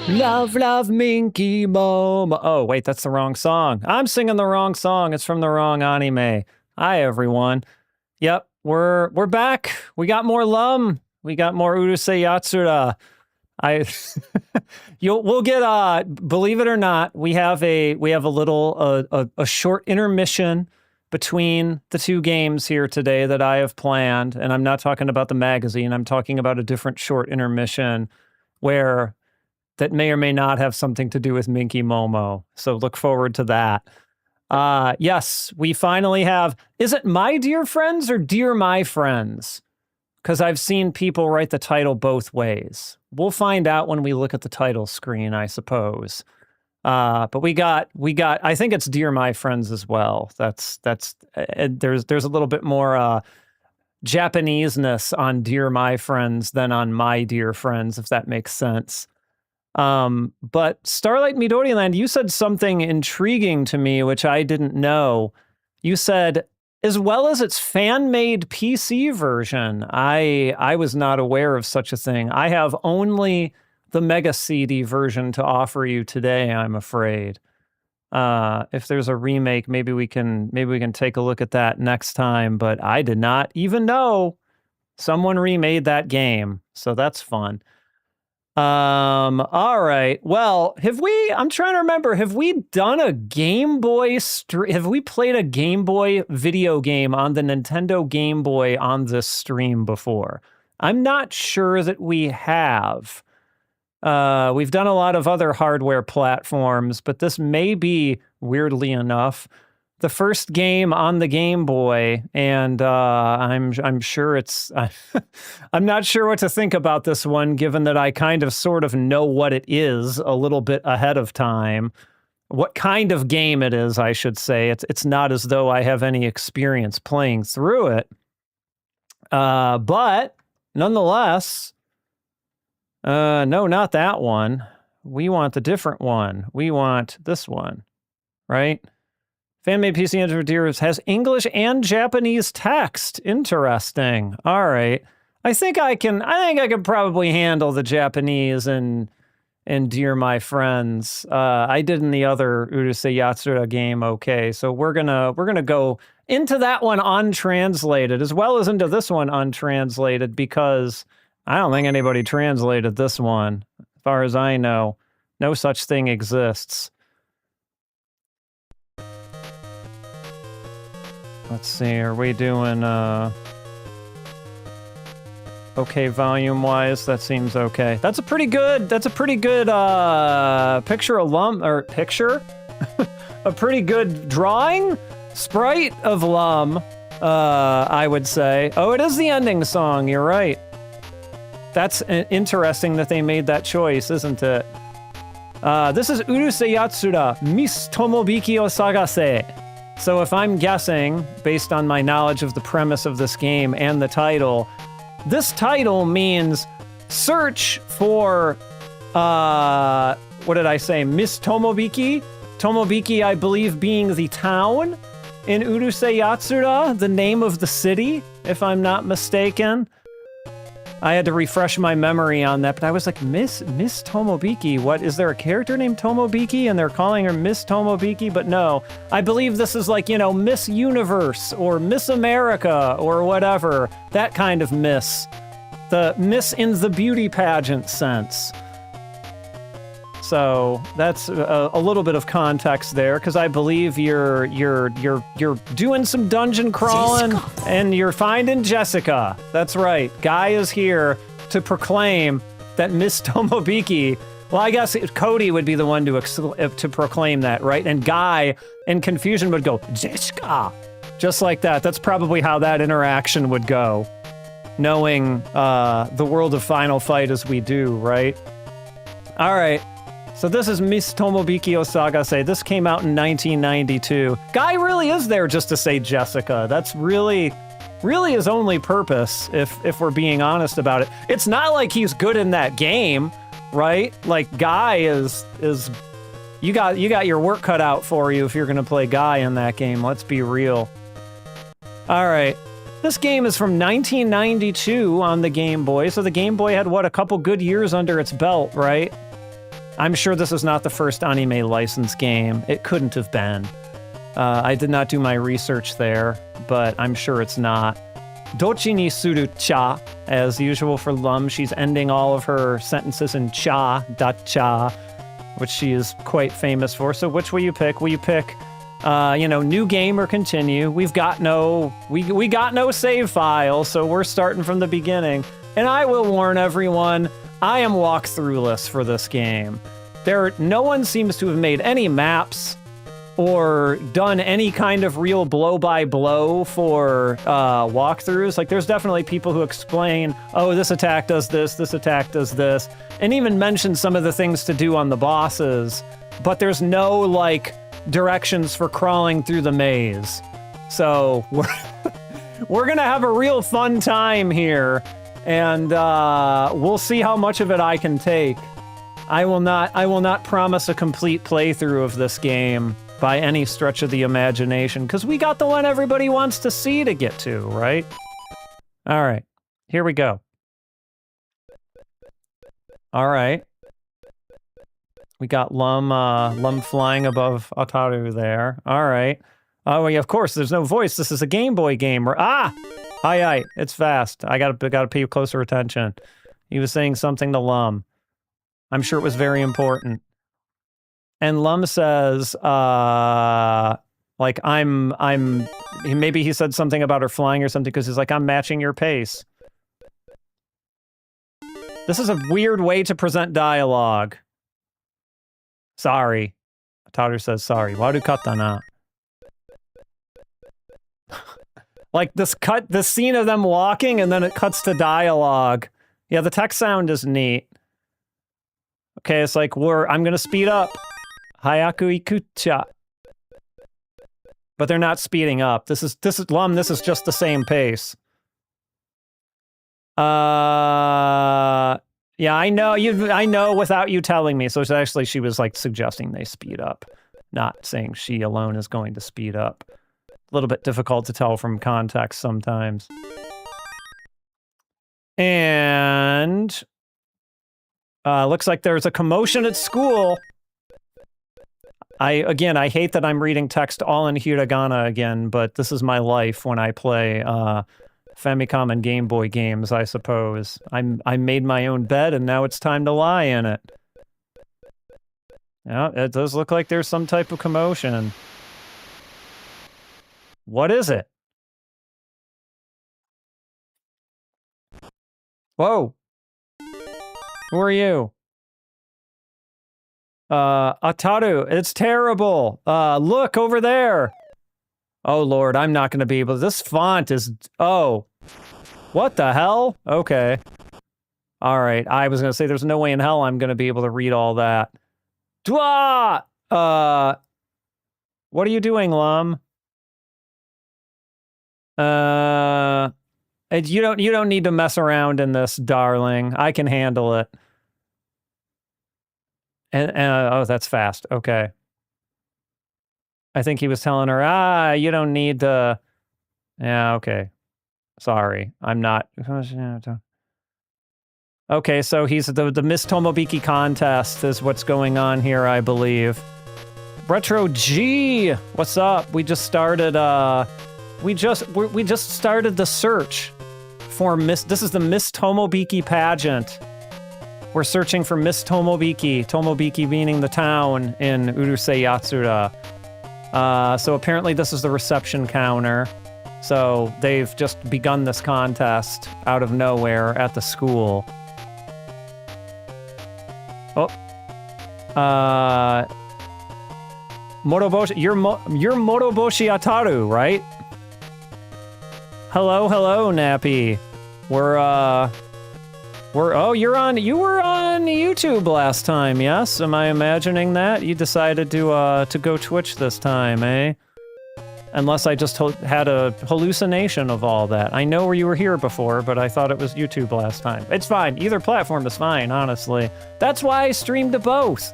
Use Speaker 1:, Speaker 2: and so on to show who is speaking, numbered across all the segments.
Speaker 1: Love, love, Minky Momo. Oh, wait, that's the wrong song. I'm singing the wrong song. It's from the wrong anime. Hi, everyone. Yep, we're back. We got more Lum. We got more Urusei Yatsura. We'll get, believe it or not, we have a little, a short intermission between the two games here today that I have planned. And I'm not talking about the magazine. I'm talking about a different short intermission that may or may not have something to do with Minky Momo. So look forward to that. Yes, we finally have, is it My Dear Friends or Dear My Friends? Because I've seen people write the title both ways. We'll find out when we look at the title screen, I suppose. But we got, I think it's Dear My Friends as well. There's a little bit more Japanese-ness on Dear My Friends than on My Dear Friends, if that makes sense. But Starlight Midori Land, you said something intriguing to me, which I didn't know. You said, as well as its fan-made PC version, I was not aware of such a thing. I have only the Mega CD version to offer you today, I'm afraid. If there's a remake, maybe we can take a look at that next time, but I did not even know someone remade that game, so that's fun. All right. Well, I'm trying to remember, have we done a Game Boy have we played a Game Boy video game on the Nintendo Game Boy on this stream before? I'm not sure that we have. We've done a lot of other hardware platforms, but this may be, weirdly enough, the first game on the Game Boy, and I'm sure it's... I'm not sure what to think about this one, given that I kind of sort of know what it is a little bit ahead of time. What kind of game it is, I should say. It's not as though I have any experience playing through it. But, nonetheless... no, not that one. We want the different one. We want this one, right? Fan-made PC Entertainment has English and Japanese text. Interesting. All right. I think I can probably handle the Japanese and Dear My Friends. I did in the other Urusei Yatsura game okay. So we're gonna go into that one untranslated as well as into this one untranslated, because I don't think anybody translated this one. As far as I know, no such thing exists. Let's see, are we doing, okay, volume-wise? That seems okay. That's a pretty good, picture a pretty good drawing? Sprite of Lum, I would say. Oh, it is the ending song, you're right. That's interesting that they made that choice, isn't it? This is Urusei Yatsura, Miss Tomobiki o Sagase. So if I'm guessing, based on my knowledge of the premise of this game and the title, this title means search for, what did I say, Miss Tomobiki? Tomobiki, I believe, being the town in Urusei Yatsura, the name of the city, if I'm not mistaken. I had to refresh my memory on that, but I was like, Miss Tomobiki, what, is there a character named Tomobiki and they're calling her Miss Tomobiki? But no, I believe this is like, Miss Universe or Miss America or whatever, that kind of miss. The miss in the beauty pageant sense. So that's a little bit of context there, because I believe you're doing some dungeon crawling, Jessica. And you're finding Jessica. That's right. Guy is here to proclaim that Miss Tomobiki. Well, I guess Cody would be the one to proclaim that, right? And Guy, in confusion, would go Jessica, just like that. That's probably how that interaction would go, knowing the world of Final Fight as we do, right? All right. So this is Miss Tomobiki o Sagase. This came out in 1992. Guy really is there just to say Jessica. That's really his only purpose, if we're being honest about it. It's not like he's good in that game, right? Like, Guy is you got your work cut out for you if you're gonna play Guy in that game. Let's be real. All right. This game is from 1992 on the Game Boy. So the Game Boy had, what, a couple good years under its belt, right? I'm sure this is not the first anime licensed game. It couldn't have been. I did not do my research there, but I'm sure it's not. Dochi ni suru cha, as usual for Lum, she's ending all of her sentences in cha, da-cha, which she is quite famous for. So which will you pick? Will you pick, new game or continue? We got no save file, so we're starting from the beginning. And I will warn everyone, I am walkthrough-less for this game. No one seems to have made any maps or done any kind of real blow-by-blow for walkthroughs. Like, there's definitely people who explain, oh, this attack does this attack does this, and even mention some of the things to do on the bosses, but there's no, like, directions for crawling through the maze. So, we're gonna have a real fun time here, and we'll see how much of it I can take. I will not promise a complete playthrough of this game by any stretch of the imagination, because we got the one everybody wants to see to get to, right? All right, here we go. All right. We got Lum flying above Ataru there. All right. Oh, yeah, of course, there's no voice. This is a Game Boy game. Hi, it's fast. I gotta pay closer attention. He was saying something to Lum. I'm sure it was very important. And Lum says, like, maybe he said something about her flying or something, because he's like, I'm matching your pace. This is a weird way to present dialogue. Sorry. Ataru says sorry. Waru katana. Like, the scene of them walking, and then it cuts to dialogue. Yeah, the text sound is neat. Okay, it's like, I'm gonna speed up. Hayaku ikucha. But they're not speeding up. This is Lum, this is just the same pace. Yeah, I know without you telling me. So it's actually, she was like suggesting they speed up, not saying she alone is going to speed up. A little bit difficult to tell from context sometimes. And looks like there's a commotion at school. I hate that I'm reading text all in hiragana again, but this is my life when I play Famicom and Game Boy games, I suppose. I made my own bed, and now it's time to lie in it. Yeah, it does look like there's some type of commotion. What is it? Whoa. Who are you? Ataru, it's terrible. Look over there. Oh Lord, I'm not gonna be able to. This font is, oh. What the hell? Okay. All right, I was gonna say there's no way in hell I'm gonna be able to read all that. Dwa! What are you doing, Lum? You don't need to mess around in this, darling. I can handle it. And oh, that's fast. Okay. I think he was telling her, you don't need to. Yeah, okay. Sorry, I'm not. Okay, so he's the Miss Tomobiki contest is what's going on here, I believe. Retro G, what's up? We just started. We just started the search for Miss. This is the Miss Tomobiki pageant. We're searching for Miss Tomobiki. Tomobiki meaning the town in Urusei Yatsura. So apparently this is the reception counter. So they've just begun this contest out of nowhere at the school. Oh. Moroboshi, you're Moroboshi Ataru, right? Hello, Nappy. You were on YouTube last time, yes? Am I imagining that? You decided to go Twitch this time, eh? Unless I just had a hallucination of all that. I know where you were here before, but I thought it was YouTube last time. It's fine. Either platform is fine, honestly. That's why I streamed to both.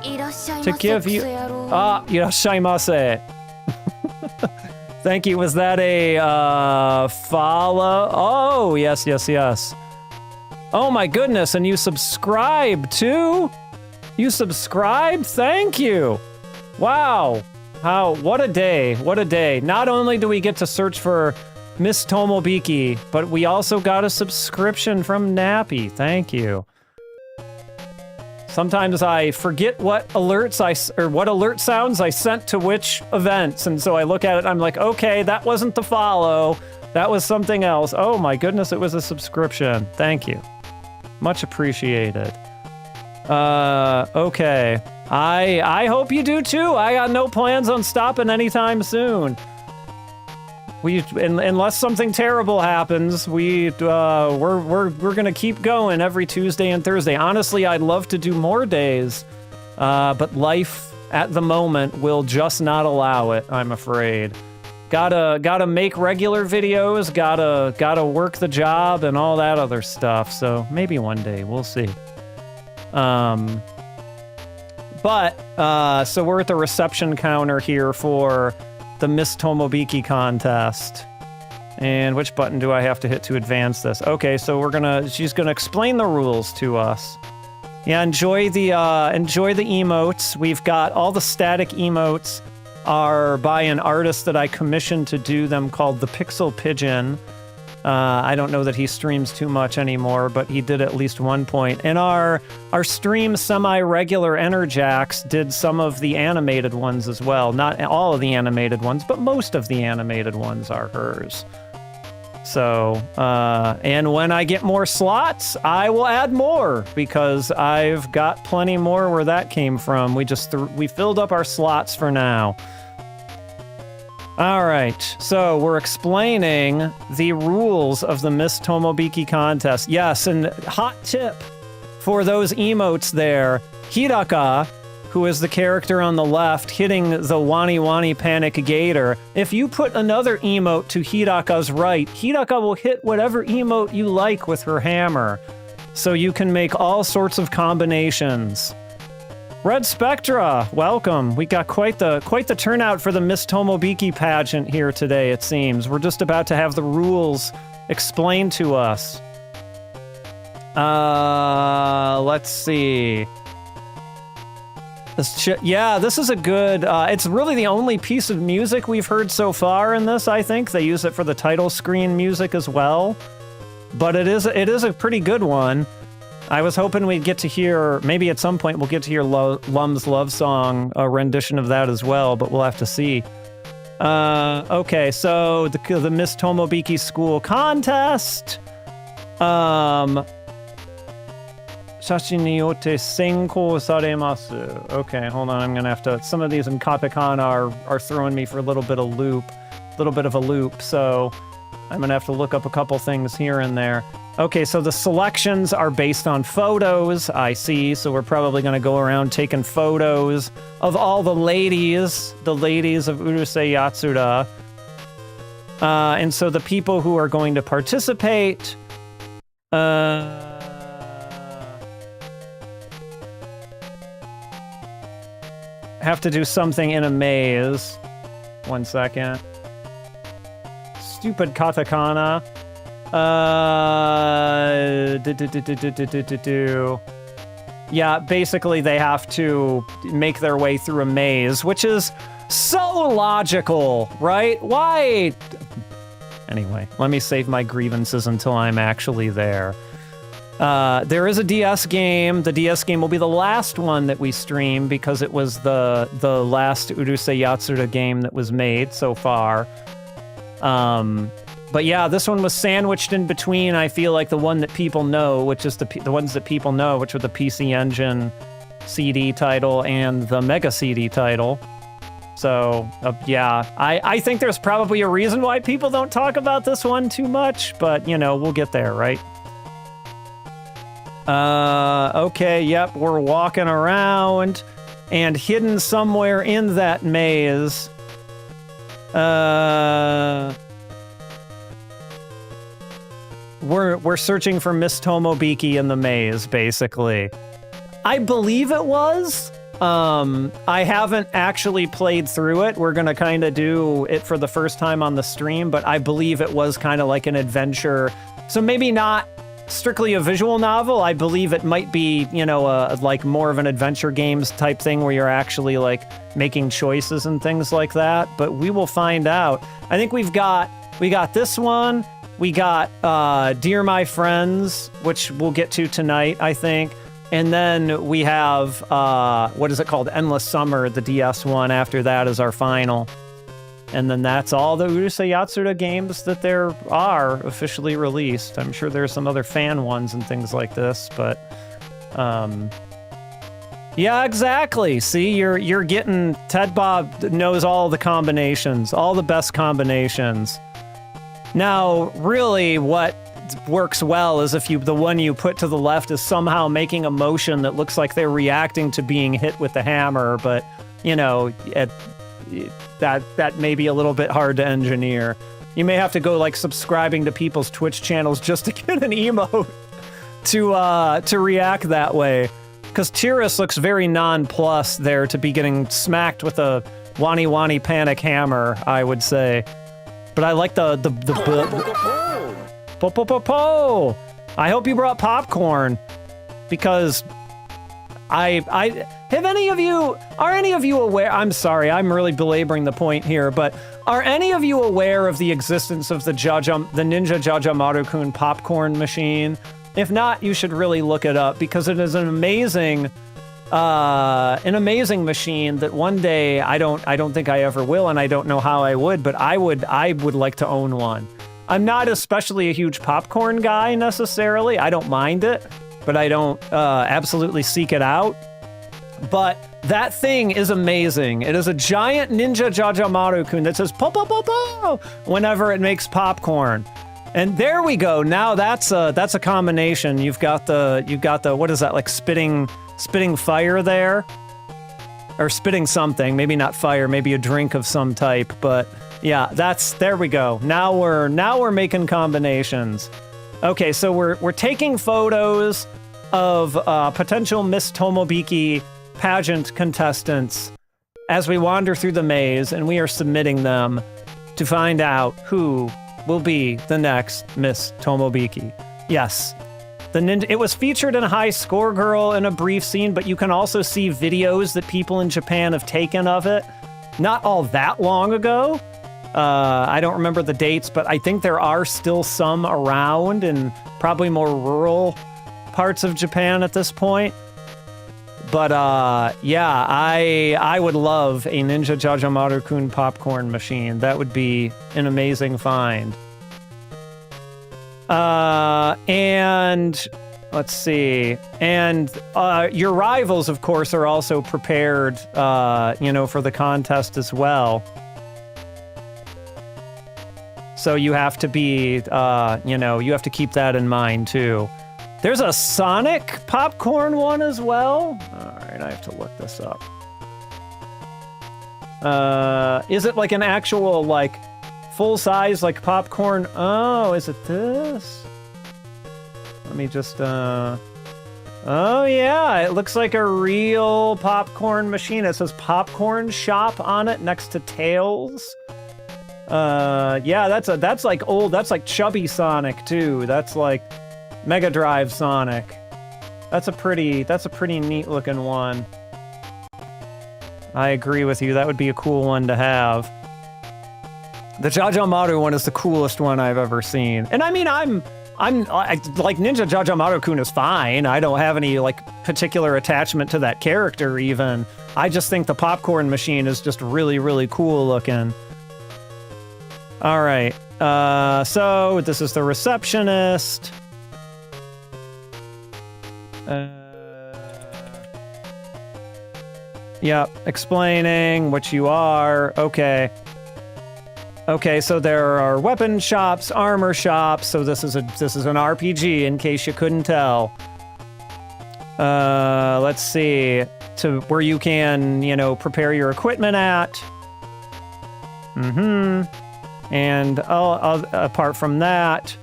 Speaker 1: To give you... irashaimase. Thank you. Was that a, follow? Oh, yes. Oh my goodness, and you subscribe too? You subscribed? Thank you. Wow. What a day. What a day. Not only do we get to search for Miss Tomobiki, but we also got a subscription from Nappy. Thank you. Sometimes I forget what alerts what alert sounds I sent to which events, and so I look at it and I'm like, okay, that wasn't the follow. That was something else. Oh my goodness, it was a subscription. Thank you. Much appreciated. Okay. I hope you do too. I got no plans on stopping anytime soon. Unless something terrible happens, we're gonna keep going every Tuesday and Thursday. Honestly, I'd love to do more days, but life at the moment will just not allow it, I'm afraid. Gotta make regular videos, gotta work the job and all that other stuff, so maybe one day, we'll see. So we're at the reception counter here for the Miss Tomobiki contest. And which button do I have to hit to advance this? Okay, so she's gonna explain the rules to us. Yeah, enjoy the emotes. We've got all the static emotes are by an artist that I commissioned to do them called the Pixel Pigeon. I don't know that he streams too much anymore, but he did at least one point. And our stream semi-regular Enerjax did some of the animated ones as well. Not all of the animated ones, but most of the animated ones are hers. So, and when I get more slots, I will add more, because I've got plenty more where that came from. We filled up our slots for now. All right, so we're explaining the rules of the Miss Tomobiki contest. Yes, and hot tip for those emotes there, Hidaka, who is the character on the left hitting the Wani Wani Panic Gator, if you put another emote to Hidaka's right, Hidaka will hit whatever emote you like with her hammer. So you can make all sorts of combinations. Red Spectra, welcome. We got quite the turnout for the Miss Tomobiki pageant here today, it seems. We're just about to have the rules explained to us. Let's see. This is a good, it's really the only piece of music we've heard so far in this, I think. They use it for the title screen music as well. But it is a pretty good one. I was hoping we'd get to hear, maybe at some point we'll get to hear Lum's Love Song, a rendition of that as well, but we'll have to see. Okay, so the Miss Tomobiki School contest. Shashi ni yote senkou saremasu. Okay, hold on, I'm gonna have to, some of these in katakana are throwing me for a little bit of a loop, so I'm gonna have to look up a couple things here and there. Okay, so the selections are based on photos, I see, so we're probably gonna go around taking photos of all the ladies of Urusei Yatsura. And so the people who are going to participate, have to do something in a maze. 1 second. Stupid katakana. Yeah, basically they have to make their way through a maze, which is so logical, right? Why? Anyway, let me save my grievances until I'm actually there. There is a DS game. The DS game will be the last one that we stream because it was the last Urusei Yatsura game that was made so far. But yeah, this one was sandwiched in between, I feel like, the one that people know, which is the ones that people know, which were the PC Engine CD title and the Mega CD title. So, yeah, I think there's probably a reason why people don't talk about this one too much, but, you know, we'll get there, right? Okay, yep, we're walking around, and hidden somewhere in that maze, we're searching for Miss Tomobiki in the maze, basically. I believe it was. I haven't actually played through it. We're gonna kind of do it for the first time on the stream, but I believe it was kind of like an adventure. So maybe not strictly a visual novel. I believe it might be, you know, like more of an adventure games type thing where you're actually like making choices and things like that. But we will find out. I think we got this one. We got Dear My Friends, which we'll get to tonight, I think. And then we have, what is it called? Endless Summer, the DS one. After that is our final. And then that's all the Urusei Yatsura games that there are officially released. I'm sure there's some other fan ones and things like this, but yeah, exactly. See, you're getting Ted Bob knows all the combinations, all the best combinations. Now, really, what works well is if the one you put to the left is somehow making a motion that looks like they're reacting to being hit with the hammer, but you know, that may be a little bit hard to engineer. You may have to go like subscribing to people's Twitch channels just to get an emote to react that way. Because Tyrus looks very nonplussed there to be getting smacked with a Wani Wani Panic Hammer, I would say. But I like the po. I hope you brought popcorn, because are any of you aware? I'm sorry, I'm really belaboring the point here, but are any of you aware of the existence of the Ninja Jajamaru-kun popcorn machine? If not, you should really look it up, because it is an amazing machine that one day I don't think I ever will, and I don't know how I would, but I would like to own one. I'm not especially a huge popcorn guy necessarily. I don't mind it, but I don't absolutely seek it out. But that thing is amazing. It is a giant Ninja Jajamaru-kun that says po po po po whenever it makes popcorn. And there we go. Now that's a combination. You've got the what is that, like spitting fire there? Or spitting something, maybe not fire, maybe a drink of some type, but yeah, there we go. Now we're making combinations. Okay, so we're taking photos of potential Miss Tomobiki pageant contestants as we wander through the maze, and we are submitting them to find out who will be the next Miss Tomobiki. Yes, it was featured in High Score Girl in a brief scene, but you can also see videos that people in Japan have taken of it not all that long ago. I don't remember the dates, but I think there are still some around in probably more rural parts of Japan at this point. But yeah, I would love a Ninja Jajamaru-kun popcorn machine. That would be an amazing find. And let's see. And your rivals, of course, are also prepared, for the contest as well. So you have to be, you have to keep that in mind too. There's a Sonic popcorn one as well. All right, I have to look this up. Is it like an actual, like, full-size, like, popcorn? Oh, is it this? Let me just, oh, yeah, it looks like a real popcorn machine. It says Popcorn Shop on it next to Tails. Yeah, that's like old, that's like chubby Sonic, too. That's like Mega Drive Sonic. That's a pretty neat looking one. I agree with you. That would be a cool one to have. The Jajamaru one is the coolest one I've ever seen. And I mean, I like Ninja Jajamaru-kun is fine. I don't have any like particular attachment to that character even. I just think the popcorn machine is just really, really cool looking. All right. So this is the receptionist. Yep, explaining what you are. Okay. Okay, so there are weapon shops, armor shops. So this is an RPG in case you couldn't tell. Let's see, to where you can, prepare your equipment at. Mm-hmm. And apart from that,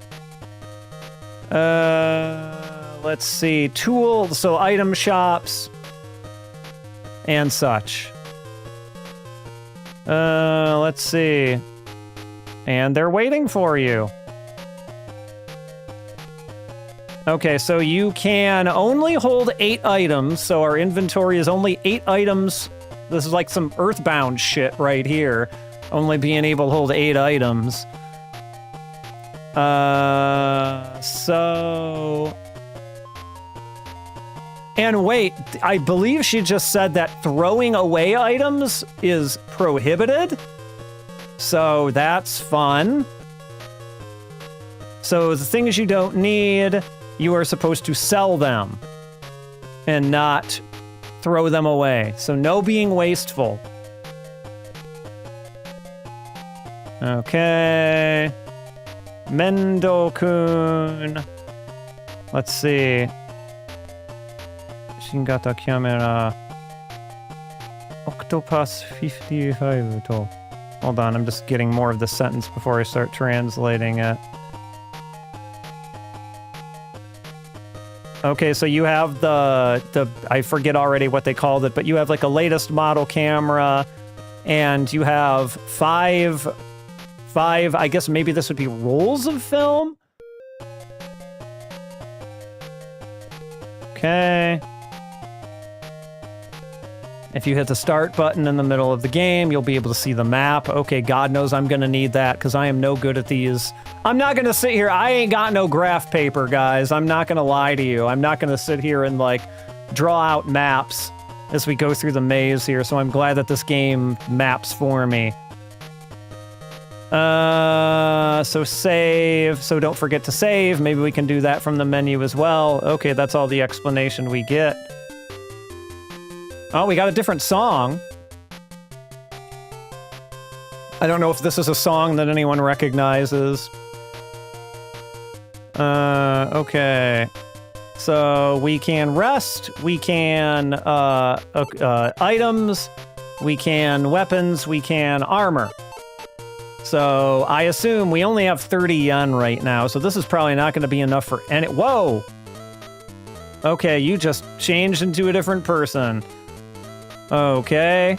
Speaker 1: let's see, tools, so item shops and such. Let's see. And they're waiting for you. Okay, so you can only hold 8 items, so our inventory is only 8 items. This is like some Earthbound shit right here. Only being able to hold 8 items. So... And wait, I believe she just said that throwing away items is prohibited? So that's fun. So the things you don't need, you are supposed to sell them and not throw them away. So no being wasteful. Okay. Mendo-kun. Let's see. Shingata camera. Octopus 55 to. Hold on, I'm just getting more of the sentence before I start translating it. Okay, so you have the I forget already what they called it, but you have like a latest model camera, and you have five, I guess maybe this would be rolls of film? Okay. If you hit the start button in the middle of the game, you'll be able to see the map. Okay, God knows I'm gonna need that, because I am no good at these. I'm not gonna sit here, I ain't got no graph paper, guys. I'm not gonna lie to you. I'm not gonna sit here and, like, draw out maps as we go through the maze here, so I'm glad that this game maps for me. So save, so don't forget to save. Maybe we can do that from the menu as well. Okay, that's all the explanation we get. Oh, we got a different song. I don't know if this is a song that anyone recognizes. Okay. So we can rest, we can, items, we can weapons, we can armor. So I assume we only have 30 yen right now, so this is probably not going to be enough for any- Whoa! Okay, you just changed into a different person. Okay.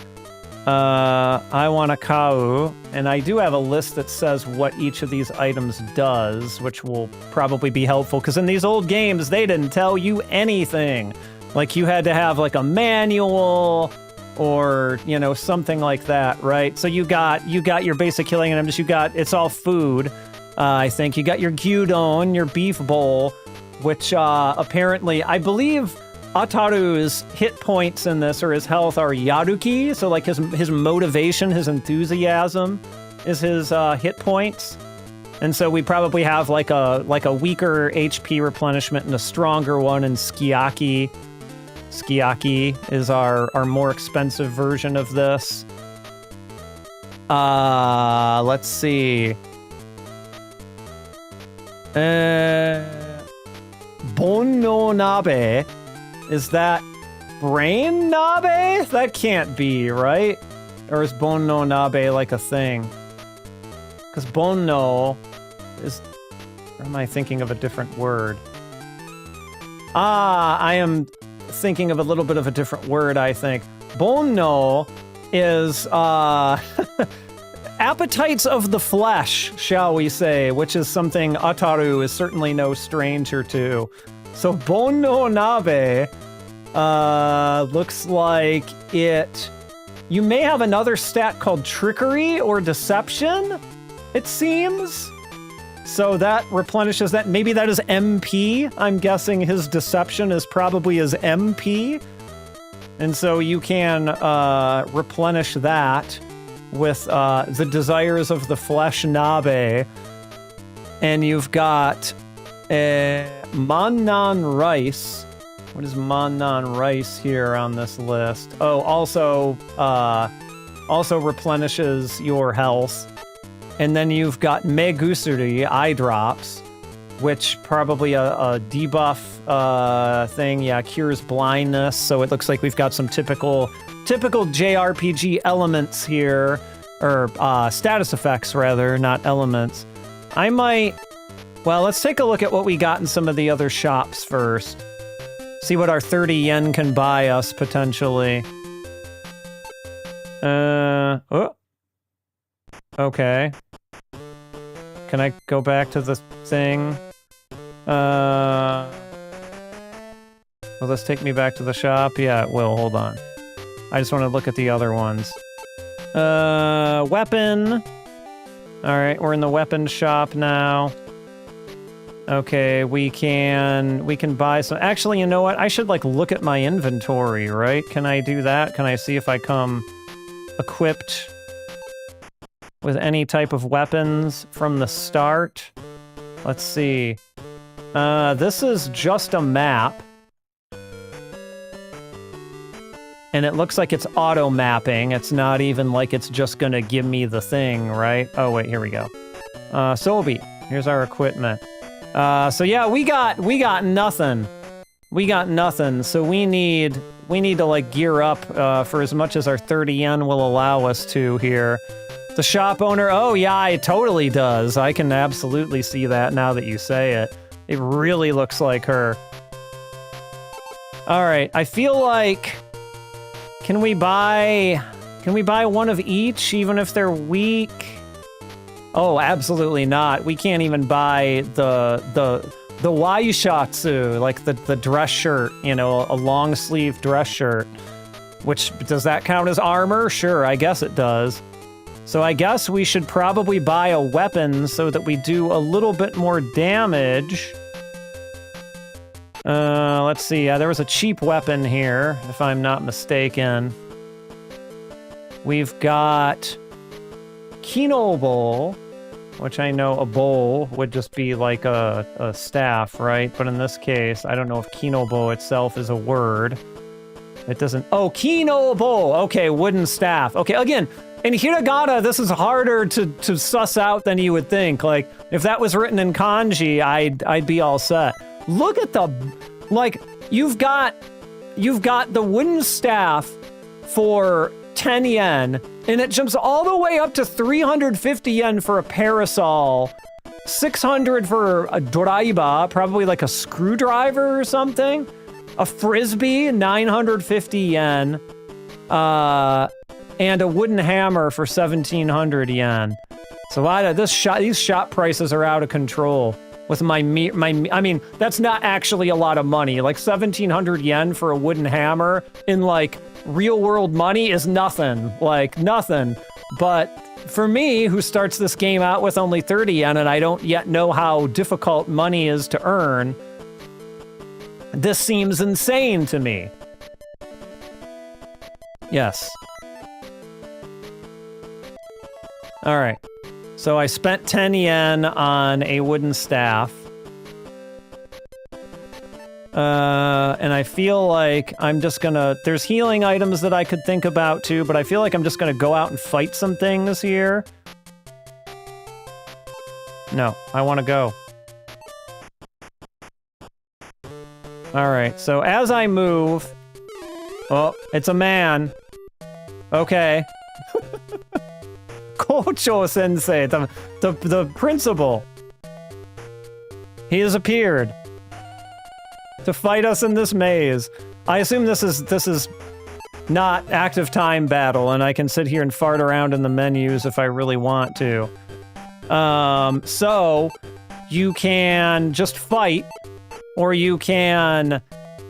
Speaker 1: I want a Kau, and I do have a list that says what each of these items does, which will probably be helpful, because in these old games, they didn't tell you anything. Like, you had to have, like, a manual, or, you know, something like that, right? So you got your basic killing items, it's all food, I think. You got your gyudon, your beef bowl, which, apparently, I believe Ataru's hit points in this, or his health, are Yaruki, so like his motivation, his enthusiasm is his hit points. And so we probably have like a weaker HP replenishment and a stronger one in Skiaki. Skiaki is our more expensive version of this. Let's see. Bonno Nabe. Is that brain nabe? That can't be, right? Or is bonno nabe like a thing? Because bonno is... Or am I thinking of a different word? I am thinking of a little bit of a different word, I think. Bonno is, appetites of the flesh, shall we say, which is something Ataru is certainly no stranger to. So bonno nabe looks like it... You may have another stat called trickery or deception, it seems. So that replenishes that. Maybe that is MP. I'm guessing his deception is probably his MP. And so you can replenish that with the desires of the flesh nabe. And you've got Mannan rice. What is Mannan rice here on this list? Oh, also replenishes your health. And then you've got Megusuri, eye drops, which probably a debuff thing. Yeah, cures blindness. So it looks like we've got some typical JRPG elements here, or status effects rather, not elements. I might... Well, let's take a look at what we got in some of the other shops first. See what our 30 yen can buy us, potentially. Oh. Okay. Can I go back to the thing? Will this take me back to the shop? Yeah, it will. Hold on. I just want to look at the other ones. Weapon. All right, we're in the weapon shop now. Okay, we can buy some. Actually, you know what? I should like look at my inventory, right? Can I do that? Can I see if I come equipped with any type of weapons from the start? Let's see. This is just a map. And it looks like it's auto-mapping. It's not even like it's just gonna give me the thing, right? Oh, wait, here we go. Sobi, here's our equipment. So yeah, we got nothing. We got nothing, so we need to like gear up for as much as our 30 yen will allow us to here. The shop owner, oh yeah, it totally does. I can absolutely see that now that you say it. It really looks like her. All right, I feel like, can we buy one of each, even if they're weak? Oh, absolutely not. We can't even buy the waishatsu, like the dress shirt, you know, a long sleeve dress shirt. Which, does that count as armor? Sure, I guess it does. So I guess we should probably buy a weapon so that we do a little bit more damage. Let's see. There was a cheap weapon here, if I'm not mistaken. We've got Kino Bowl, which I know a bowl would just be like a staff, right? But in this case, I don't know if Kino Bowl itself is a word. It doesn't... Oh, Kino Bowl! Okay, wooden staff. Okay, again, in hiragana, this is harder to suss out than you would think. Like, if that was written in kanji, I'd be all set. Look at the... Like, you've got the wooden staff for 10 yen, and it jumps all the way up to 350 yen for a parasol, 600 for a doraiba, probably like a screwdriver or something, a frisbee, 950 yen, and a wooden hammer for 1,700 yen. So these shop prices are out of control. With I mean, that's not actually a lot of money. Like 1,700 yen for a wooden hammer in like real world money is nothing. Like nothing. But for me, who starts this game out with only 30 yen and I don't yet know how difficult money is to earn, this seems insane to me. Yes. All right. So I spent 10 yen on a wooden staff. And I feel like I'm just gonna... There's healing items that I could think about too, but I feel like I'm just gonna go out and fight some things here. No, I want to go. Alright, so as I move... Oh, it's a man. Okay. Kocho-sensei, the principal. He has appeared to fight us in this maze. I assume this is not active time battle, and I can sit here and fart around in the menus if I really want to. So you can just fight, or you can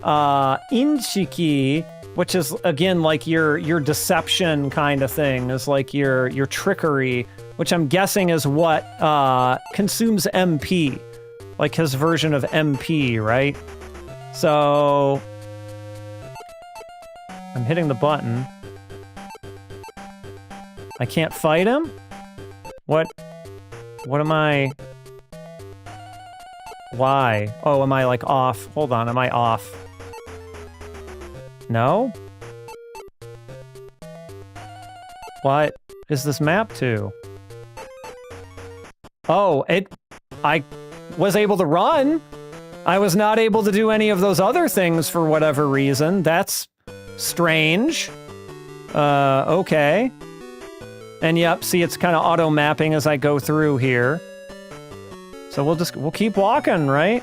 Speaker 1: inchiki, which is, again, like your deception kind of thing, is like your trickery, which I'm guessing is what consumes MP, like his version of MP, right? So I'm hitting the button. I can't fight him? What am I... Why? Oh, am I like off? Hold on, am I off? No? What is this map to? Oh, I was able to run. I was not able to do any of those other things for whatever reason. That's strange. Okay. And yep, see, it's kind of auto-mapping as I go through here. So we'll keep walking, right?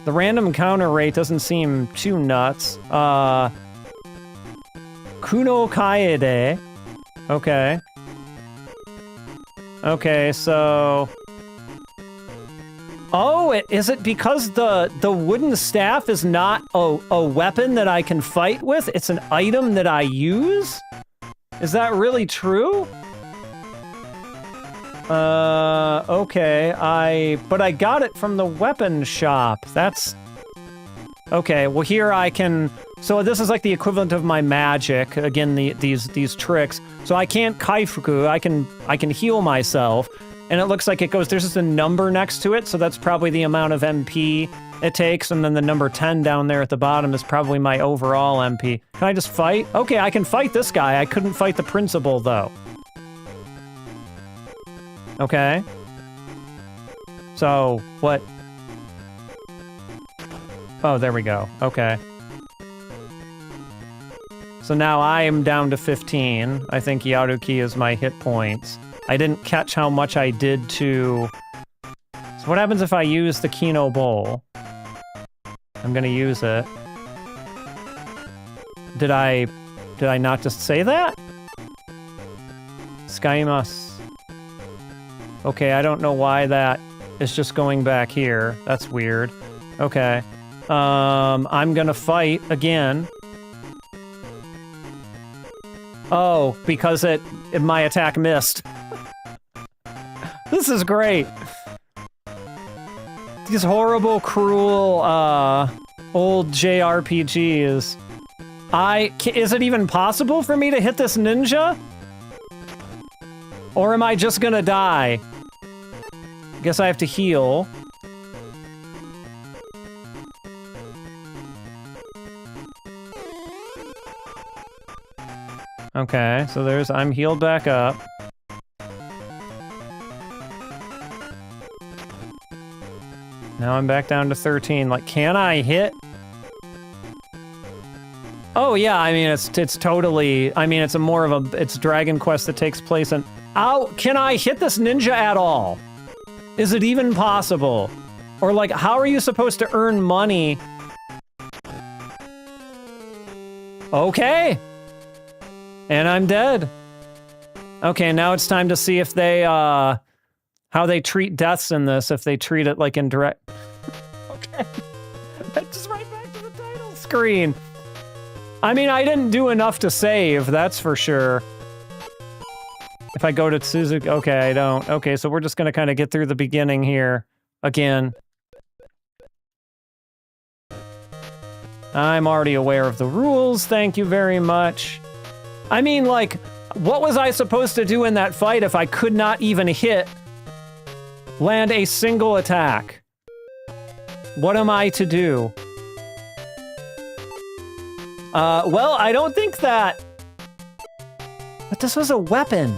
Speaker 1: The random encounter rate doesn't seem too nuts. Kuno Kaede. Okay. Okay, so... Oh, is it because the wooden staff is not a weapon that I can fight with? It's an item that I use? Is that really true? Okay, but I got it from the weapon shop. That's... Okay, well here I can... So this is like the equivalent of my magic, again, these tricks. So I can't kaifuku, I can heal myself. And it looks like it goes, there's just a number next to it, so that's probably the amount of MP it takes, and then the number 10 down there at the bottom is probably my overall MP. Can I just fight? Okay, I can fight this guy. I couldn't fight the principal, though. Okay. So, what? Oh, there we go. Okay. So now I am down to 15. I think Yaruki is my hit points. I didn't catch how much I did to... So what happens if I use the Kino Bowl? I'm gonna use it. Did I not just say that? Skaimasu. Okay, I don't know why that is just going back here. That's weird. Okay. I'm gonna fight again. Oh, because my attack missed. This is great. These horrible, cruel, old JRPGs. Is it even possible for me to hit this ninja? Or am I just gonna die? Guess I have to heal. Okay, so I'm healed back up. Now I'm back down to 13. Like, can I hit? Oh yeah, I mean, it's totally, I mean, it's it's Dragon Quest that takes place in, can I hit this ninja at all? Is it even possible? Or like, how are you supposed to earn money? Okay. And I'm dead. Okay, now it's time to see if they, how they treat deaths in this, if they treat it like in direct... Okay. Just right back to the title screen. I mean, I didn't do enough to save, that's for sure. If I go to Suzuki... Okay, I don't. Okay, so we're just gonna kind of get through the beginning here. Again. I'm already aware of the rules, thank you very much. I mean, like, what was I supposed to do in that fight if I could not even land a single attack? What am I to do? Well, I don't think that... But this was a weapon.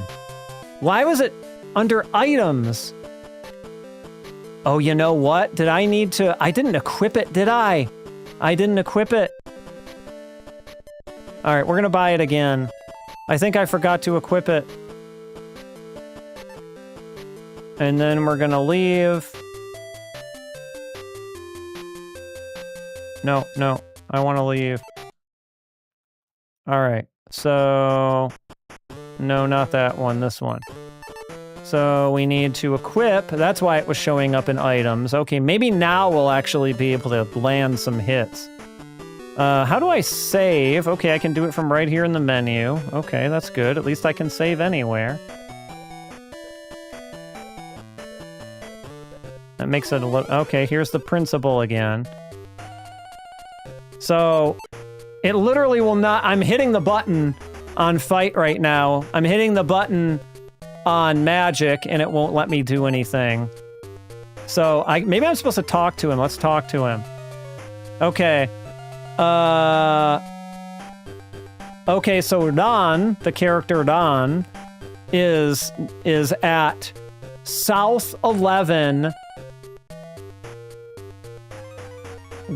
Speaker 1: Why was it under items? Oh, you know what? Did I need to... I didn't equip it, did I? I didn't equip it. Alright, we're gonna buy it again. I think I forgot to equip it. And then we're gonna leave. No, I want to leave. Alright, so... No, not that one, this one. So we need to equip, that's why it was showing up in items. Okay, maybe now we'll actually be able to land some hits. How do I save? Okay, I can do it from right here in the menu. Okay, that's good. At least I can save anywhere. That makes it a little... Okay, here's the principal again. So, it literally will not... I'm hitting the button on fight right now. I'm hitting the button on magic, and it won't let me do anything. So, maybe I'm supposed to talk to him. Let's talk to him. Okay. Okay, so Don, the character Don, is at South 11,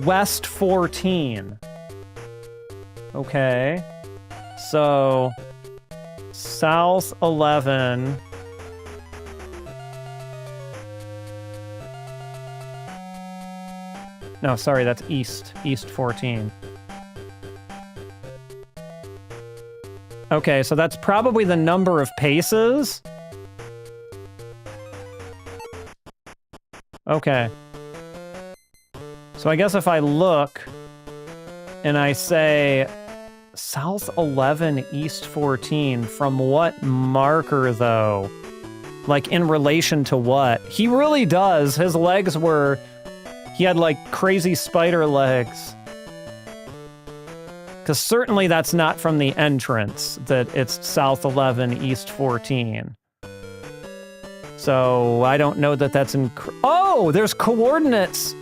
Speaker 1: West 14. Okay. So, South 11... No, sorry, that's East 14. Okay, so that's probably the number of paces. Okay. So I guess if I look and I say South 11, East 14, from what marker though? Like in relation to what? He really does. His legs were... He had like crazy spider legs. Because certainly that's not from the entrance, that it's South 11, East 14. So I don't know that that's in... Oh, there's coordinates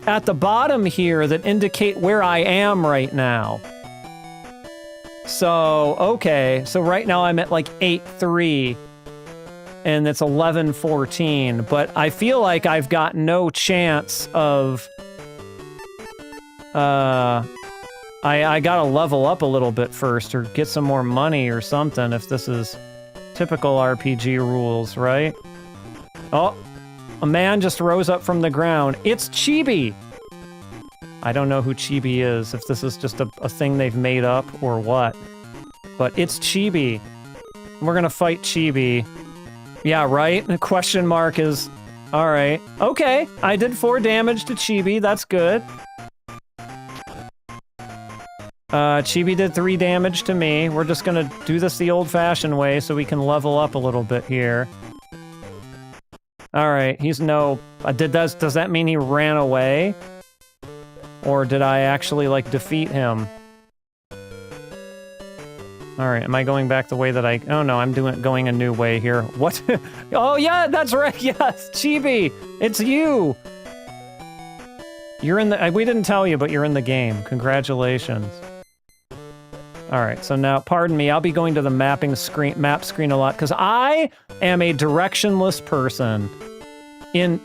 Speaker 1: at the bottom here that indicate where I am right now. So, okay. So right now I'm at like 8-3. And it's 11-14, but I feel like I've got no chance of... I gotta level up a little bit first, or get some more money or something, if this is typical RPG rules, right? Oh, a man just rose up from the ground. It's Chibi! I don't know who Chibi is, if this is just a thing they've made up or what. But it's Chibi. We're gonna fight Chibi. Yeah, right? The question mark is... Alright. Okay, I did 4 damage to Chibi, that's good. Chibi did 3 damage to me. We're just gonna do this the old-fashioned way so we can level up a little bit here. Alright, he's no... does that mean he ran away? Or did I actually, like, defeat him? Alright, am I going back the way that I... Oh no, I'm going a new way here. What? Oh yeah, that's right, yes! Chibi! It's you! You're in the... We didn't tell you, but you're in the game. Congratulations. Alright, so now, pardon me, I'll be going to the map screen a lot, because I am a directionless person.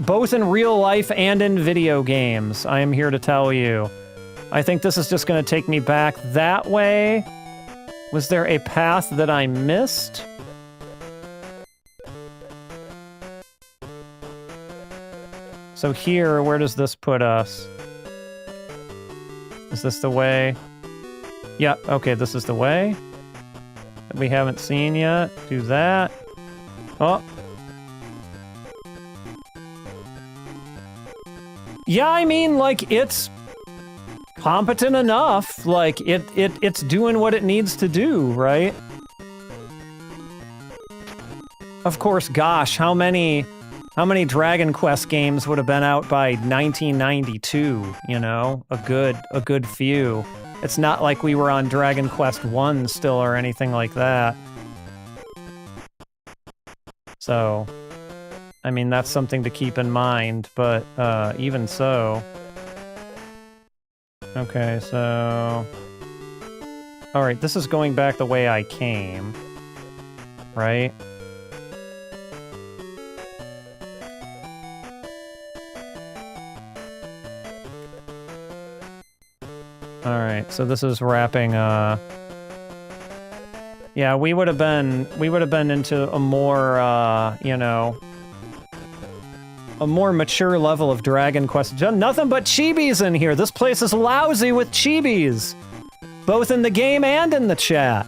Speaker 1: Both in real life and in video games, I am here to tell you. I think this is just going to take me back that way. Was there a path that I missed? So here, where does this put us? Is this the way? Yeah, okay, this is the way. That we haven't seen yet. Do that. Oh. Yeah, I mean, like, it's competent enough. Like, it's doing what it needs to do, right? Of course, gosh, how many Dragon Quest games would have been out by 1992, you know? A good few. It's not like we were on Dragon Quest 1 still or anything like that. So, I mean, that's something to keep in mind, but even so... Okay, so... Alright, this is going back the way I came. Right? Alright, so this is wrapping, Yeah, we would have been into a more, you know... a more mature level of Dragon Quest. Nothing but chibis in here! This place is lousy with chibis! Both in the game and in the chat.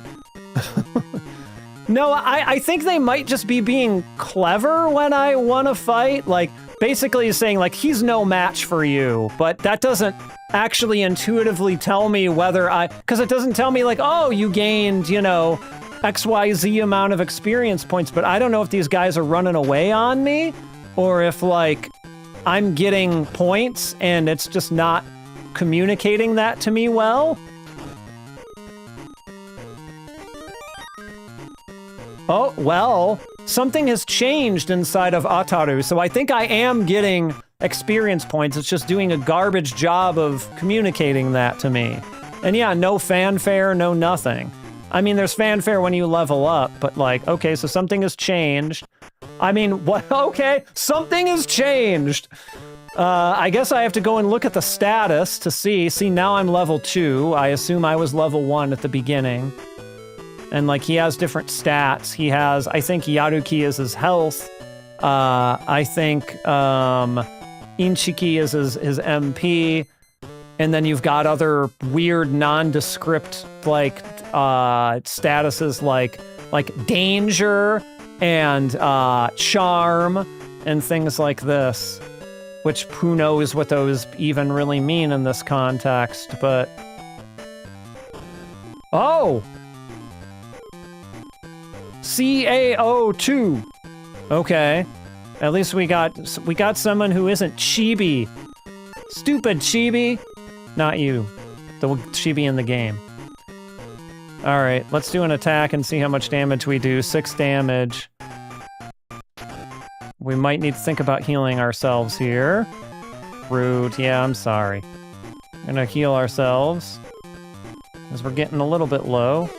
Speaker 1: No, I think they might just be being clever when I want to fight. Like, basically saying, like, he's no match for you, but that doesn't actually intuitively tell me whether because it doesn't tell me, like, oh, you gained, you know, XYZ amount of experience points, but I don't know if these guys are running away on me, or if, like, I'm getting points and it's just not communicating that to me well. Oh, well, something has changed inside of Ataru, so I think I am getting experience points. It's just doing a garbage job of communicating that to me. And yeah, no fanfare, no nothing. I mean, there's fanfare when you level up, but like, okay, so something has changed. I mean, what? Okay, something has changed. I guess I have to go and look at the status to see. See, now I'm level 2. I assume I was level 1 at the beginning. And, like, he has different stats. He has, I think Yaruki is his health. I think Inchiki is his MP. And then you've got other weird nondescript, like, statuses like danger and charm and things like this. which who knows what those even really mean in this context, but... Oh! CaO2. Okay. At least we got someone who isn't chibi. Stupid chibi. Not you. The chibi in the game. Alright, let's do an attack and see how much damage we do. 6 damage. We might need to think about healing ourselves here. Rude. Yeah, I'm sorry. Gonna heal ourselves. As we're getting a little bit low.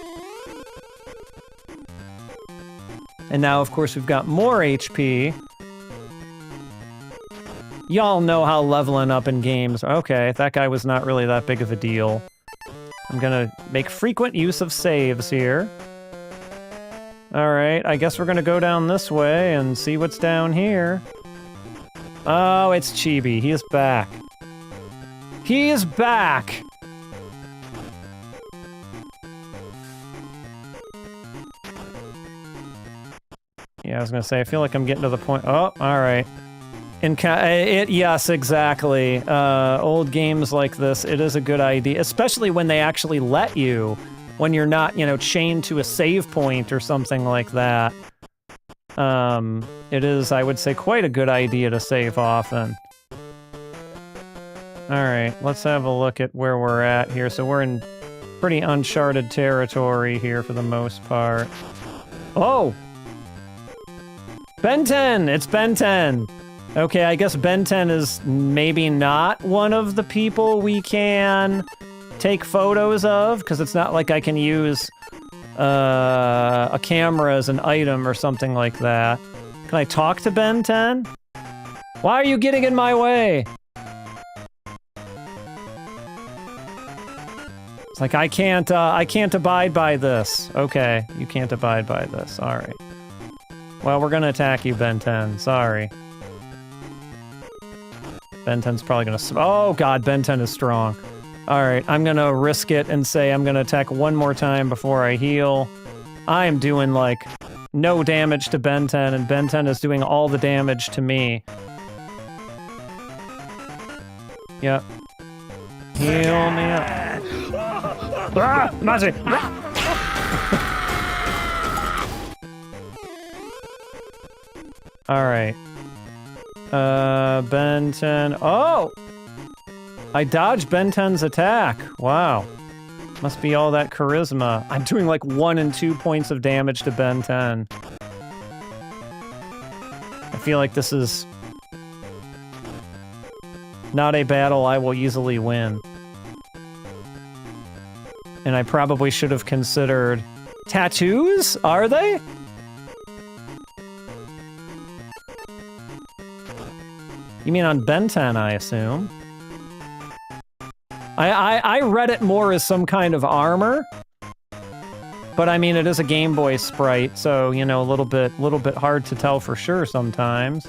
Speaker 1: And now, of course, we've got more HP. Y'all know how leveling up in games... Okay, that guy was not really that big of a deal. I'm gonna make frequent use of saves here. Alright, I guess we're gonna go down this way and see what's down here. Oh, it's Chibi. He is back. He is back! Yeah, I was gonna say, I feel like I'm getting to the point... Oh, alright. Yes, exactly. Old games like this, it is a good idea, especially when they actually let you, when you're not, you know, chained to a save point or something like that. It is, I would say, quite a good idea to save often. Alright, let's have a look at where we're at here. So we're in pretty uncharted territory here for the most part. Oh! Ben 10! It's Ben 10! Okay, I guess Ben 10 is maybe not one of the people we can take photos of, because it's not like I can use a camera as an item or something like that. Can I talk to Ben 10? Why are you getting in my way? It's like, I can't abide by this. Okay, you can't abide by this. Alright. Well, we're gonna attack you, Ben 10. Sorry. Ben 10's probably gonna... Oh god, Ben 10 is strong. Alright, I'm gonna risk it and say I'm gonna attack one more time before I heal. I am doing, like, no damage to Ben 10, and Ben 10 is doing all the damage to me. Yep. Heal me up. Ah! Nazi! Alright. Ben 10... Oh! I dodged Ben 10's attack. Wow. Must be all that charisma. I'm doing like 1 and 2 points of damage to Ben 10. I feel like this is... not a battle I will easily win. And I probably should have considered... Tattoos? Are they? You mean on Ben 10, I assume? I read it more as some kind of armor. But I mean, it is a Game Boy sprite, so, you know, a little bit hard to tell for sure sometimes.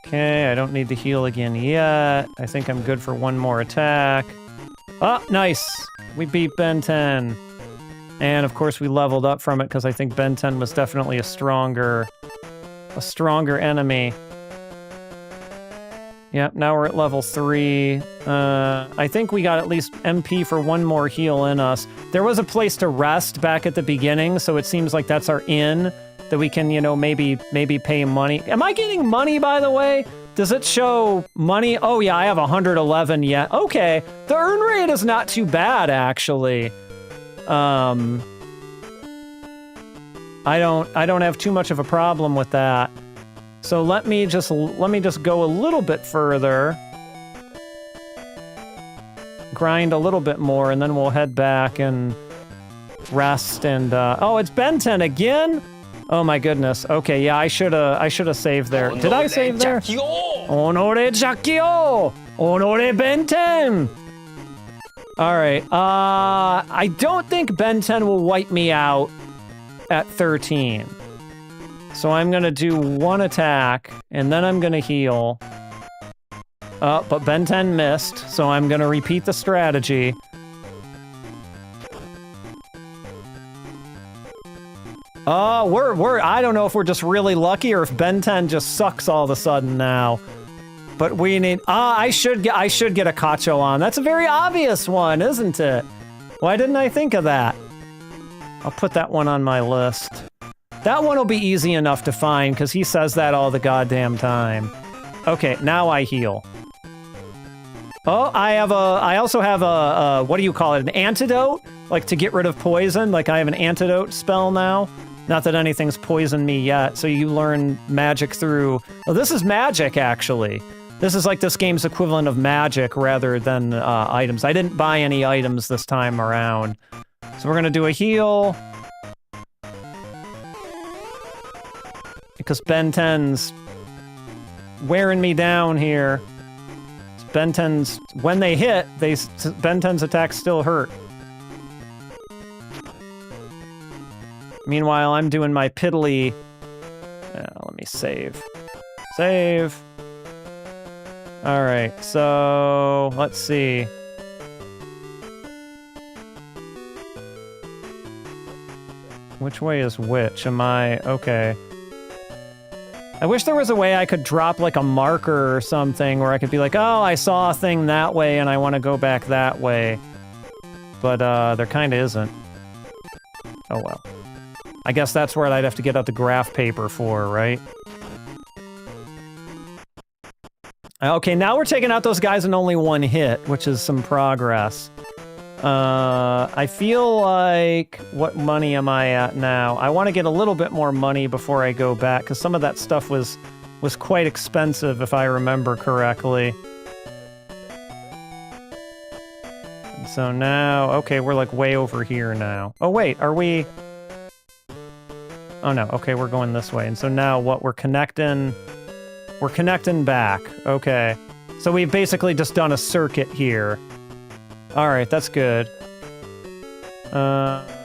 Speaker 1: Okay, I don't need to heal again yet. I think I'm good for one more attack. Oh, nice! We beat Ben 10. And, of course, we leveled up from it, because I think Ben 10 was definitely a stronger enemy. Yep, now we're at level 3. I think we got at least MP for one more heal in us. There was a place to rest back at the beginning, so it seems like that's our inn, that we can, you know, maybe pay money. Am I getting money, by the way? Does it show money? Oh yeah, I have 111 yet. Okay, the earn rate is not too bad, actually. I don't have too much of a problem with that. So let me just go a little bit further. Grind a little bit more, and then we'll head back and rest and, oh, it's Ben 10 again? Oh my goodness. Okay, yeah, I should've saved there. Did I save there? Onore Jakio! Onore Ben 10! Alright, I don't think Ben 10 will wipe me out at 13. So I'm gonna do one attack, and then I'm gonna heal. But Ben 10 missed, so I'm gonna repeat the strategy. Oh, I don't know if we're just really lucky or if Ben 10 just sucks all of a sudden now. But we need, I should get a Kacho on. That's a very obvious one, isn't it? Why didn't I think of that? I'll put that one on my list. That one will be easy enough to find because he says that all the goddamn time. Okay, now I heal. Oh, I also have a, what do you call it? An antidote? Like to get rid of poison? Like I have an antidote spell now? Not that anything's poisoned me yet, so you learn magic through... Oh, this is magic, actually. This is like this game's equivalent of magic rather than items. I didn't buy any items this time around. So we're gonna do a heal. Because Ben 10's wearing me down here. Ben 10's, when they hit, Ben 10's attacks still hurt. Meanwhile, I'm doing my piddly... let me save. Save. Alright, so... let's see. Which way is which? Am I... okay. I wish there was a way I could drop, like, a marker or something where I could be like, oh, I saw a thing that way and I want to go back that way. But, there kinda isn't. Oh well. I guess that's where I'd have to get out the graph paper for, right? Okay, now we're taking out those guys in only one hit, which is some progress. I feel like... what money am I at now? I want to get a little bit more money before I go back, because some of that stuff was quite expensive, if I remember correctly. And so now... okay, we're like way over here now. Oh wait, are we... oh no, okay, we're going this way. And so now what, we're connecting back. Okay. So we've basically just done a circuit here. Alright, that's good.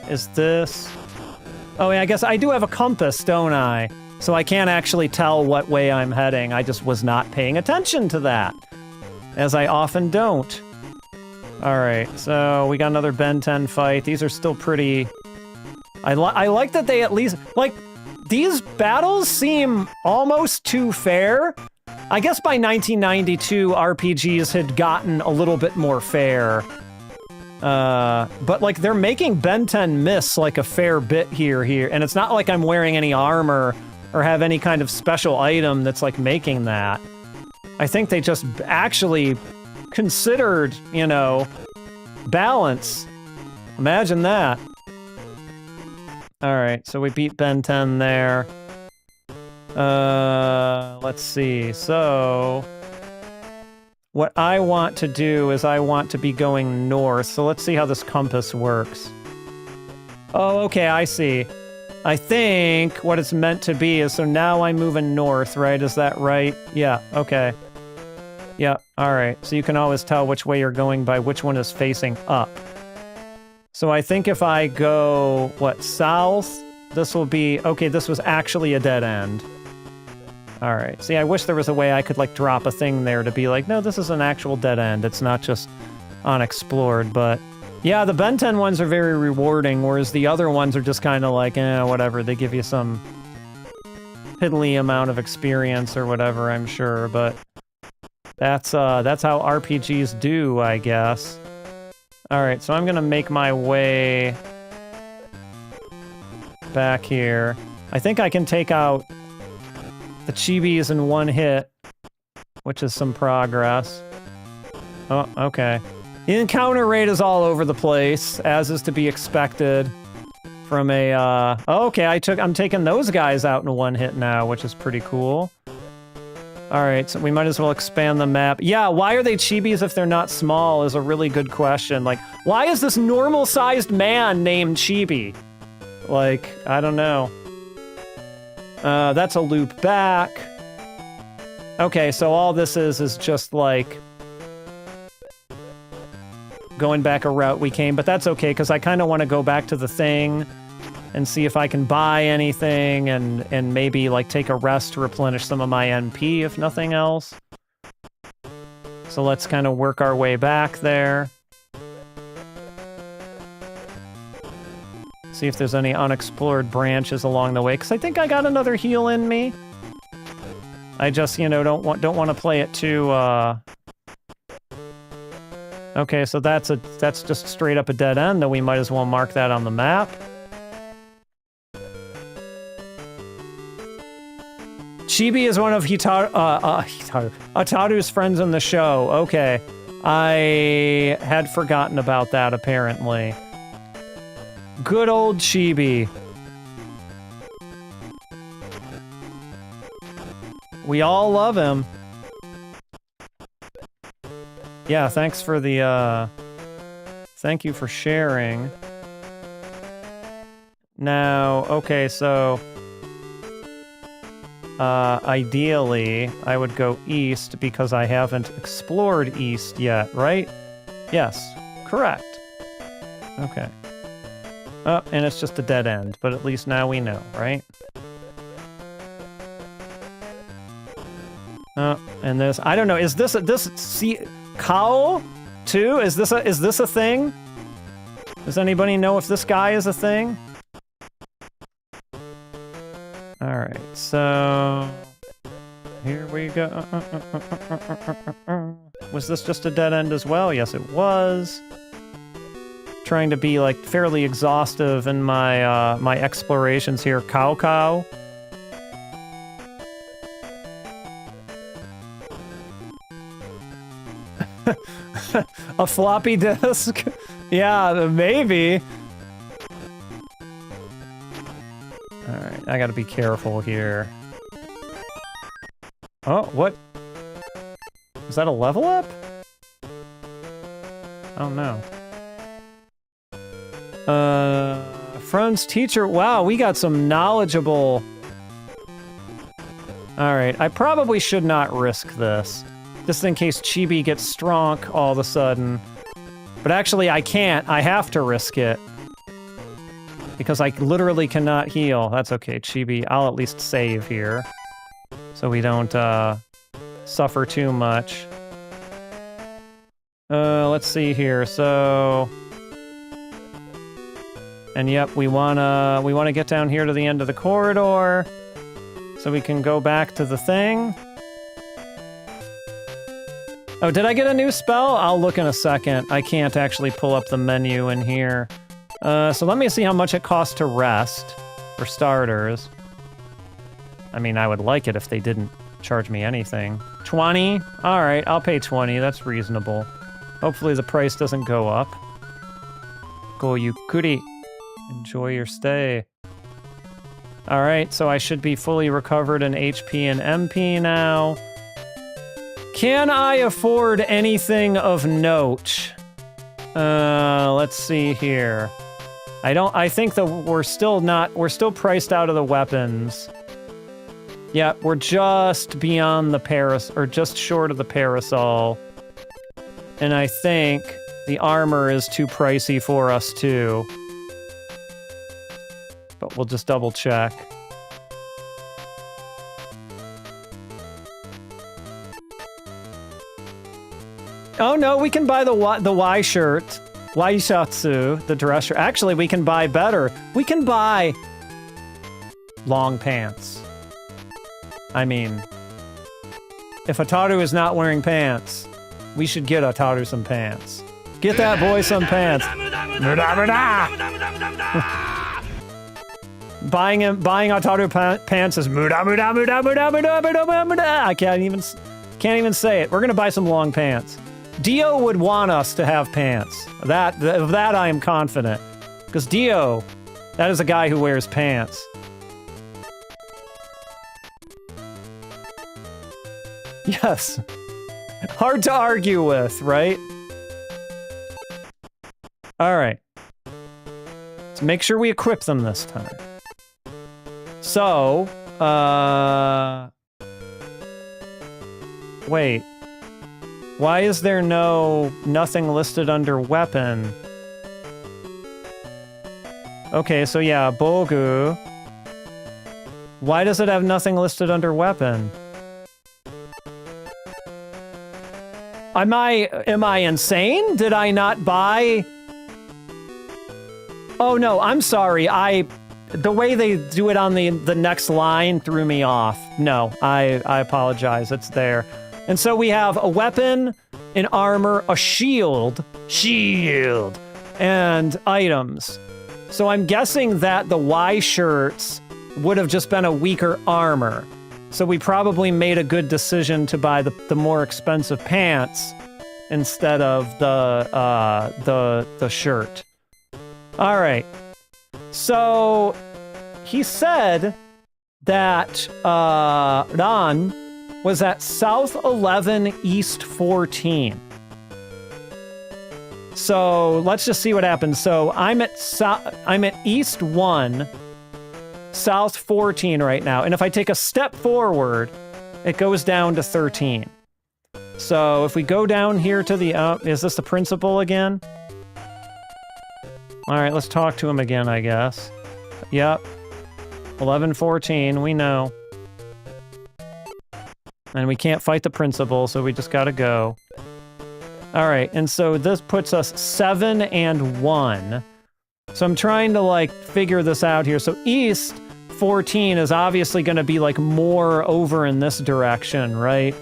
Speaker 1: Is this... oh yeah, I guess I do have a compass, don't I? So I can't actually tell what way I'm heading. I just was not paying attention to that. As I often don't. Alright, so we got another Ben 10 fight. These are still pretty... I like that they at least... like, these battles seem almost too fair. I guess by 1992, RPGs had gotten a little bit more fair. But, like, they're making Ben 10 miss, like, a fair bit here. And it's not like I'm wearing any armor or have any kind of special item that's, like, making that. I think they just actually considered, you know, balance. Imagine that. Alright, so we beat Ben 10 there. Let's see. So, what I want to do is I want to be going north. So let's see how this compass works. Oh, okay, I see. I think what it's meant to be is, so now I'm moving north, right? Is that right? Yeah, okay. Yeah, alright. So you can always tell which way you're going by which one is facing up. So I think if I go, what, south? This will be... okay, this was actually a dead end. Alright, see, I wish there was a way I could, like, drop a thing there to be like, no, this is an actual dead end. It's not just unexplored, but... yeah, the Ben 10 ones are very rewarding, whereas the other ones are just kind of like, whatever. They give you some piddly amount of experience or whatever, I'm sure, but... that's how RPGs do, I guess. Alright, so I'm gonna make my way back here. I think I can take out the chibis in one hit, which is some progress. Oh, okay. The encounter rate is all over the place, as is to be expected from a, oh, okay, I'm taking those guys out in one hit now, which is pretty cool. Alright, so we might as well expand the map. Yeah, why are they chibis if they're not small is a really good question. Like, why is this normal-sized man named Chibi? Like, I don't know. That's a loop back. Okay, so all this is just, like, going back a route we came, but that's okay, because I kind of want to go back to the thing and see if I can buy anything and maybe, like, take a rest to replenish some of my NP, if nothing else. So let's kind of work our way back there. See if there's any unexplored branches along the way, because I think I got another heal in me. I just, you know, don't want to play it too, Okay, so that's just straight up a dead end, though we might as well mark that on the map. Chibi is one of Ataru's friends in the show. Okay. I had forgotten about that, apparently. Good old Chibi. We all love him. Yeah, thanks for the, thank you for sharing. Now, okay, so... ideally, I would go east because I haven't explored east yet, right? Yes, correct. Okay. Oh, and it's just a dead end, but at least now we know, right? And this, I don't know, is this Kao too? Is this a thing? Does anybody know if this guy is a thing? Alright, so... here we go. Was this just a dead end as well? Yes, it was. Trying to be, like, fairly exhaustive in my, my explorations here. Cow. A floppy disk? Yeah, maybe. Alright, I gotta be careful here. Oh, what? Is that a level up? Oh no. Friend's teacher. Wow, we got some knowledgeable... Alright, I probably should not risk this. Just in case Chibi gets stronk all of a sudden. But actually, I can't. I have to risk it. Because I literally cannot heal. That's okay, Chibi. I'll at least save here. So we don't, suffer too much. Let's see here, so... and yep, we wanna get down here to the end of the corridor. So we can go back to the thing. Oh, did I get a new spell? I'll look in a second. I can't actually pull up the menu in here. So let me see how much it costs to rest, for starters. I mean, I would like it if they didn't charge me anything. 20? Alright, I'll pay 20, that's reasonable. Hopefully the price doesn't go up. Go yukuri. Enjoy your stay. Alright, so I should be fully recovered in HP and MP now. Can I afford anything of note? Let's see here. I think that we're still priced out of the weapons. Yeah, we're just beyond the or just short of the parasol. And I think the armor is too pricey for us too. But we'll just double check. Oh no, we can buy the Y shirt. Y-shatsu, the dress shirt. Actually, we can buy better. We can buy long pants. I mean, if Ataru is not wearing pants, we should get Ataru some pants. Get that boy some pants. Buying Ataru pants is I can't even say it. We're gonna buy some long pants. Dio would want us to have pants. Of that I am confident. Because Dio, that is a guy who wears pants. Yes. Hard to argue with, right? Alright. Let's make sure we equip them this time. So, wait. Why is there nothing listed under weapon? Okay, so yeah, Bogu. Why does it have nothing listed under weapon? Am I insane? Did I not buy... Oh no, I'm sorry. The way they do it on the next line threw me off. No, I apologize. It's there. And so we have a weapon, an armor, a shield, and items. So I'm guessing that the Y shirts would have just been a weaker armor. So we probably made a good decision to buy the more expensive pants instead of the shirt. All right. So he said that Ran was at South 11, East 14. So let's just see what happens. So I'm at East 1, South 14 right now. And if I take a step forward, it goes down to 13. So if we go down here to the is this the principal again? All right, let's talk to him again, I guess. Yep. 1114, we know. And we can't fight the principal, so we just gotta go. All right, and so this puts us 7 and 1. So I'm trying to, like, figure this out here. So East 14 is obviously gonna be, like, more over in this direction, right?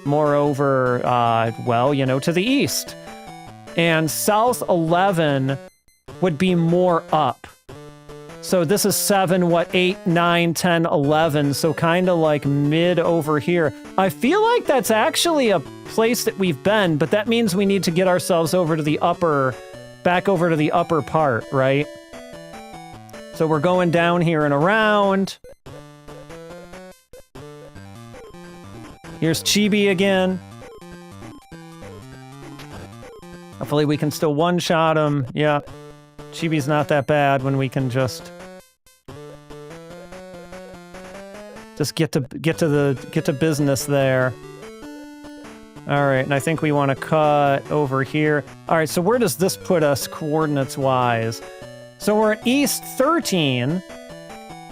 Speaker 1: More over, well, you know, to the east. And South 11 would be more up. So this is 7, 8, 9, 10, 11, so kind of like mid over here. I feel like that's actually a place that we've been, but that means we need to get ourselves over to the back over to the upper part, right? So we're going down here and around. Here's Chibi again. Hopefully we can still one-shot him. Yeah. Chibi's not that bad when we can just get to business there. All right, and I think we want to cut over here. All right, so where does this put us coordinates-wise? So we're at East 13.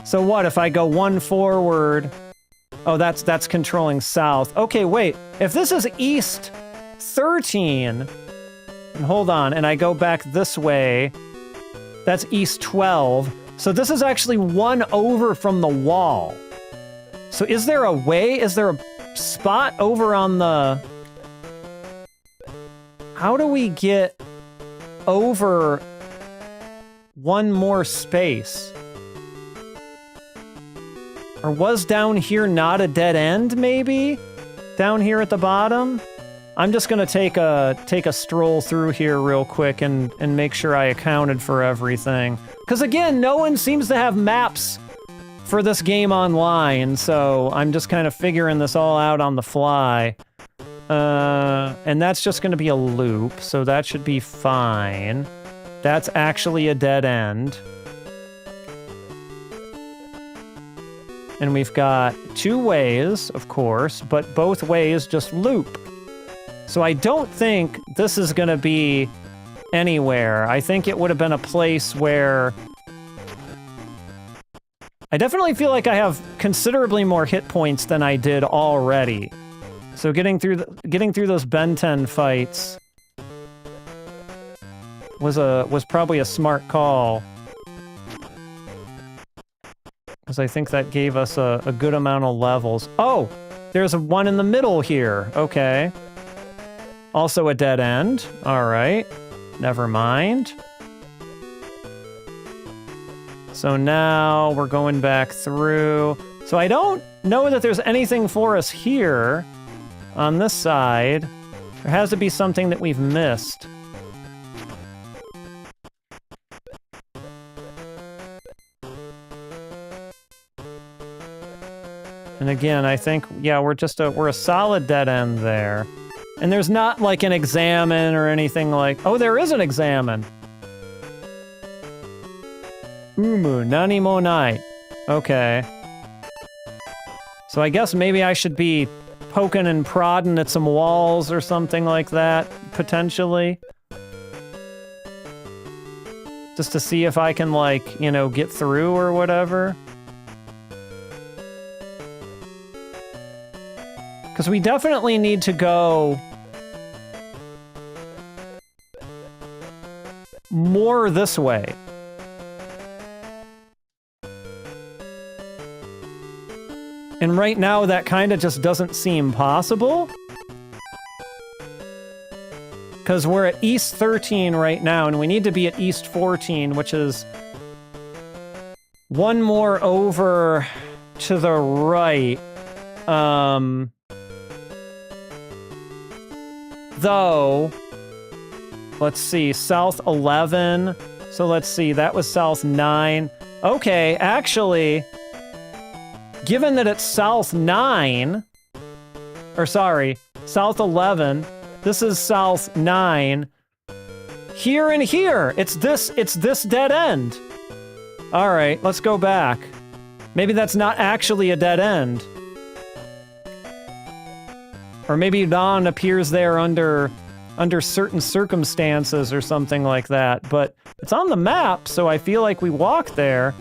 Speaker 1: So what if I go 1 forward? Oh, that's controlling south. Okay, wait. If this is East 13, and hold on, and I go back this way, that's East 12. So this is actually 1 over from the wall. So is there a way? Is there a spot over on the... How do we get over 1 more space? Or was down here not a dead end, maybe? Down here at the bottom? I'm just gonna take a stroll through here real quick and make sure I accounted for everything. Because again, no one seems to have maps for this game online, so I'm just kind of figuring this all out on the fly. And that's just gonna be a loop, so that should be fine. That's actually a dead end. And we've got 2 ways, of course, but both ways just loop. So I don't think this is gonna be anywhere. I think it would have been a place where... I definitely feel like I have considerably more hit points than I did already. So getting through those Ben 10 fights was probably a smart call. Because I think that gave us a good amount of levels. Oh! There's one in the middle here. Okay. Also a dead end. Alright. Never mind. So now we're going back through. So I don't know that there's anything for us here on this side. There has to be something that we've missed. And again, I think, yeah, we're a solid dead end there. And there's not like an examine or anything like... Oh, there is an examine. Umu, nani mo nai. Okay. So I guess maybe I should be poking and prodding at some walls or something like that, potentially. Just to see if I can, like, you know, get through or whatever. Because we definitely need to go more this way. And right now, that kind of just doesn't seem possible. Because we're at East 13 right now, and we need to be at East 14, which is one more over to the right. Though, let's see, South 11. So let's see, that was South 9. Okay, actually, given that it's South 9, or sorry, South 11, this is South 9. Here and here, it's this dead end. All right, let's go back. Maybe that's not actually a dead end. Or maybe dawn appears there under certain circumstances or something like that. But it's on the map, so I feel like we walk there.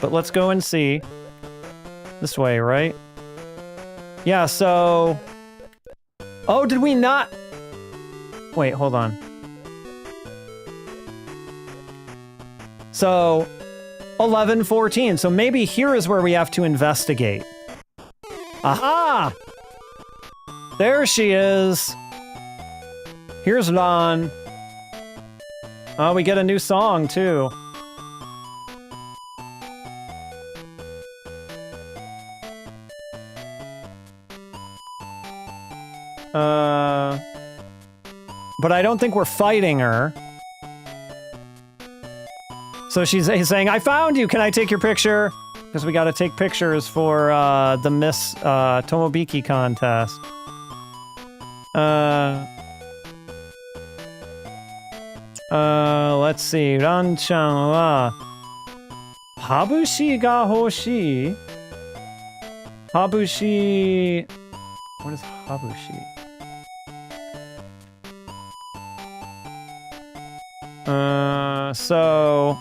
Speaker 1: But let's go and see. This way, right? Yeah, so... Oh, did we not... Wait, hold on. So, 11:14. So maybe here is where we have to investigate. Aha! There she is. Here's Dawn. Oh, we get a new song, too. But I don't think we're fighting her. So he's saying, I found you! Can I take your picture? Because we gotta take pictures for the Miss Tomobiki contest. Let's see. Ran-chan wa Habushi ga hoshii. Habushi... What is Habushi? So...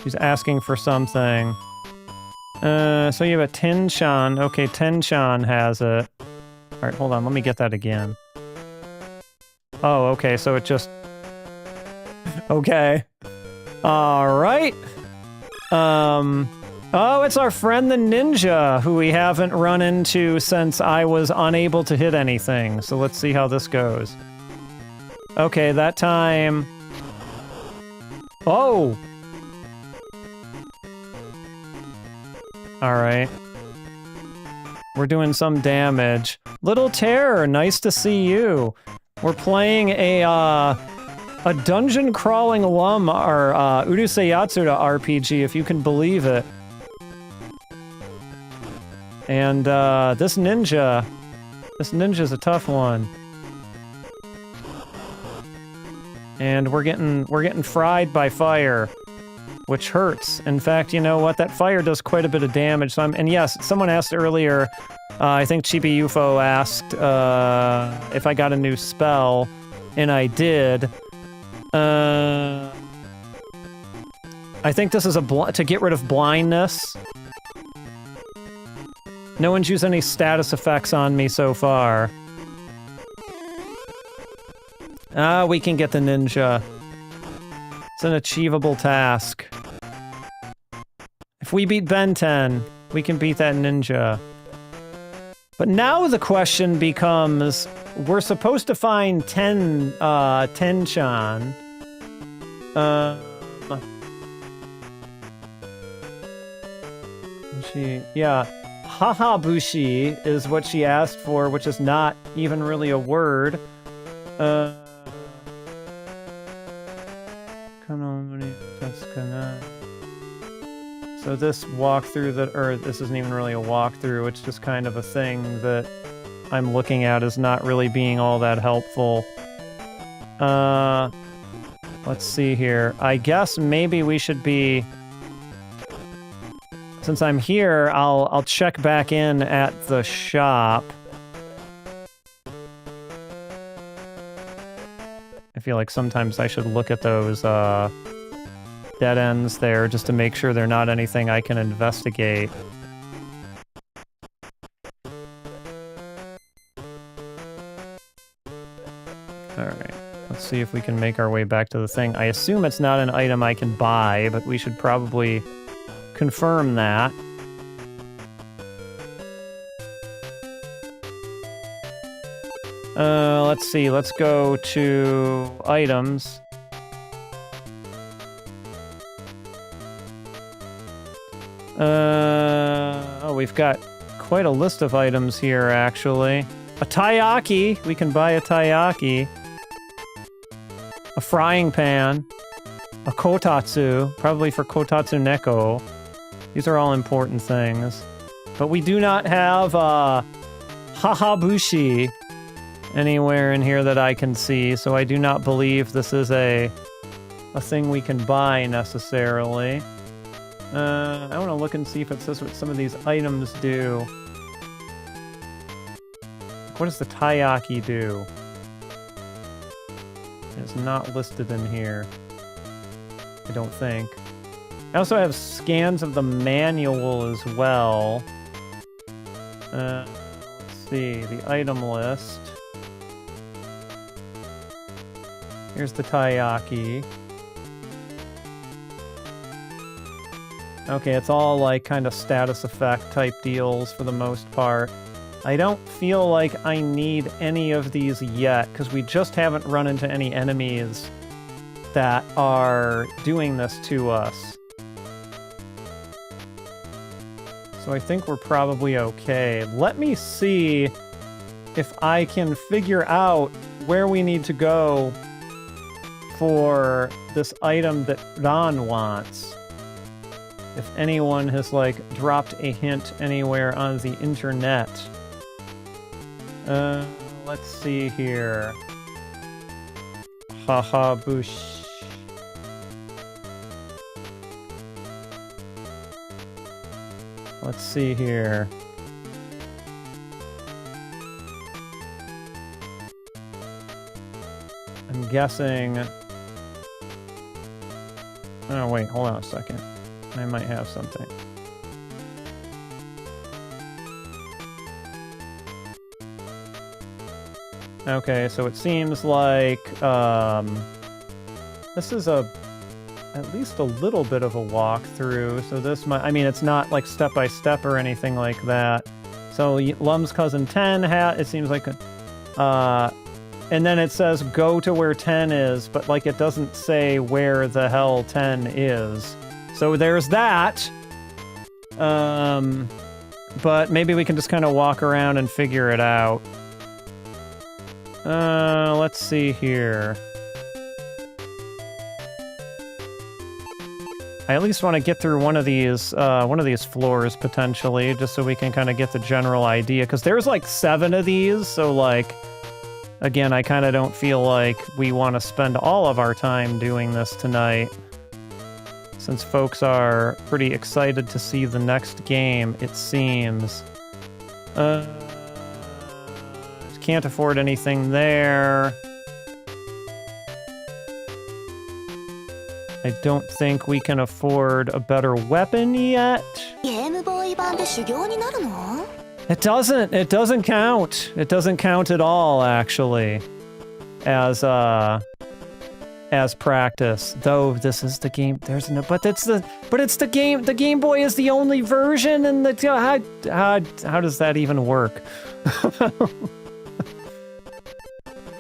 Speaker 1: She's asking for something. So you have a Ten-chan. Okay, Ten-chan has it. Alright, hold on, let me get that again. Oh, okay, so it just... Okay. Alright. Oh, it's our friend the ninja, who we haven't run into since I was unable to hit anything. So let's see how this goes. Okay, that time... Oh! Alright. We're doing some damage. Little Terror, nice to see you. We're playing a dungeon crawling alum, or Urusei Yatsura RPG, if you can believe it. And this ninja's a tough one. And we're getting fried by fire, which hurts. In fact, you know what? That fire does quite a bit of damage. So and yes, someone asked earlier, I think Chibi UFO asked if I got a new spell, and I did. I think this is to get rid of blindness. No one's used any status effects on me so far. We can get the ninja. It's an achievable task. If we beat Ben 10, we can beat that ninja. But now the question becomes, we're supposed to find Ten-chan. Yeah. Hahabushi is what she asked for, which is not even really a word. So this walkthrough or this isn't even really a walkthrough, it's just kind of a thing that I'm looking at as not really being all that helpful. Let's see here. I guess maybe we should be... Since I'm here, I'll check back in at the shop. I feel like sometimes I should look at those dead ends there just to make sure they're not anything I can investigate. Alright. Let's see if we can make our way back to the thing. I assume it's not an item I can buy, but we should probably confirm that. Let's see. Let's go to items. Oh, we've got quite a list of items here, actually. A taiyaki. We can buy a taiyaki. A frying pan. A kotatsu. Probably for kotatsu neko. These are all important things. But we do not have, hahabushi anywhere in here that I can see, so I do not believe this is a thing we can buy necessarily. I want to look and see if it says what some of these items do. What does the taiyaki do? It's not listed in here. I don't think. I also have scans of the manual as well. Let's see, the item list. Here's the taiyaki. Okay, it's all like kind of status effect type deals for the most part. I don't feel like I need any of these yet, because we just haven't run into any enemies that are doing this to us. So I think we're probably okay. Let me see if I can figure out where we need to go for this item that Ron wants. If anyone has, like, dropped a hint anywhere on the internet. Let's see here. Haha bush. Let's see here. I'm guessing... Oh, wait, hold on a second. I might have something. Okay, so it seems like, this is at least a little bit of a walkthrough, so this might, I mean, it's not like step-by-step or anything like that. So, Lum's Cousin 10 it seems like, and then it says go to where 10 is, but like it doesn't say where the hell 10 is. So there's that. But maybe we can just kind of walk around and figure it out. Let's see here. I at least want to get through one of these floors potentially, just so we can kind of get the general idea. Because there's like 7 of these, so like, again, I kind of don't feel like we want to spend all of our time doing this tonight. Since folks are pretty excited to see the next game, it seems. Can't afford anything there. I don't think we can afford a better weapon yet. It doesn't count. It doesn't count at all, actually, as practice. Though this is the game, it's the game. The Game Boy is the only version, and how does that even work?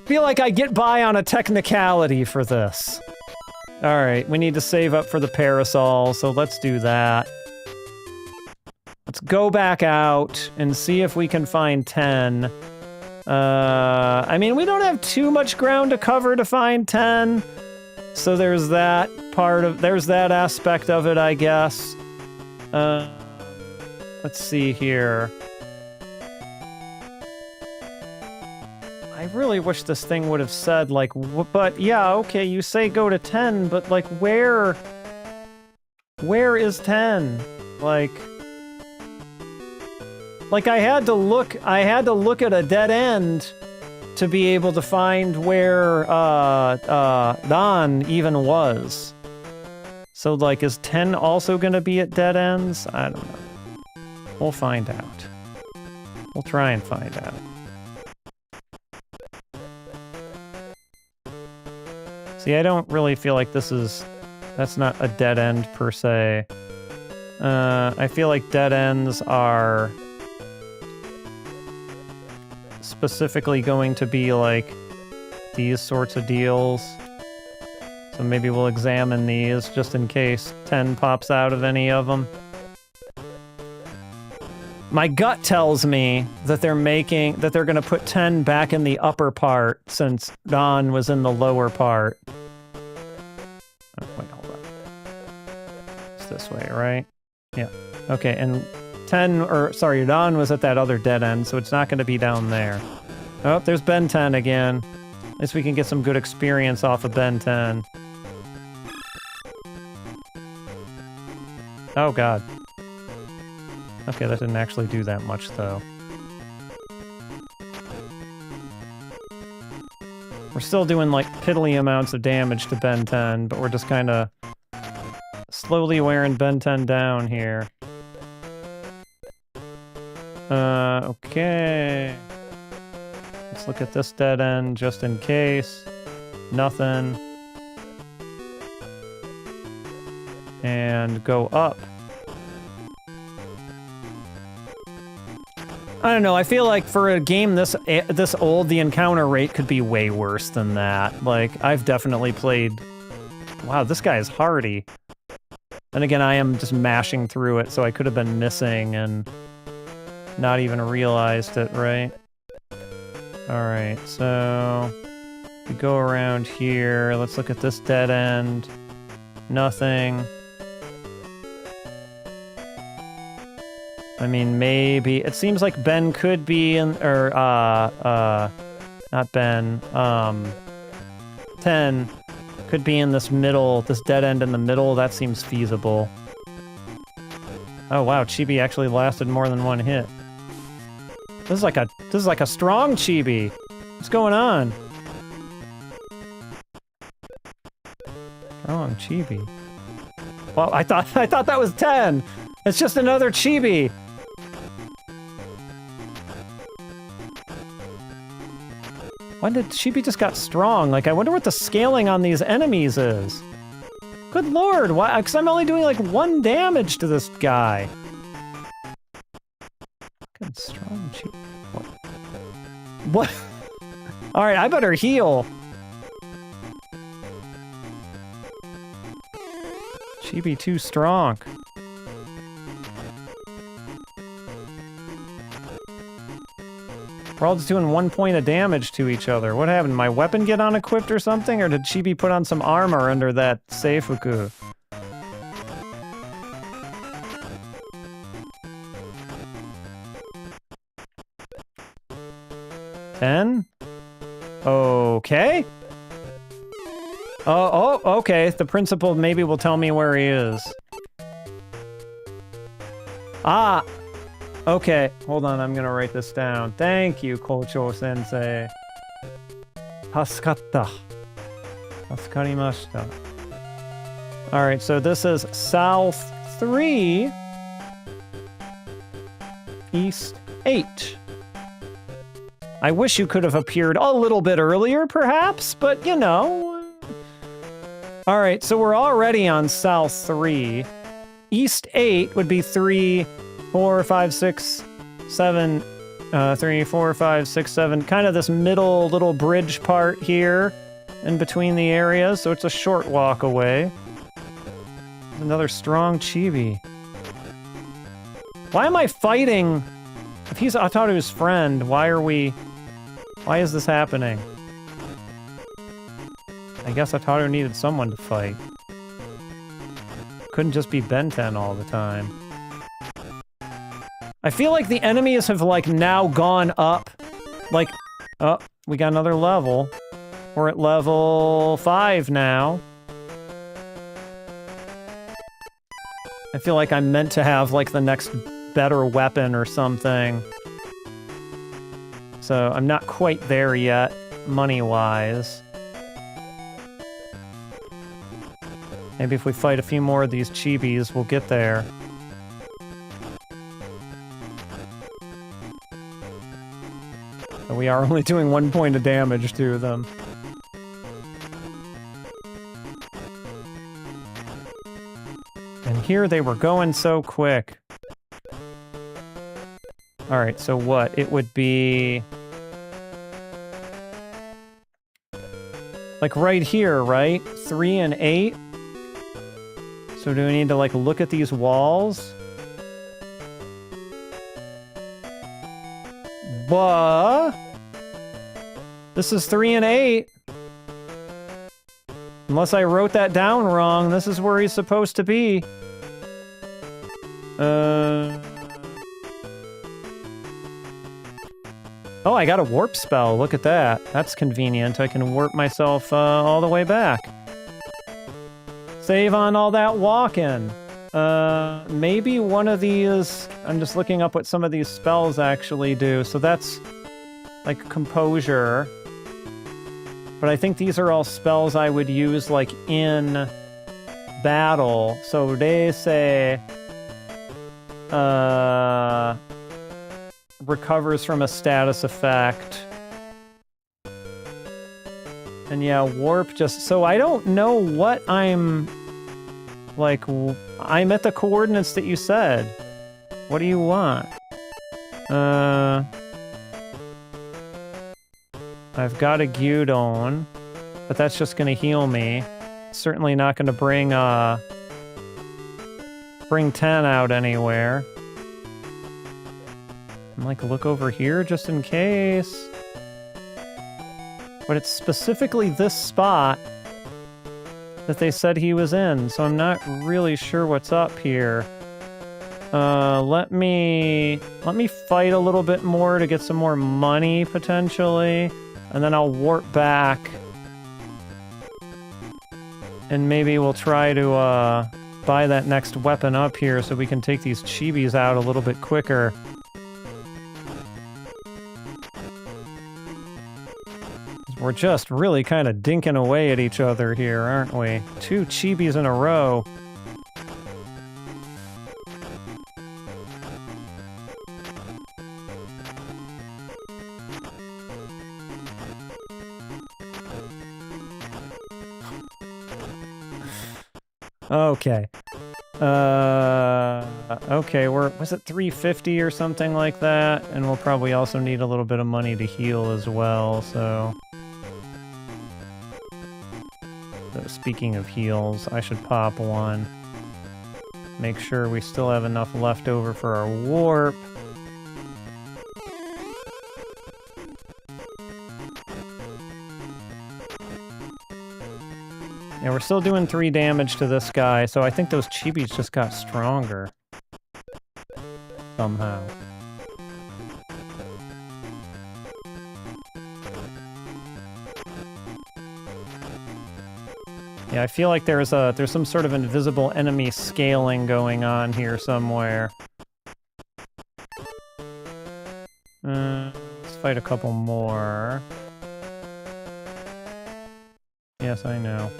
Speaker 1: Feel like I get by on a technicality for this. Alright, we need to save up for the parasol, so let's do that. Let's go back out and see if we can find 10. I mean, we don't have too much ground to cover to find 10. So there's that there's that aspect of it, I guess. Let's see here. I really wish this thing would have said, like, but yeah, okay, you say go to 10, but, like, where is 10? Like, I had to look at a dead end to be able to find where, Don even was. So, like, is 10 also gonna be at dead ends? I don't know. We'll find out. We'll try and find out. See, I don't really feel like this is... That's not a dead end, per se. I feel like dead ends are... specifically going to be, like, these sorts of deals. So maybe we'll examine these, just in case 10 pops out of any of them. My gut tells me that they're gonna put 10 back in the upper part, since Dawn was in the lower part. Oh, wait, hold on. It's this way, right? Yeah. Okay, and 10, or sorry, Dawn was at that other dead end, so it's not gonna be down there. Oh, there's Ben 10 again. At least we can get some good experience off of Ben 10. Oh, God. Okay, that didn't actually do that much, though. We're still doing, like, piddly amounts of damage to Ben 10, but we're just kind of slowly wearing Ben 10 down here. Okay. Let's look at this dead end, just in case. Nothing. And go up. I don't know, I feel like for a game this old, the encounter rate could be way worse than that. Like, I've definitely played... Wow, this guy is hardy. And again, I am just mashing through it, so I could have been missing and not even realized it, right? Alright, so... we go around here, let's look at this dead end. Nothing. I mean, maybe... It seems like Ben could be in... Or, not Ben. 10 could be in this middle, this dead end in the middle. That seems feasible. Oh, wow, Chibi actually lasted more than one hit. This is like a strong Chibi. What's going on? Strong Chibi. Well, I thought that was 10. It's just another Chibi. When did Chibi just got strong? Like, I wonder what the scaling on these enemies is. Good lord, why? Because I'm only doing like 1 damage to this guy. Good strong Chibi. What? Alright, I better heal. Chibi too strong. We're all just doing 1 point of damage to each other. What happened? My weapon get unequipped or something? Or did Chibi put on some armor under that Seifuku? $10? Okay. Oh, okay. The principal maybe will tell me where he is. Ah! Okay, hold on, I'm gonna write this down. Thank you, Kocho-sensei. Tasukatta. Tasukarimashita. Alright, so this is South 3, East 8. I wish you could have appeared a little bit earlier, perhaps, but you know. Alright, so we're already on South 3. East 8 would be 3, 4, 5, 6, 7, 3, 4, 5, 6, 7, kind of this middle little bridge part here in between the areas, so it's a short walk away. Another strong Chibi. Why am I fighting? If he's Ataru's friend, why is this happening? I guess Ataru needed someone to fight. Couldn't just be Ben 10 all the time. I feel like the enemies have, like, now gone up. Like, oh, we got another level. We're at level 5 now. I feel like I'm meant to have, like, the next better weapon or something. So, I'm not quite there yet, money-wise. Maybe if we fight a few more of these Chibis, we'll get there. We are only doing 1 point of damage to them. here they were going so quick. Alright, so what? It would be... like right here, right? 3 and 8. So do we need to like look at these walls? But this is 3 and 8. Unless I wrote that down wrong, this is where he's supposed to be. Oh, I got a warp spell. Look at that. That's convenient. I can warp myself all the way back. Save on all that walking. Maybe one of these... I'm just looking up what some of these spells actually do. So that's like composure. But I think these are all spells I would use like in battle. So they say... recovers from a status effect. And yeah, warp just... So I don't know what I'm... like, I'm at the coordinates that you said. What do you want? I've got a Gyudon, but that's just gonna heal me. Certainly not gonna bring 10 out anywhere. And like, look over here just in case. But it's specifically this spot that they said he was in, so I'm not really sure what's up here. Let me fight a little bit more to get some more money, potentially, and then I'll warp back. And maybe we'll try to, buy that next weapon up here so we can take these chibis out a little bit quicker. We're just really kind of dinking away at each other here, aren't we? 2 chibis in a row. Okay. Okay, was it 350 or something like that? And we'll probably also need a little bit of money to heal as well, so... Speaking of heals, I should pop one. Make sure we still have enough left over for our warp. Yeah, we're still doing 3 damage to this guy, so I think those chibis just got stronger. Somehow. Yeah, I feel like there's some sort of invisible enemy scaling going on here somewhere. Let's fight a couple more. Yes, I know.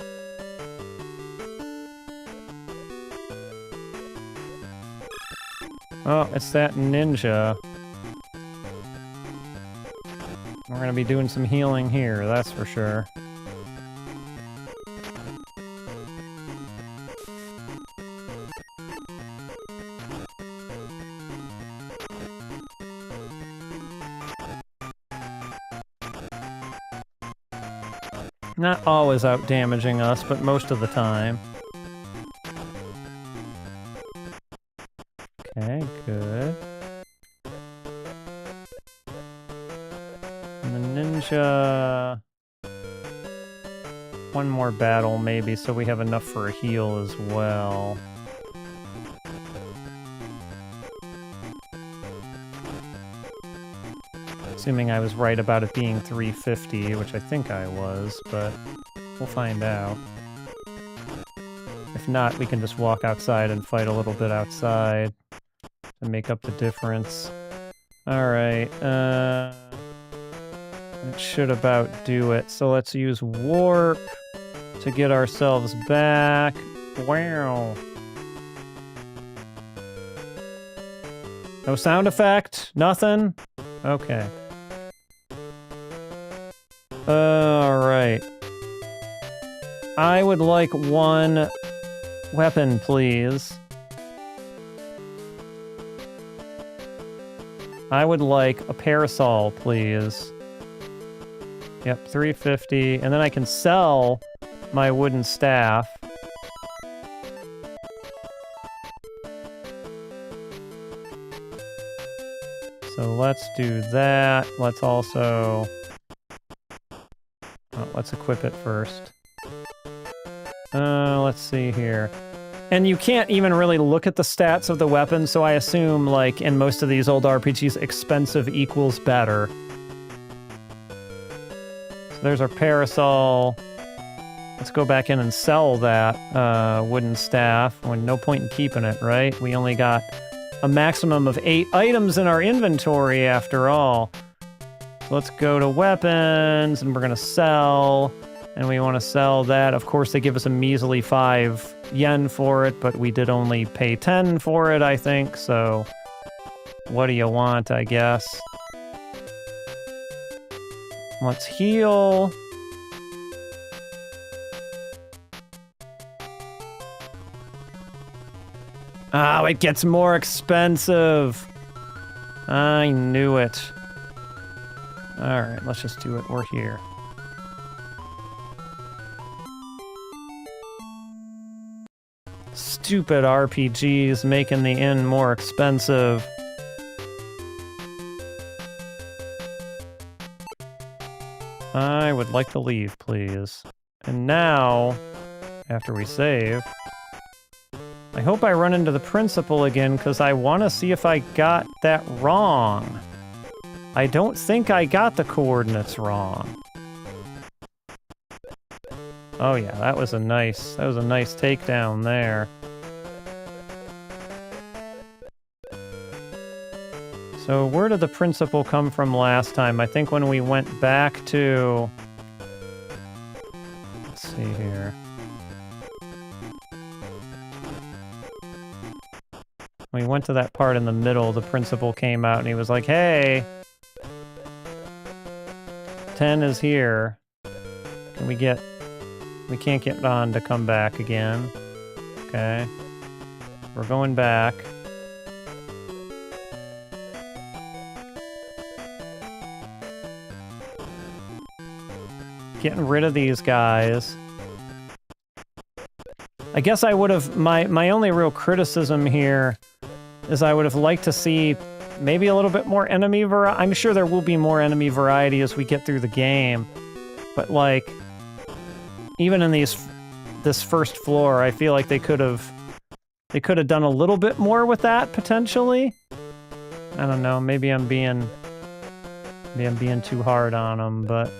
Speaker 1: Oh, it's that ninja. We're gonna be doing some healing here, that's for sure. Not always out-damaging us, but most of the time. Okay, good. And the ninja... One more battle, maybe, so we have enough for a heal as well. Assuming I was right about it being 350, which I think I was, but we'll find out. If not, we can just walk outside and fight a little bit outside to make up the difference. Alright, that should about do it. So let's use warp to get ourselves back. Wow. No sound effect? Nothing? Okay. Alright. I would like one weapon, please. I would like a parasol, please. Yep, 350. And then I can sell my wooden staff. So let's do that. Let's also... Oh, let's equip it first. Let's see here. And you can't even really look at the stats of the weapon, so I assume, like, in most of these old RPGs, expensive equals better. So there's our parasol. Let's go back in and sell that wooden staff. When no point in keeping it, right? We only got a maximum of 8 items in our inventory, after all. So let's go to weapons, and we're gonna sell. And we want to sell that. Of course, they give us a measly 5 yen for it, but we did only pay 10 for it, I think, so... What do you want, I guess? Let's heal. Oh, it gets more expensive! I knew it. Alright, let's just do it. We're here. Stupid RPGs making the inn more expensive. I would like to leave, please. And now, after we save, I hope I run into the principal again, because I want to see if I got that wrong. I don't think I got the coordinates wrong. Oh yeah, that was a nice takedown there. So where did the principal come from last time? I think when we went back to... Let's see here. When we went to that part in the middle, the principal came out and he was like, hey! 10 is here. Can we get... We can't get on to come back again. Okay. We're going back. Getting rid of these guys. I guess I would have... My only real criticism here is I would have liked to see maybe a little bit more enemy variety. I'm sure there will be more enemy variety as we get through the game. But, like... Even in this first floor, I feel like they could have done a little bit more with that, potentially. I don't know, maybe I'm being too hard on them, but...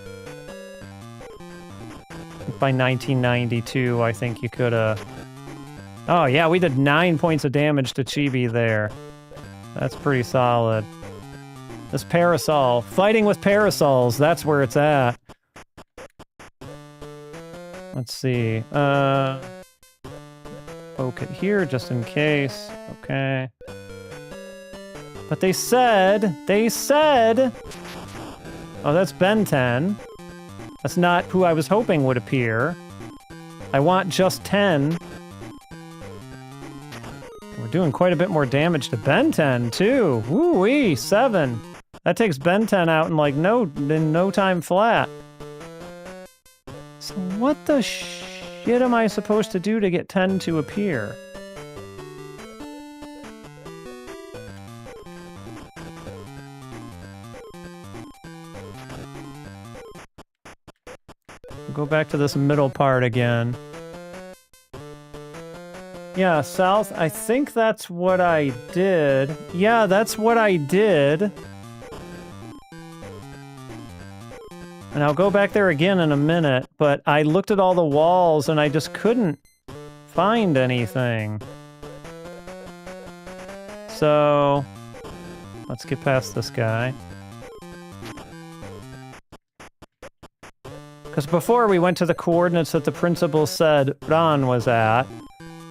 Speaker 1: By 1992, I think you could have... Oh yeah, we did 9 points of damage to Chibi there. That's pretty solid. This parasol. Fighting with parasols, that's where it's at. Let's see. Poke it here just in case. Okay. But they said... Oh, that's Ben 10. That's not who I was hoping would appear. I want just 10. We're doing quite a bit more damage to Ben 10, too. Woo-wee, 7. That takes Ben 10 out in, like, no time flat. So what the shit am I supposed to do to get 10 to appear? Go back to this middle part again. Yeah, south, I think that's what I did. Yeah, that's what I did. And I'll go back there again in a minute, but I looked at all the walls and I just couldn't find anything. So, let's get past this guy. Because before we went to the coordinates that the principal said Ran was at,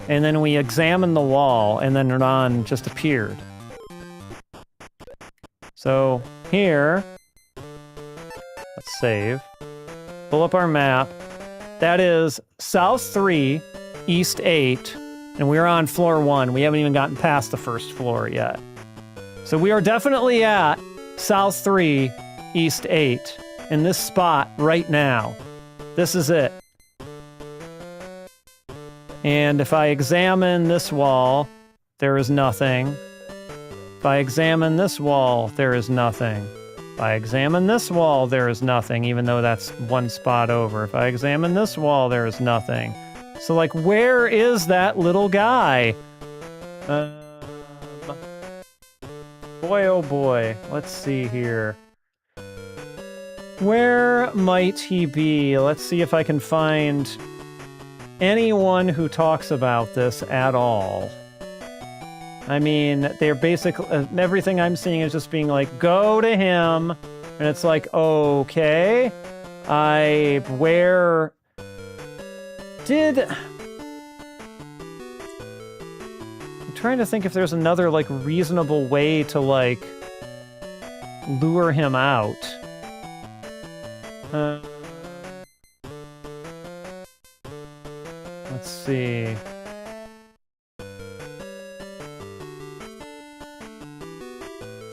Speaker 1: and then we examined the wall, and then Ran just appeared. So, here... Let's save. Pull up our map. That is South 3, East 8, and we're on floor 1. We haven't even gotten past the first floor yet. So we are definitely at South 3, East 8, in this spot right now. This is it. And if I examine this wall, there is nothing. If I examine this wall, there is nothing. If I examine this wall, there is nothing, even though that's one spot over. If I examine this wall, there is nothing. So, like, where is that little guy? Boy, oh boy. Let's see here. Where might he be? Let's see if I can find anyone who talks about this at all. I mean, they're basically... everything I'm seeing is just being like, go to him. And it's like, okay. Where... Did... I'm trying to think if there's another, like, reasonable way to, like, lure him out. Let's see.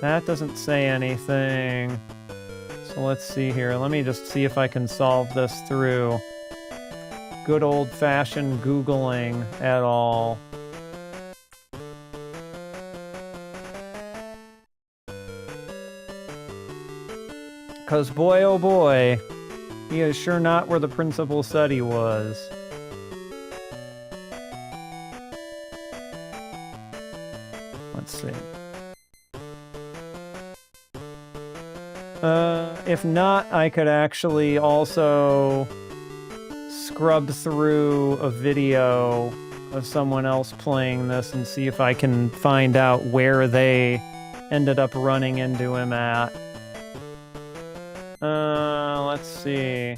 Speaker 1: That doesn't say anything. So let's see here. Let me just see if I can solve this through good old-fashioned Googling at all. Because boy, oh boy, he is sure not where the principal said he was. Let's see. If not, I could actually also scrub through a video of someone else playing this and see if I can find out where they ended up running into him at. Let's see.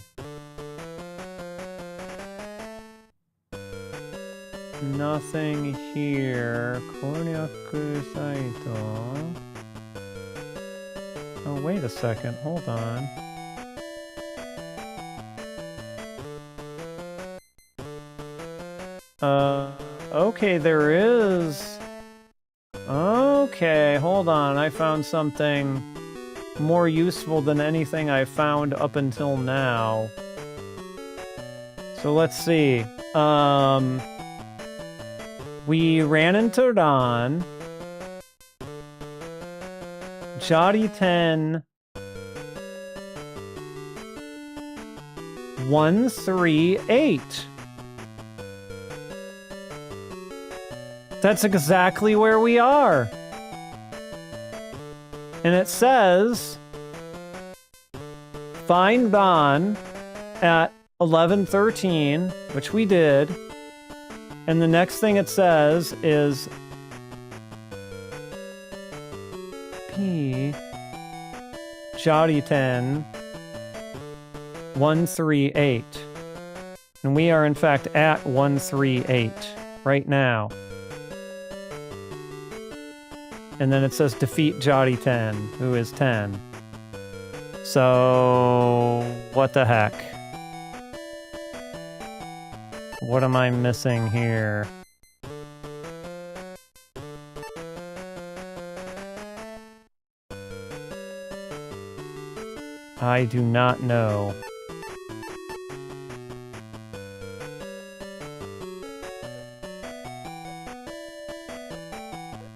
Speaker 1: Nothing here. Koryaku Saito. Oh, wait a second. Hold on. Okay, there is... Okay, hold on. I found something more useful than anything I found up until now. So let's see. We ran into Ran. Jari-ten 138. That's exactly where we are. And it says, find Ban at 11:13, which we did. And the next thing it says is P Jari-ten 138. And we are in fact at 138 right now. And then it says defeat Jari-ten, who is 10. So, what the heck? What am I missing here? I do not know.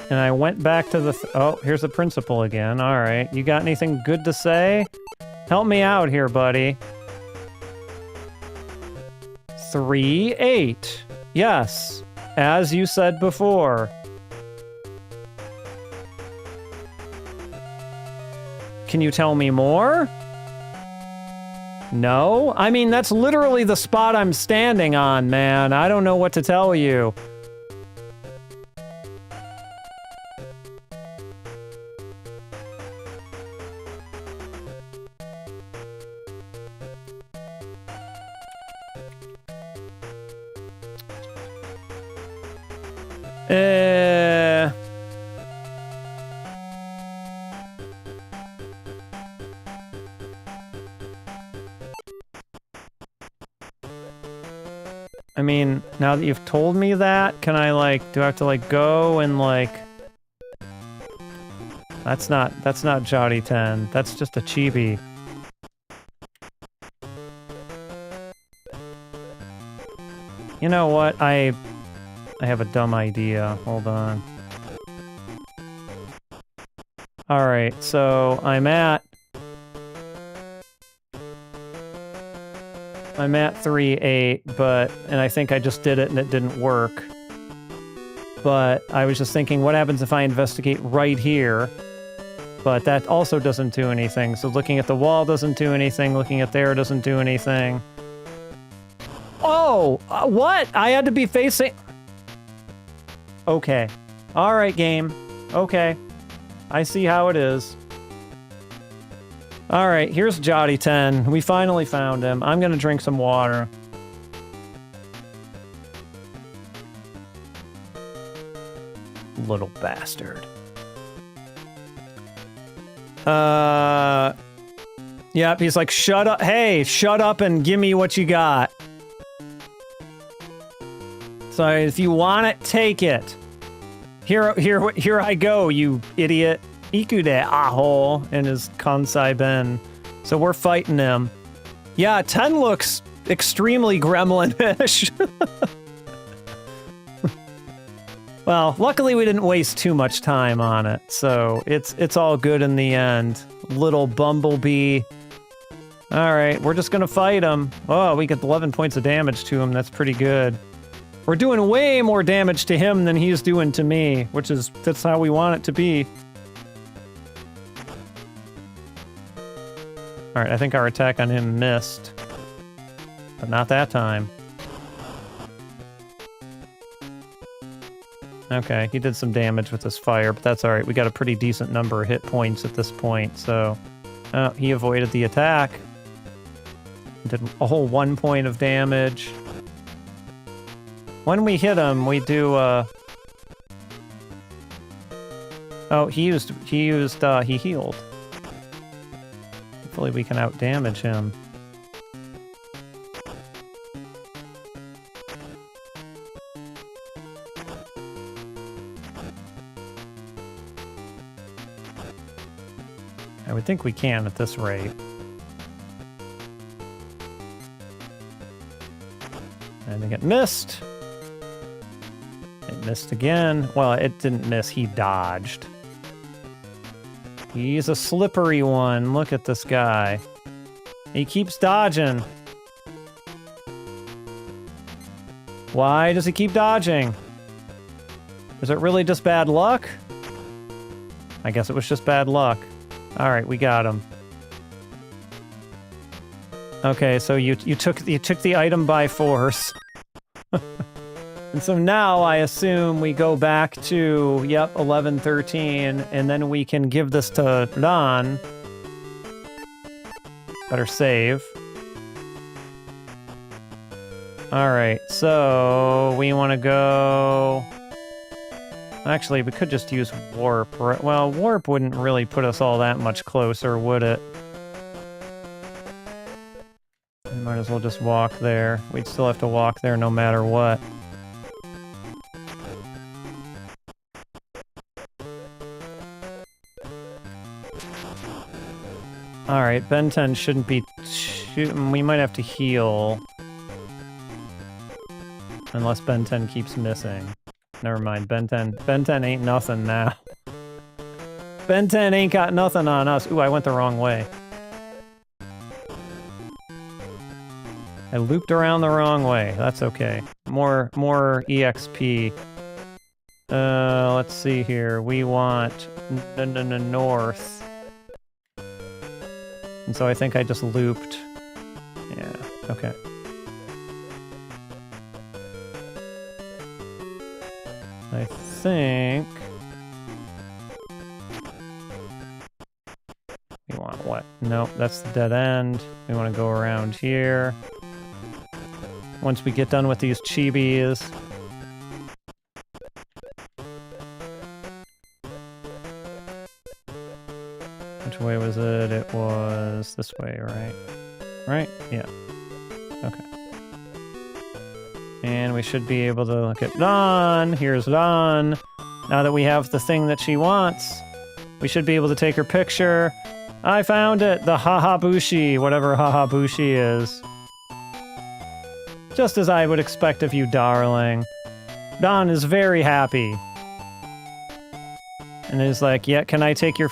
Speaker 1: And I went back to the... oh, here's the principal again. All right. You got anything good to say? Help me out here, buddy. 3-8. Yes. As you said before. Can you tell me more? No? I mean, that's literally the spot I'm standing on, man. I don't know what to tell you. I mean, now that you've told me that, can I, like, do I have to, like, go and, like... That's not Jotty 10. That's just a chibi. You know what? I have a dumb idea. Hold on. Alright, so I'm at 3-8, and I think I just did it and it didn't work. But I was just thinking, what happens if I investigate right here? But that also doesn't do anything. So looking at the wall doesn't do anything, looking at there doesn't do anything. Oh! What? I had to be facing... Okay. Alright, game. Okay. I see how it is. Alright, here's Jotty 10. We finally found him. I'm gonna drink some water. Little bastard. Yep, he's like, shut up. Hey, shut up and give me what you got. So if you want it, take it. Here I go, you idiot. Ikude aho in his Kansai Ben. So we're fighting him. Yeah, 10 looks extremely gremlin-ish. Well, luckily we didn't waste too much time on it, so it's all good in the end. Little bumblebee. Alright, we're just gonna fight him. Oh, we get 11 points of damage to him, that's pretty good. We're doing way more damage to him than he's doing to me, that's how we want it to be. Alright, I think our attack on him missed. But not that time. Okay, he did some damage with this fire, but that's alright. We got a pretty decent number of hit points at this point, so... Oh, he avoided the attack. Did a whole 1 point of damage. When we hit him, we do, Oh, he healed. Hopefully we can out-damage him. I would think we can at this rate. I think it missed. It missed again. Well, it didn't miss, he dodged. He's a slippery one. Look at this guy. He keeps dodging. Why does he keep dodging? Is it really just bad luck? I guess it was just bad luck. Alright, we got him. Okay, so you took the item by force. And so now I assume we go back to, yep, 11-13, and then we can give this to Ran. Better save. Alright, so we want to go... Actually, we could just use Warp. Well, Warp wouldn't really put us all that much closer, would it? We might as well just walk there. We'd still have to walk there no matter what. Alright, Ben 10 shouldn't be shooting. We might have to heal. Unless Ben 10 keeps missing. Never mind, Ben 10 ain't nothing now. Ben 10 ain't got nothing on us. Ooh, I went the wrong way. I looped around the wrong way. That's okay. More EXP. Let's see here. We want north. And so I think I just looped. Yeah, okay. I think... We want what? Nope, that's the dead end. We want to go around here. Once we get done with these chibis. Which way was it? It was this way, right? Right? Yeah. Okay. And we should be able to look at Dawn. Here's Dawn. Now that we have the thing that she wants. We should be able to take her picture. I found it! The Hahabushi, whatever Hahabushi is. Just as I would expect of you, darling. Don is very happy. And is like, yeah, can I take your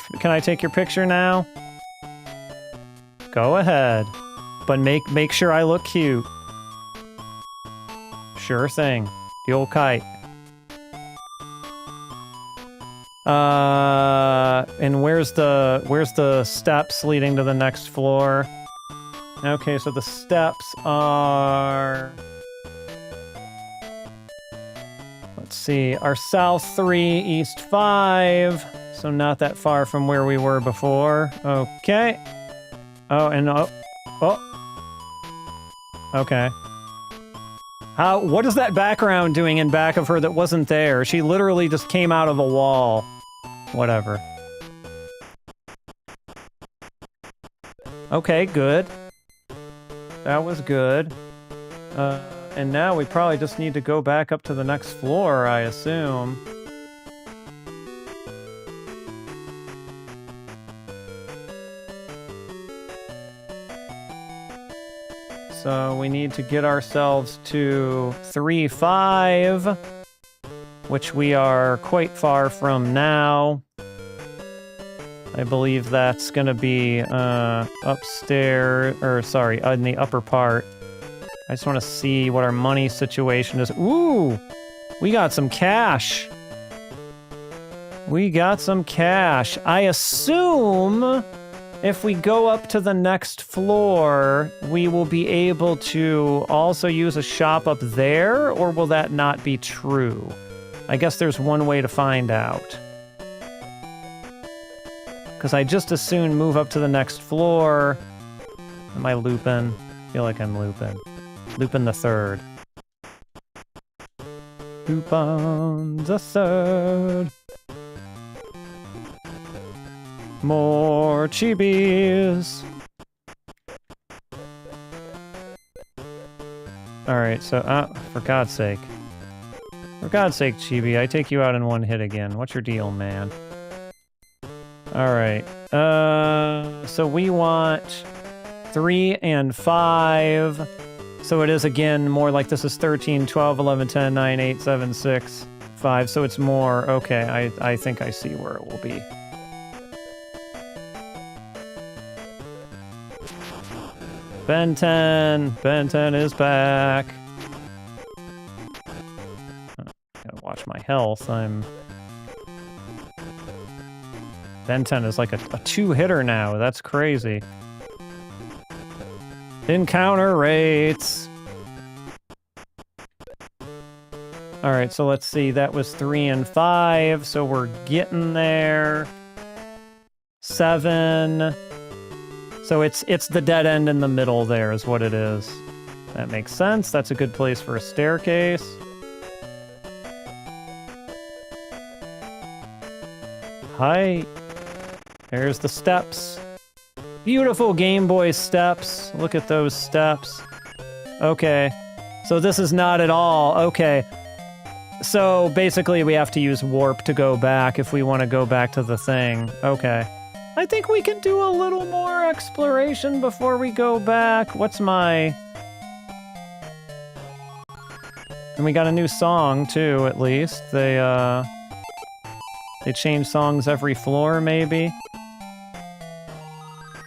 Speaker 1: picture now? Go ahead. But make sure I look cute. Sure thing. The old kite. And where's the steps leading to the next floor? Okay, so the steps are... Let's see, are south 3, east 5, so not that far from where we were before. Okay. Oh, and oh. Okay. What is that background doing in back of her that wasn't there? She literally just came out of the wall. Whatever. Okay, good. That was good. And now we probably just need to go back up to the next floor, I assume. So we need to get ourselves to 3-5, which we are quite far from now. I believe that's gonna be upstairs, or sorry, in the upper part. I just want to see what our money situation is. Ooh! We got some cash! We got some cash. I assume if we go up to the next floor, we will be able to also use a shop up there, or will that not be true? I guess there's one way to find out. Because I just as soon move up to the next floor. Am I looping? I feel like I'm looping. Lupin the Third. Lupin the Third. More chibis. Alright, so, for God's sake. For God's sake, Chibi, I take you out in one hit again. What's your deal, man? Alright, so we want 3 and 5. So it is, again, more like this is 13, 12, 11, 10, 9, 8, 7, 6, 5. So it's more, okay, I think I see where it will be. Ben 10. Ben 10 is back. Gotta watch my health. Ben 10 is like a 2-hitter now. That's crazy. Encounter rates. Alright, so let's see. That was 3 and 5, so we're getting there. 7. So it's the dead end in the middle there is what it is. That makes sense. That's a good place for a staircase. Hi. There's the steps. Beautiful Game Boy steps. Look at those steps. Okay. So this is not at all. Okay. So basically we have to use warp to go back if we want to go back to the thing. Okay. I think we can do a little more exploration before we go back. What's my... And we got a new song too, at least. They change songs every floor, maybe.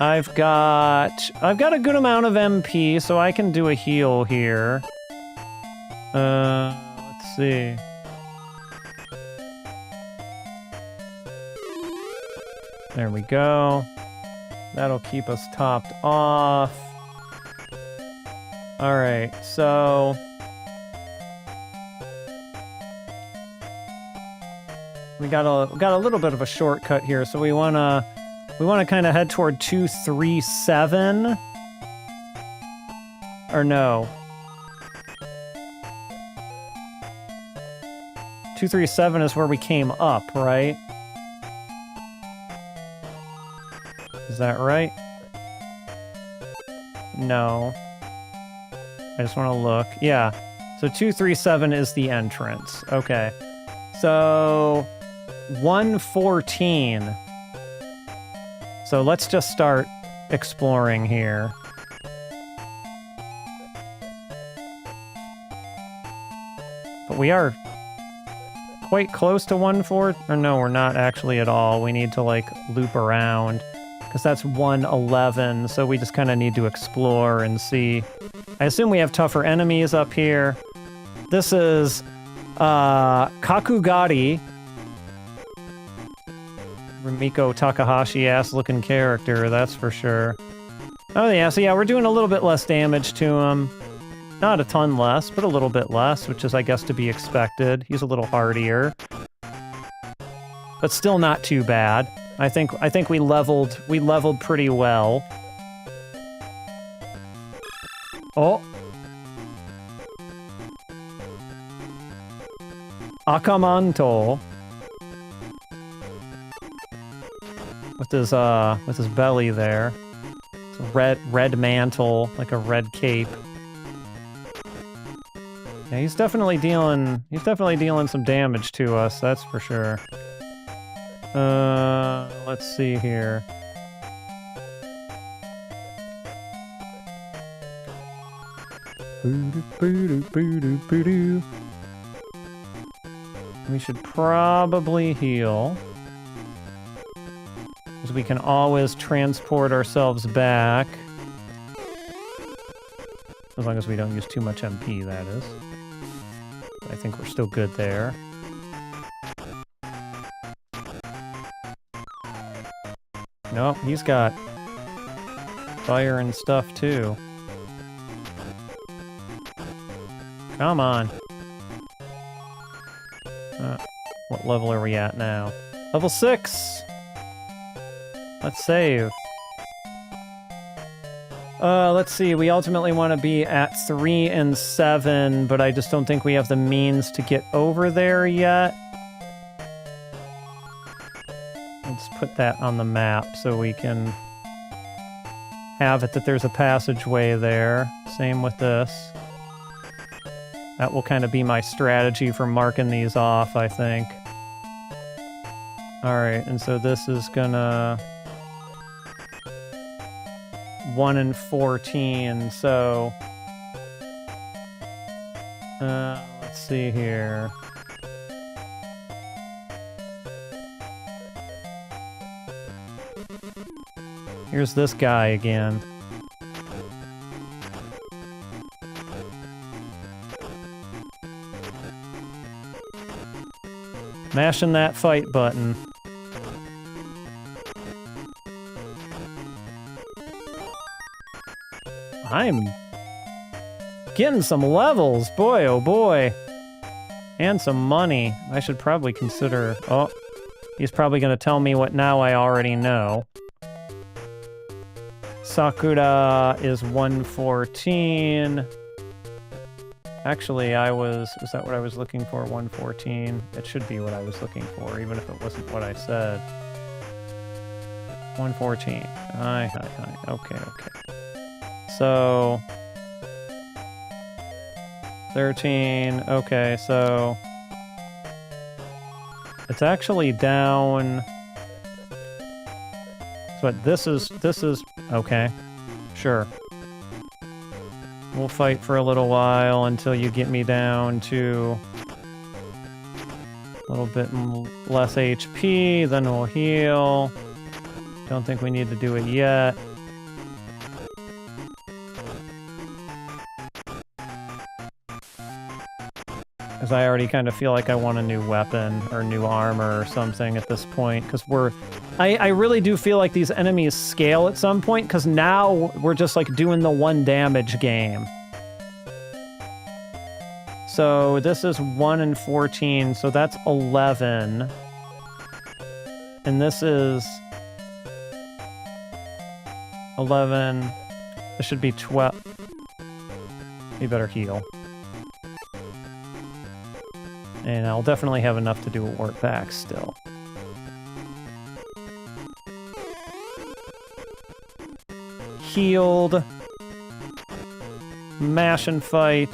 Speaker 1: I've got a good amount of MP, so I can do a heal here. Let's see. There we go. That'll keep us topped off. Alright, so... We got a little bit of a shortcut here, so we wanna kind of head toward 237. Or no. 237 is where we came up, right? Is that right? No. I just want to look. Yeah. So 237 is the entrance. Okay. So 114 So let's just start exploring here. But we are quite close to 1/4, or no, we're not actually at all. We need to, like, loop around, because that's 111, so we just kind of need to explore and see. I assume we have tougher enemies up here. This is, Kakugari. Rumiko Takahashi-ass looking character, that's for sure. Oh yeah, so yeah, we're doing a little bit less damage to him. Not a ton less, but a little bit less, which is, I guess, to be expected. He's a little hardier. But still not too bad. I think we leveled pretty well. Oh. Akamanto. With his belly there. Red mantle, like a red cape. Yeah, he's definitely dealing some damage to us, that's for sure. Let's see here. We should probably heal. Because we can always transport ourselves back. As long as we don't use too much MP, that is. I think we're still good there. Nope, he's got fire and stuff too. Come on. What level are we at now? Level 6! Let's save. Let's see, we ultimately want to be at 3 and 7, but I just don't think we have the means to get over there yet. Let's put that on the map so we can have it that there's a passageway there. Same with this. That will kind of be my strategy for marking these off, I think. Alright, and so this is gonna... 1 and 14, so... let's see here. Here's this guy again. Mashing that fight button. I'm getting some levels, boy oh boy. And some money. I should probably consider... Oh, he's probably going to tell me what now I already know. Sakura is 114. Actually, is that what I was looking for? 114? It should be what I was looking for, even if it wasn't what I said. 114. Hi. Okay. So... 13. Okay, so... It's actually down... So this is... Okay. Sure. We'll fight for a little while until you get me down to... a little bit less HP, then we'll heal. Don't think we need to do it yet. Because I already kind of feel like I want a new weapon or new armor or something at this point. Because I really do feel like these enemies scale at some point, because now we're just like doing the 1 damage game. So this is 1 and 14, so that's 11. And this is 11. This should be 12. We better heal. And I'll definitely have enough to do a warp back still. Healed. Mash and fight.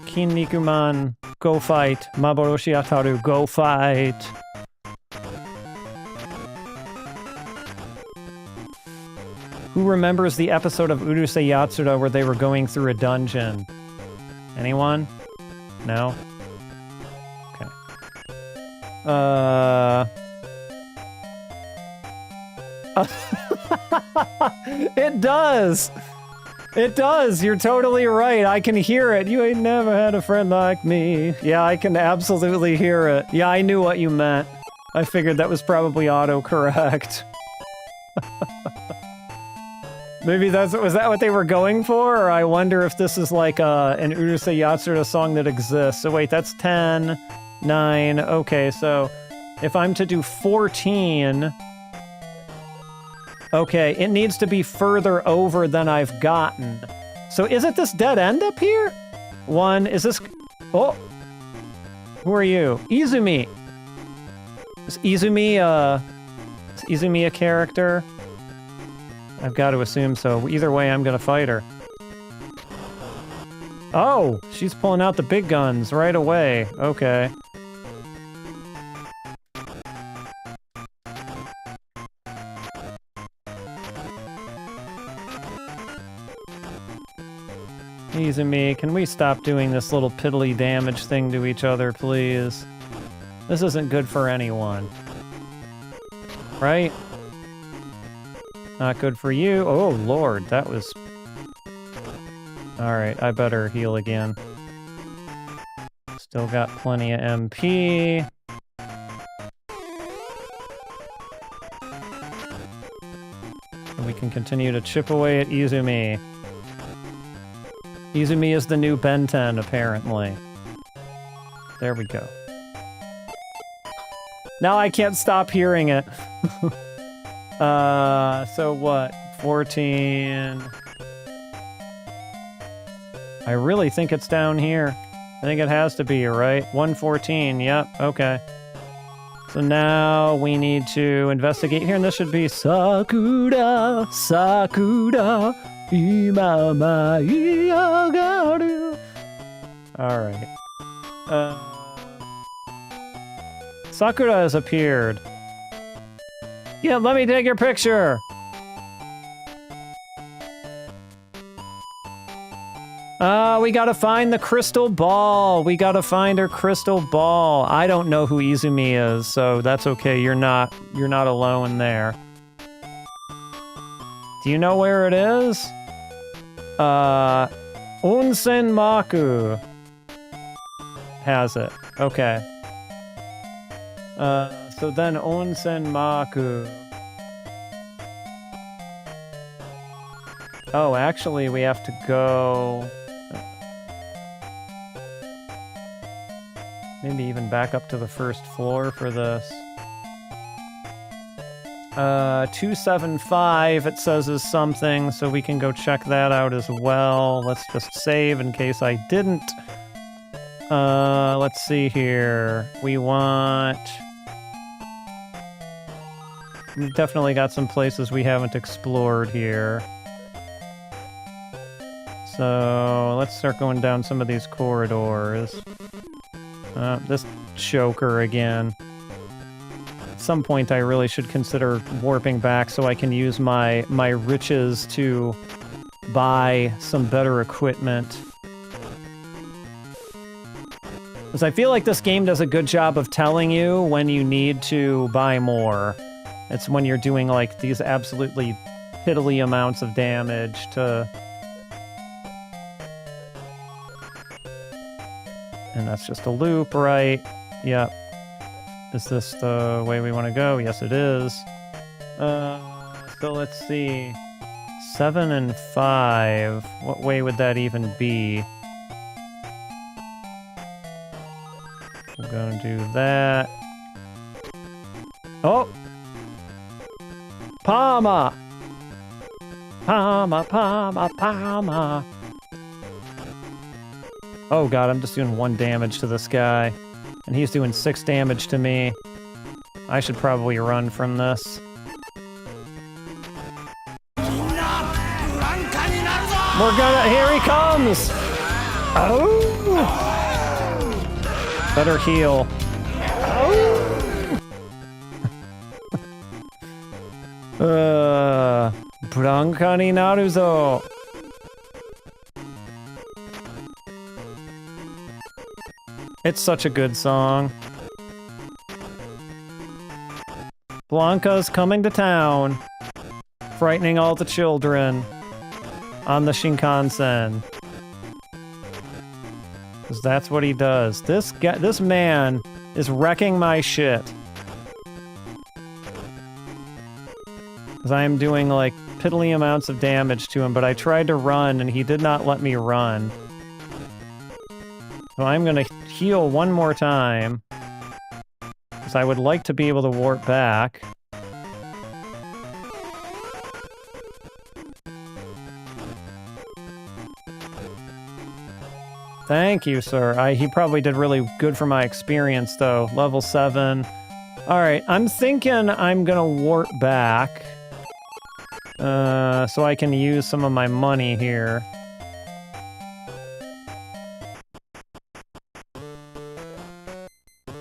Speaker 1: Kinnikuman, go fight. Maboroshi Ataru, go fight. Who remembers the episode of Urusei Yatsura where they were going through a dungeon? Anyone? No? Okay. It does! It does! You're totally right. I can hear it. You ain't never had a friend like me. Yeah, I can absolutely hear it. Yeah, I knew what you meant. I figured that was probably autocorrect. Maybe was that what they were going for? Or I wonder if this is like an Urusei Yatsura song that exists. So wait, that's 10, 9, okay, so if I'm to do 14... Okay, it needs to be further over than I've gotten. So is it this dead end up here? One, is this... Oh! Who are you? Izumi! Is Izumi a character? I've got to assume so. Either way, I'm gonna fight her. Oh! She's pulling out the big guns right away. Okay. Izumi, can we stop doing this little piddly damage thing to each other, please? This isn't good for anyone. Right? Not good for you. Oh, Lord, that was... Alright, I better heal again. Still got plenty of MP. And we can continue to chip away at Izumi. Izumi is the new Ben 10, apparently. There we go. Now I can't stop hearing it. So what? 14... I really think it's down here. I think it has to be, right? 114, yep, okay. So now we need to investigate here, and this should be Sakura, Sakura, Imama Iyagaru. Alright. Sakura has appeared. Yeah, let me take your picture! We gotta find the crystal ball. We gotta find her crystal ball. I don't know who Izumi is, so that's okay. You're not alone there. Do you know where it is? Onsen Maku has it. Okay. So then Onsen Maku. Oh, actually, we have to go... Maybe even back up to the first floor for this. 275, it says, is something, so we can go check that out as well. Let's just save in case I didn't. Let's see here. We want... We've definitely got some places we haven't explored here. So, let's start going down some of these corridors. This choker again. At some point I really should consider warping back so I can use my riches to buy some better equipment. Because I feel like this game does a good job of telling you when you need to buy more. It's when you're doing like these absolutely piddly amounts of damage to... And that's just a loop, right? Yep. Is this the way we want to go? Yes, it is. So let's see. 7 and 5. What way would that even be? We're gonna do that. Oh! Palma! Palma, Palma, Palma! Oh god, I'm just doing 1 damage to this guy. And he's doing 6 damage to me. I should probably run from this. We're gonna... Here he comes! Oh! Better heal. Oh! Branka ni naru zo. It's such a good song. Blanca's coming to town, frightening all the children on the Shinkansen. Because that's what he does. This man is wrecking my shit. Because I am doing, like, piddly amounts of damage to him, but I tried to run and he did not let me run. So I'm gonna heal one more time. Because I would like to be able to warp back. Thank you, sir. He probably did really good for my experience, though. Level 7. Alright, I'm thinking I'm gonna warp back. So I can use some of my money here.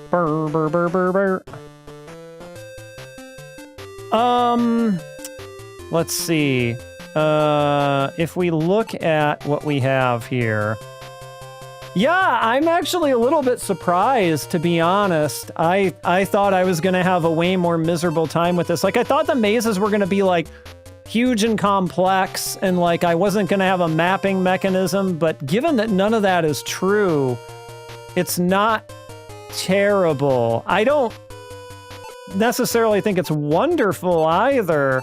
Speaker 1: Burr, burr, burr, burr, burr. Let's see. If we look at what we have here... Yeah, I'm actually a little bit surprised, to be honest. I thought I was gonna have a way more miserable time with this. Like, I thought the mazes were gonna be, like, huge and complex, and, like, I wasn't gonna have a mapping mechanism, but given that none of that is true, it's not terrible. I don't necessarily think it's wonderful either,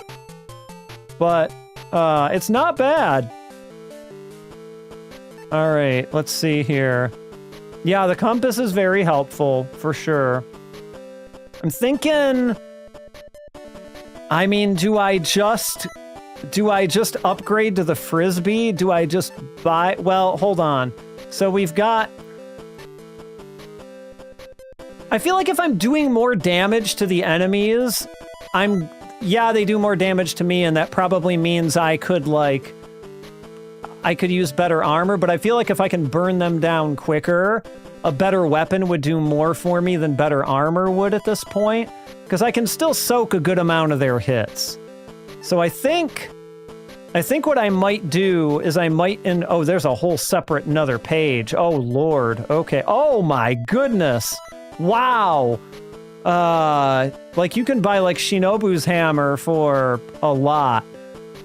Speaker 1: but it's not bad. Alright, let's see here. Yeah, the compass is very helpful, for sure. I'm thinking... I mean, do I just upgrade to the Frisbee? Do I just buy... Well, hold on. So we've got... I feel like if I'm doing more damage to the enemies, yeah, they do more damage to me, and that probably means I could, like... I could use better armor, but I feel like if I can burn them down quicker, a better weapon would do more for me than better armor would at this point, because I can still soak a good amount of their hits. So I think what I might do is I might... Oh, there's a whole separate another page. Oh, Lord. Okay. Oh, my goodness. Wow. Like, you can buy, like, Shinobu's hammer for a lot.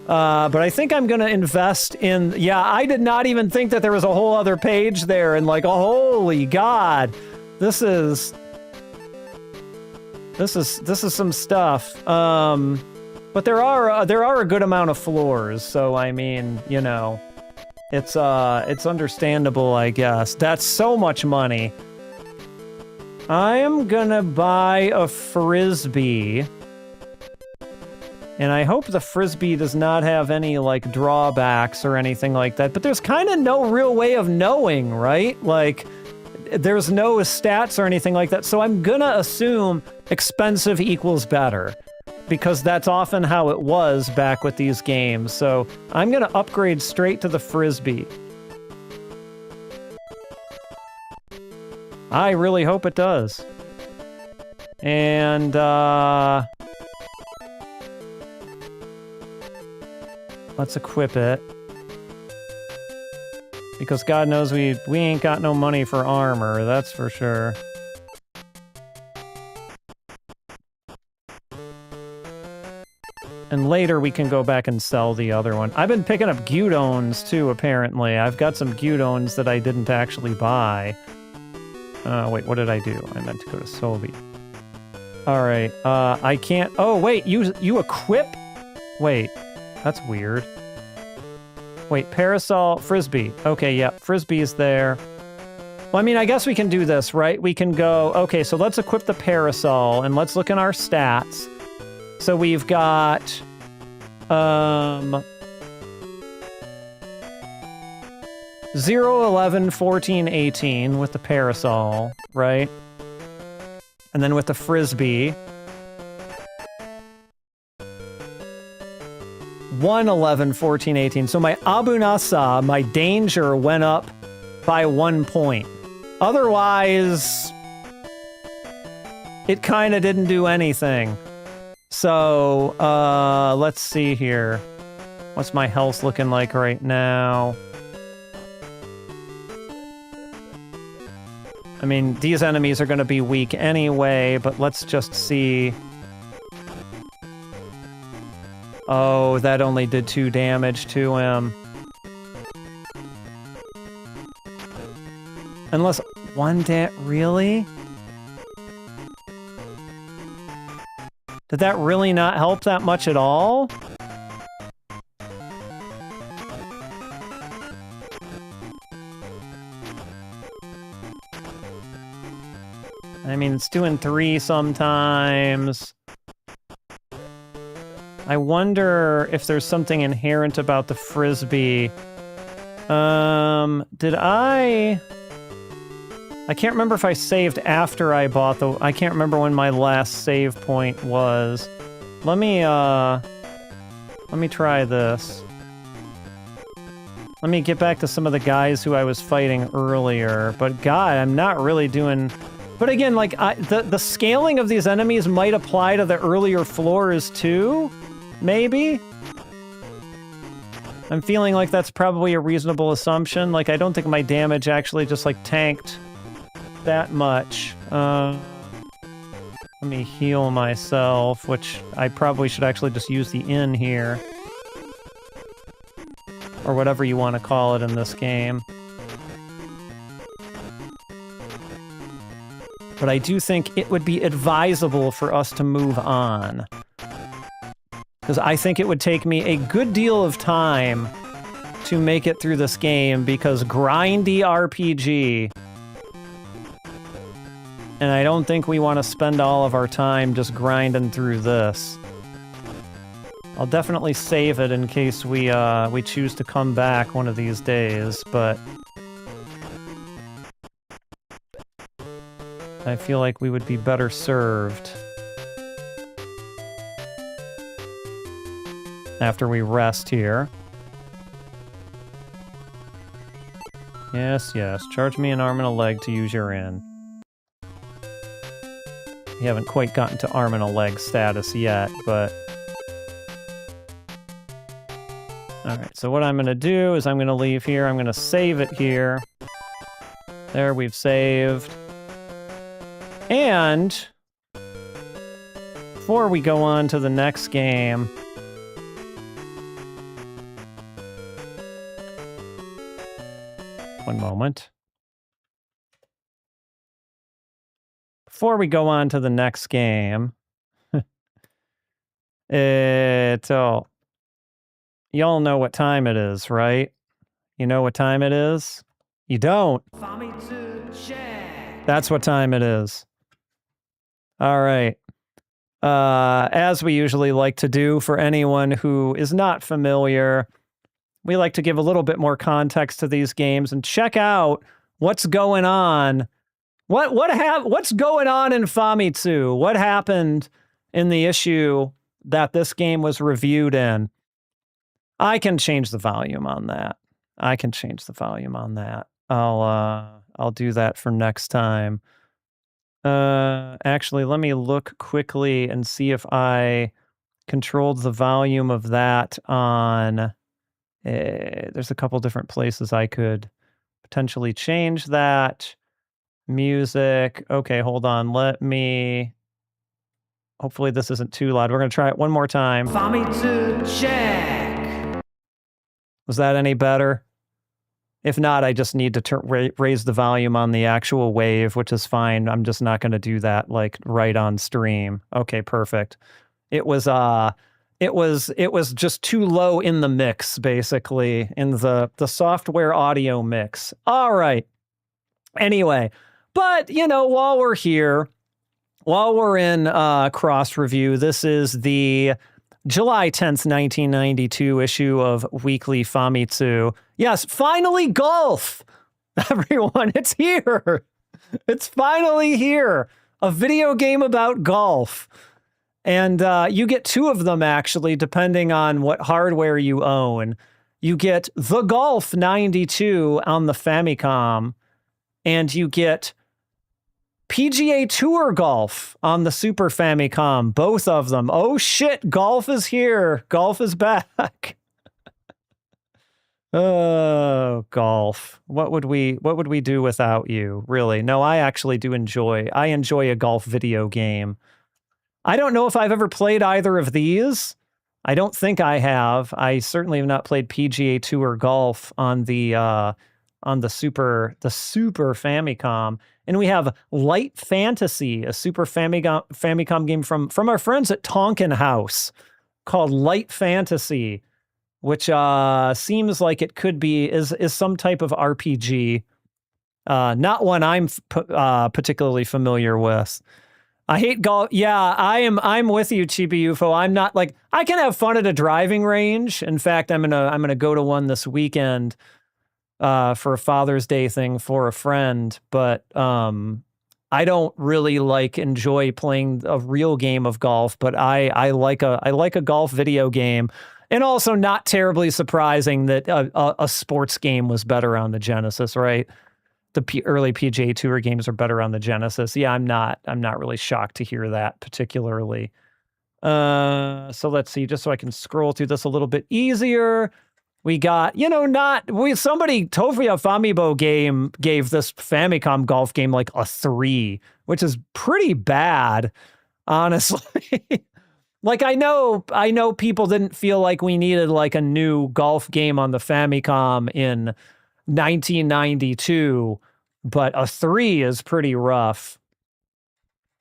Speaker 1: But I think I'm gonna invest in... Yeah, I did not even think that there was a whole other page there, and like, oh, holy God. This is some stuff. But there are a good amount of floors, so I mean, you know, it's understandable, I guess. That's so much money. I am gonna buy a Frisbee. And I hope the Frisbee does not have any, like, drawbacks or anything like that. But there's kind of no real way of knowing, right? Like, there's no stats or anything like that. So I'm gonna assume expensive equals better. Because that's often how it was back with these games. So I'm gonna upgrade straight to the Frisbee. I really hope it does. And, let's equip it. Because God knows we ain't got no money for armor, that's for sure. And later we can go back and sell the other one. I've been picking up Gyudones too, apparently. I've got some Gyudones that I didn't actually buy. Wait, what did I do? I meant to go to Sobi. Alright, I can't... Oh, wait, you equip... Wait. That's weird. Wait, parasol, Frisbee. Okay, yeah, Frisbee is there. Well, I mean, I guess we can do this, right? We can go, okay, so let's equip the parasol, and let's look in our stats. So we've got, 0, 11, 14, 18 with the parasol, right? And then with the Frisbee, 1, 11, 14, 18. So my Abunasa, my danger, went up by 1 point. Otherwise, it kind of didn't do anything. So, let's see here. What's my health looking like right now? I mean, these enemies are going to be weak anyway, but let's just see. Oh, that only did 2 damage to him. Unless 1 really? Did that really not help that much at all? I mean, it's doing 3 sometimes. I wonder if there's something inherent about the frisbee. Did I can't remember if I saved after I bought the... I can't remember when my last save point was. Let me try this. Let me get back to some of the guys who I was fighting earlier. But God, I'm not really doing... But again, like, the scaling of these enemies might apply to the earlier floors too? Maybe? I'm feeling like that's probably a reasonable assumption. Like, I don't think my damage actually just, like, tanked that much. Let me heal myself, which I probably should actually just use the inn here. Or whatever you want to call it in this game. But I do think it would be advisable for us to move on. Because I think it would take me a good deal of time to make it through this game, because grindy RPG. And I don't think we want to spend all of our time just grinding through this. I'll definitely save it in case we choose to come back one of these days, but... I feel like we would be better served after we rest here. Yes, yes. Charge me an arm and a leg to use your inn. We haven't quite gotten to arm and a leg status yet, but... Alright, so what I'm going to do is I'm going to leave here. I'm going to save it here. There, we've saved. And before we go on to the next game, one moment. Before we go on to the next game, y'all know what time it is, right? You know what time it is? You don't. That's what time it is. All right. As we usually like to do for anyone who is not familiar, we like to give a little bit more context to these games and check out what's going on. What's going on in Famitsu? What happened in the issue that this game was reviewed in? I can change the volume on that. I'll do that for next time. Actually, let me look quickly and see if I controlled the volume of that on... there's a couple different places I could potentially change that. Music. Okay, hold on. Let me... Hopefully this isn't too loud. We're going to try it one more time. Famitsu check! Was that any better? If not, I just need to raise the volume on the actual wave, which is fine. I'm just not going to do that, like, right on stream. Okay, perfect. It was just too low in the mix, basically, in the software audio mix. All right. Anyway, but, you know, while we're here, while we're in cross review, this is the July 10th, 1992 issue of Weekly Famitsu. Yes, finally golf! Everyone, it's here! It's finally here! A video game about golf. And you get 2 of them, actually, depending on what hardware you own. You get The Golf 92 on the Famicom, and you get PGA Tour Golf on the Super Famicom, both of them. Oh shit, golf is here. Golf is back. Oh, golf. What would we do without you? Really? No, I enjoy a golf video game. I don't know if I've ever played either of these. I don't think I have. I certainly have not played PGA Tour golf on the Super Famicom. And we have Light Fantasy, a Super Famicom game from our friends at Tonkin House called Light Fantasy, which seems like it could be is some type of RPG. Not one I'm particularly familiar with. I hate golf. Yeah, I'm with you, Chibi UFO. I'm not like I can have fun at a driving range. In fact, I'm gonna go to one this weekend for a Father's Day thing for a friend, but I don't really enjoy playing a real game of golf, but I like a golf video game. And also not terribly surprising that a sports game was better on the Genesis, right? The early PGA Tour games are better on the Genesis. Yeah, I'm not really shocked to hear that particularly. So let's see, just so I can scroll through this a little bit easier. We got, somebody, Tofuya Famibo gave this Famicom golf game like a 3, which is pretty bad, honestly. Like, I know people didn't feel like we needed like a new golf game on the Famicom in 1992, but a 3 is pretty rough.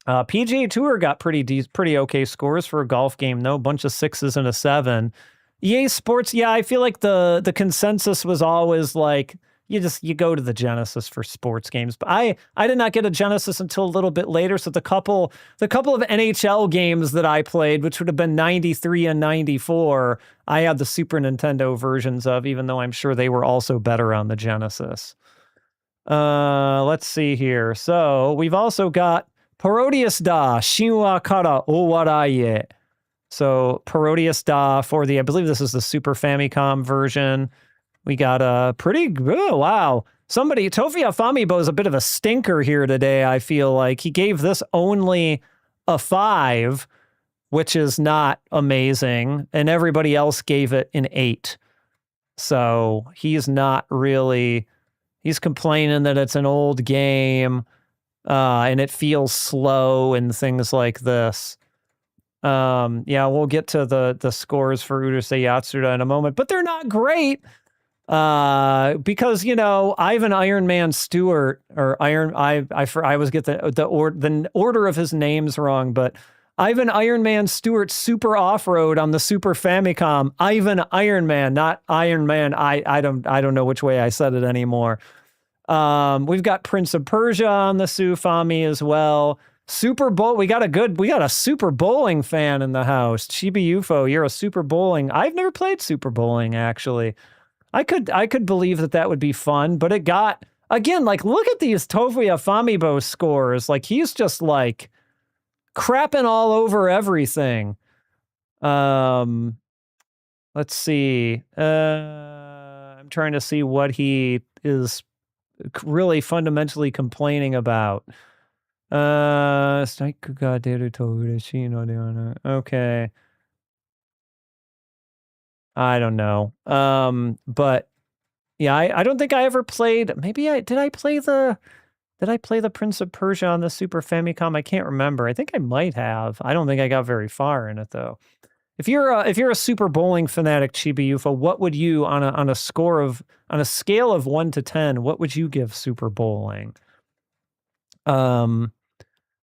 Speaker 1: PGA Tour got pretty okay scores for a golf game, though. A bunch of 6s and a 7. EA Sports, yeah, I feel like the consensus was always like you go to the Genesis for sports games. But I did not get a Genesis until a little bit later. So the couple of NHL games that I played, which would have been 93 and 94, I had the Super Nintendo versions of, even though I'm sure they were also better on the Genesis. Let's see here. So we've also got Parodius da Shinwa Kara Owaraie. So Parodius da for I believe this is the Super Famicom version. We got a wow. Tofuya Famibo is a bit of a stinker here today, I feel like. He gave this only a 5, which is not amazing, and everybody else gave it an 8. So he's complaining that it's an old game, and it feels slow and things like this. Yeah, we'll get to the scores for Urusei Yatsura in a moment, but they're not great. Because Ivan Iron Man Stewart, or I always get the order of his names wrong, but Ivan Iron Man Stewart Super Off-Road on the Super Famicom. Ivan Iron Man, not Iron Man. I don't know which way I said it anymore. We've got Prince of Persia on the Sufami as well. Super Bowl. We got a Super Bowling fan in the house. Chibi UFO, you're a Super Bowling. I've never played Super Bowling, actually. I could believe that would be fun, but it got, again, like, look at these Tofuya Famibo scores. Like, he's just like crapping all over everything. Let's see. I'm trying to see what he is really fundamentally complaining about. Okay. I don't know. But yeah, I don't think I ever played. Did I play the Prince of Persia on the Super Famicom? I can't remember. I think I might have. I don't think I got very far in it though. If you're a Super Bowling fanatic, Chibi UFO, what would you on a scale of 1 to 10, what would you give Super Bowling?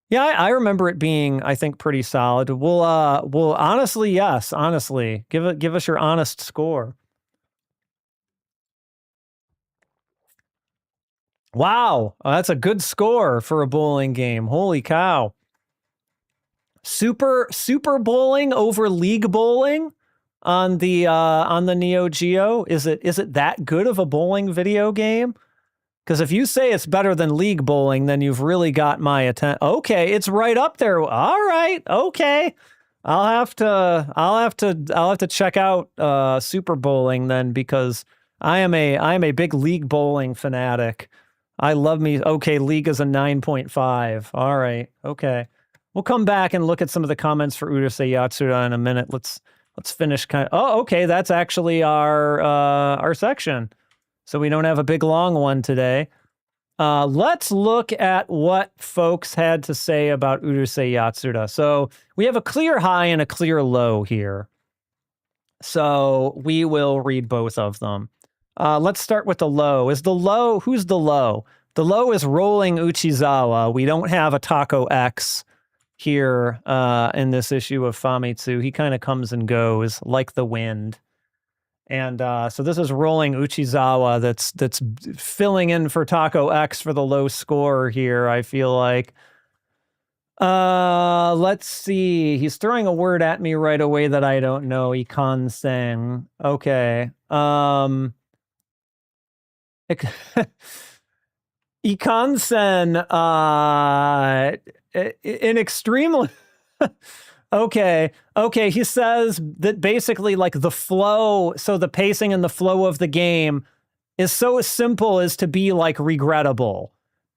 Speaker 1: Yeah, I remember it being, I think, pretty solid. We'll honestly, yes, honestly, give us your honest score. Wow, that's a good score for a bowling game. Holy cow! Super Bowling over League Bowling on the Neo Geo. Is it that good of a bowling video game? Because if you say it's better than League Bowling, then you've really got my attention. Okay, it's right up there. All right, okay. I'll have to check out Super Bowling then, because I am a big League Bowling fanatic. I love me. Okay, League is a 9.5. All right, okay. We'll come back and look at some of the comments for Urusei Yatsura in a minute. Let's let's finish kind of, oh, okay, that's actually our section. So we don't have a big long one today. Let's look at what folks had to say about Urusei Yatsura. So we have a clear high and a clear low here. So we will read both of them. Let's start with the low. Who's the low? The low is Rolling Uchizawa. We don't have a Taco X here in this issue of Famitsu. He kind of comes and goes like the wind. And so this is Rolling Uchizawa that's filling in for Taco X for the low score here, I feel like. Let's see. He's throwing a word at me right away that I don't know. Ikan-sen. Okay. Ikan-sen, in extremely... Okay. He says that basically like the flow, so the pacing and the flow of the game is so simple as to be like regrettable,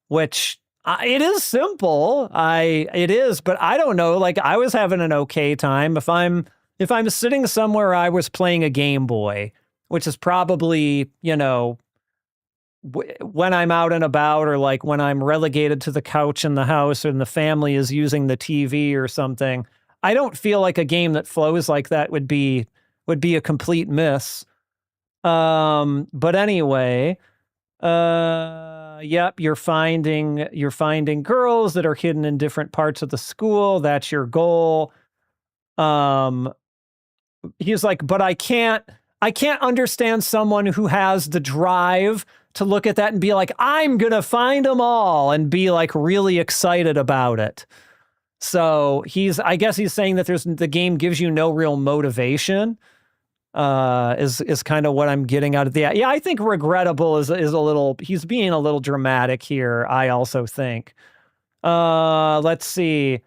Speaker 1: which it is simple. It is, but I don't know. Like I was having an okay time. If I'm sitting somewhere, I was playing a Game Boy, which is probably, you know, when I'm out and about, or like when I'm relegated to the couch in the house and the family is using the TV or something, I don't feel like a game that flows like that would be a complete miss. But anyway, yep, you're finding girls that are hidden in different parts of the school. That's your goal. He's like, but I can't understand someone who has the drive to look at that and be like, I'm gonna find them all, and be like really excited about it. So I guess he's saying that the game gives you no real motivation, is kind of what I'm getting out of the, yeah, I think regrettable is a little, he's being a little dramatic here, I also think. Let's see.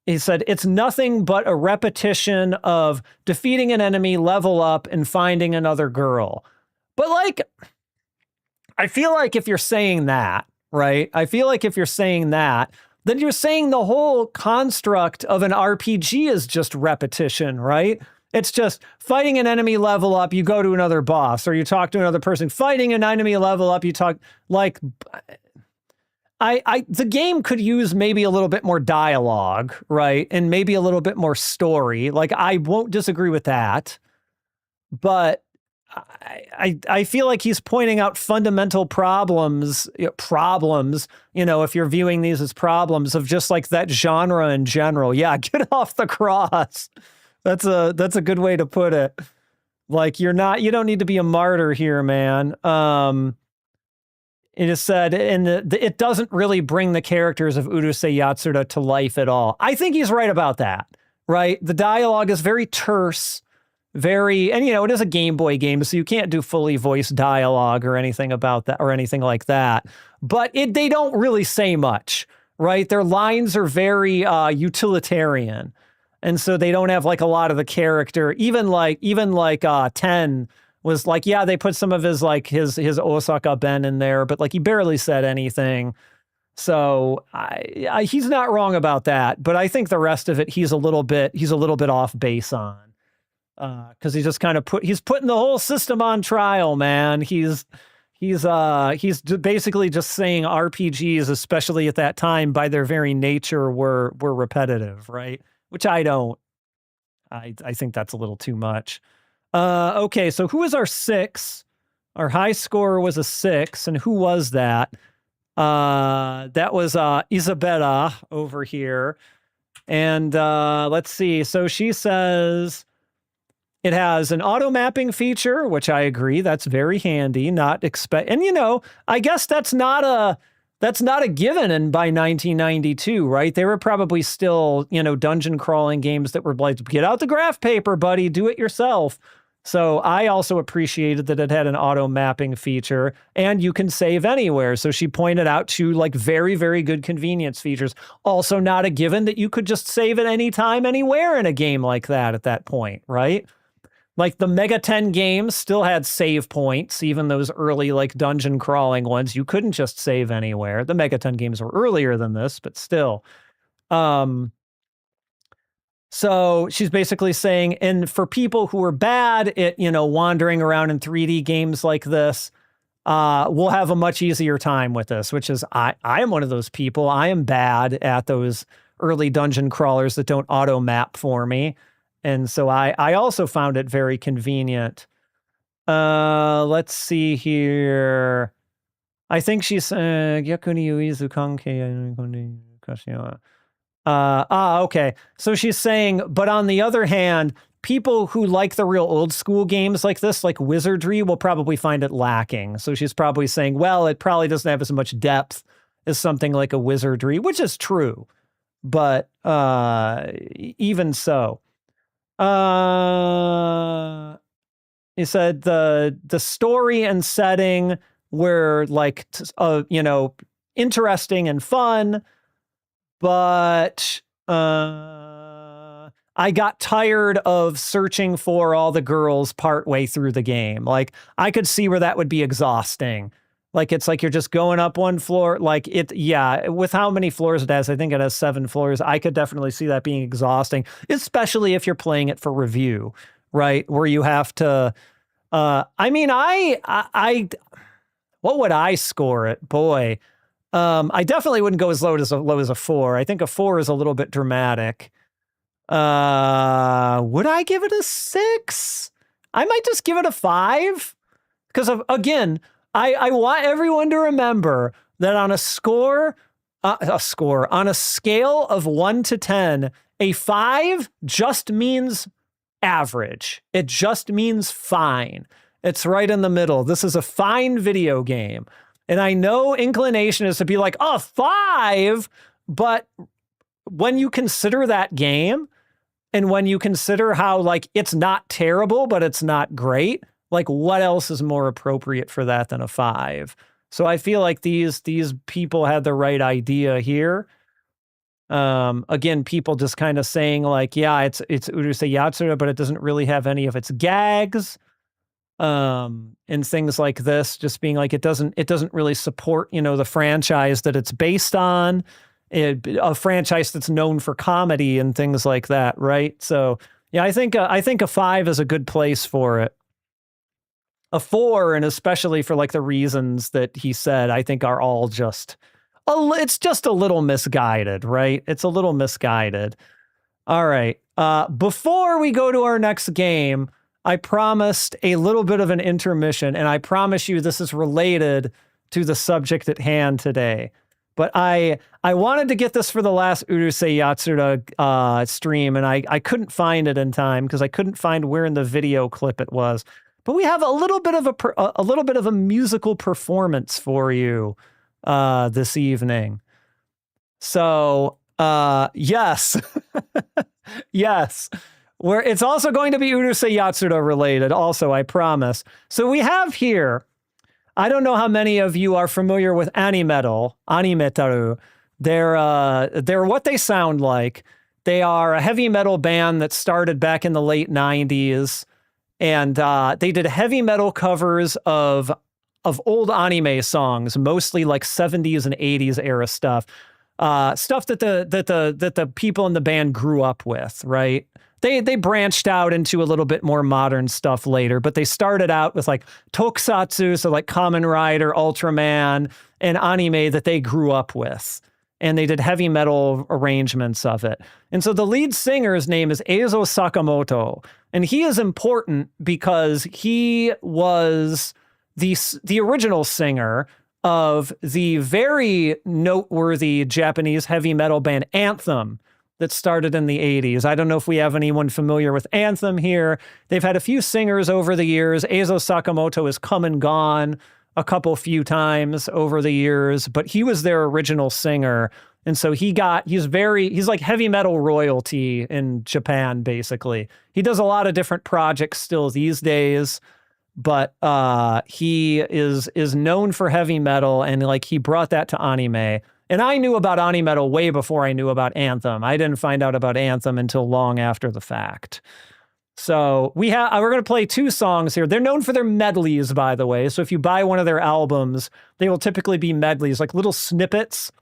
Speaker 1: He said, it's nothing but a repetition of defeating an enemy, level up, and finding another girl. But like, I feel like if you're saying that, right? I feel like if you're saying that, then you're saying the whole construct of an RPG is just repetition, right? It's just fighting an enemy, level up, you go to another boss, or you talk to another person, fighting an enemy, level up, you talk, like, the game could use maybe a little bit more dialogue, right? And maybe a little bit more story. Like, I won't disagree with that, but I feel like he's pointing out fundamental problems, you know, if you're viewing these as problems of just like that genre in general. Yeah, get off the cross. That's a good way to put it. Like, you don't need to be a martyr here, man. It is said, and it doesn't really bring the characters of Urusei Yatsura to life at all. I think he's right about that, right? The dialogue is very terse. And you know, it is a Game Boy game, so you can't do fully voiced dialogue or anything about that or anything like that. But they don't really say much, right? Their lines are very utilitarian. And so they don't have like a lot of the character, even like 10 was like, yeah, they put some of his Osaka Ben in there, but like he barely said anything. So he's not wrong about that, but I think the rest of it, he's a little bit off base on. Because he's just kind of he's putting the whole system on trial, man. He's basically just saying RPGs, especially at that time, by their very nature, were repetitive, right? Which I don't. I think that's a little too much. Okay, so who was our 6? Our high score was a 6, and who was that? That was Isabella over here. And let's see. So she says it has an auto mapping feature, which I agree, that's very handy. And you know, I guess that's not a given by 1992, right? They were probably still, you know, dungeon crawling games that were like, get out the graph paper, buddy, do it yourself. So I also appreciated that it had an auto mapping feature, and you can save anywhere. So she pointed out 2 like very, very good convenience features. Also not a given that you could just save at any time, anywhere in a game like that at that point, right? Like the Mega 10 games still had save points, even those early like dungeon crawling ones. You couldn't just save anywhere. The Mega 10 games were earlier than this, but still. So she's basically saying, and for people who are bad at, wandering around in 3D games like this, we'll have a much easier time with this, which is I am one of those people. I am bad at those early dungeon crawlers that don't auto map for me. And so I also found it very convenient. Let's see here. I think she's okay. So she's saying, but on the other hand, people who like the real old school games like this, like Wizardry, will probably find it lacking. So she's probably saying, well, it probably doesn't have as much depth as something like a Wizardry, which is true. But even so, he said the story and setting were like, interesting and fun, but I got tired of searching for all the girls partway through the game. Like, I could see where that would be exhausting. Like, it's like you're just going up one floor. Like, with how many floors it has, I think it has 7 floors. I could definitely see that being exhausting, especially if you're playing it for review, right? Where you have to, what would I score it? Boy, I definitely wouldn't go as low as a 4. I think a 4 is a little bit dramatic. Would I give it a 6? I might just give it a 5. Because again, I want everyone to remember that on a scale of 1 to 10, a 5 just means average. It just means fine. It's right in the middle. This is a fine video game. And I know inclination is to be like, oh, 5, but when you consider that game, and when you consider how, like, it's not terrible, but it's not great, like, what else is more appropriate for that than a 5? So I feel like these people had the right idea here. Again, people just kind of saying, like, yeah, it's Urusei Yatsura, but it doesn't really have any of its gags. And things like this, just being like, it doesn't really support, the franchise that it's based on. A franchise that's known for comedy and things like that, right? So yeah, I think a 5 is a good place for it. A 4, and especially for like the reasons that he said, I think are all just it's just a little misguided, right? It's a little misguided. All right. Before we go to our next game, I promised a little bit of an intermission, and I promise you this is related to the subject at hand today. But I wanted to get this for the last Urusei Yatsura stream, and I couldn't find it in time because I couldn't find where in the video clip it was. But we have a little bit of a musical performance for you this evening. So yes, yes. Where it's also going to be Urusei Yatsura related. Also, I promise. So we have here. I don't know how many of you are familiar with Animetaru. They're what they sound like. They are a heavy metal band that started back in the late 90s, and they did heavy metal covers of old anime songs, mostly like 70s and 80s era stuff. Stuff that the people in the band grew up with, right? They branched out into a little bit more modern stuff later, but they started out with like tokusatsu, so like Kamen Rider, Ultraman, and anime that they grew up with. And they did heavy metal arrangements of it. And so the lead singer's name is Eizo Sakamoto. And he is important because he was the original singer of the very noteworthy Japanese heavy metal band Anthem that started in the 80s. I don't know if we have anyone familiar with Anthem here. They've had a few singers over the years. Eizo Sakamoto has come and gone a few times over the years, but he was their original singer. And so he's like heavy metal royalty in Japan, basically. He does a lot of different projects still these days, but he is known for heavy metal, and like he brought that to anime. And I knew about Animetal way before I knew about Anthem. I didn't find out about Anthem until long after the fact. So we're going to play 2 songs here. They're known for their medleys, by the way. So if you buy one of their albums, they will typically be medleys, like little snippets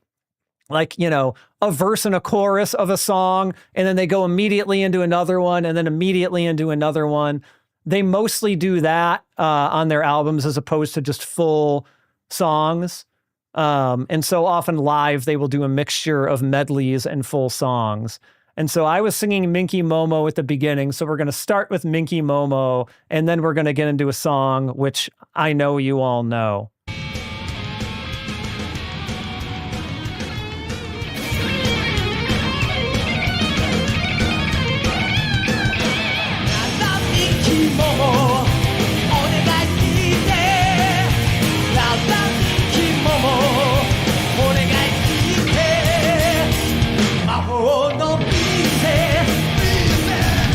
Speaker 1: like, you know, a verse and a chorus of a song, and then they go immediately into another one, and then immediately into another one. They mostly do that on their albums as opposed to just full songs. And so often live, they will do a mixture of medleys and full songs. And so I was singing Minky Momo at the beginning. So we're going to start with Minky Momo, and then we're going to get into a song, which I know you all know.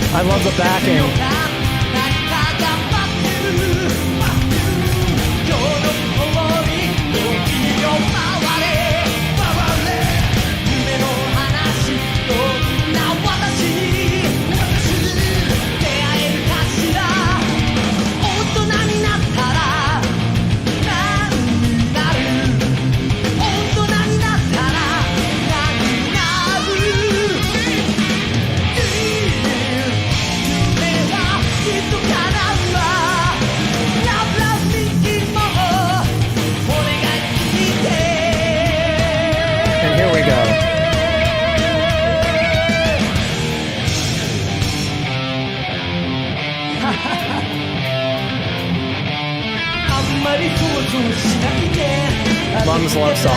Speaker 1: I love the backing. Mom's love song.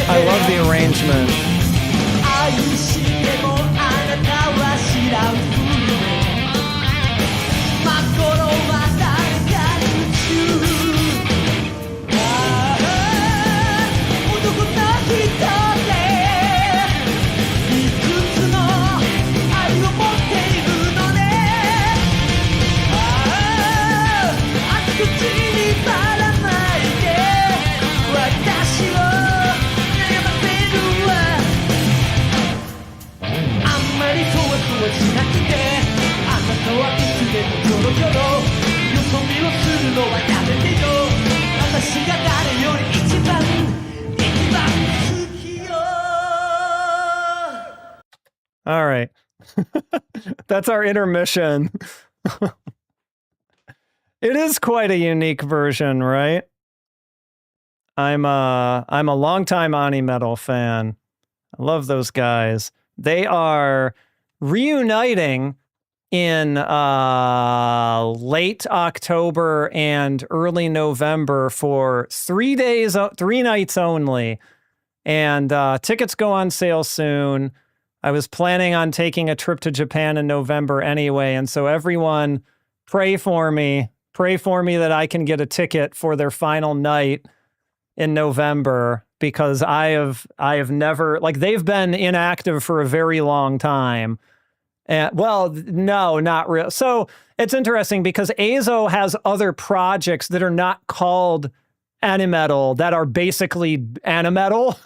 Speaker 1: I love the arrangement. All right. That's our intermission. It is quite a unique version, right? I'm a longtime Ani Metal fan. I love those guys. They are reuniting in late October and early November for 3 nights only. And tickets go on sale soon. I was planning on taking a trip to Japan in November anyway. And so everyone, pray for me that I can get a ticket for their final night in November, because I have never, like, they've been inactive for a very long time. And well, no, not real. So it's interesting because Eizo has other projects that are not called Animetal that are basically Animetal.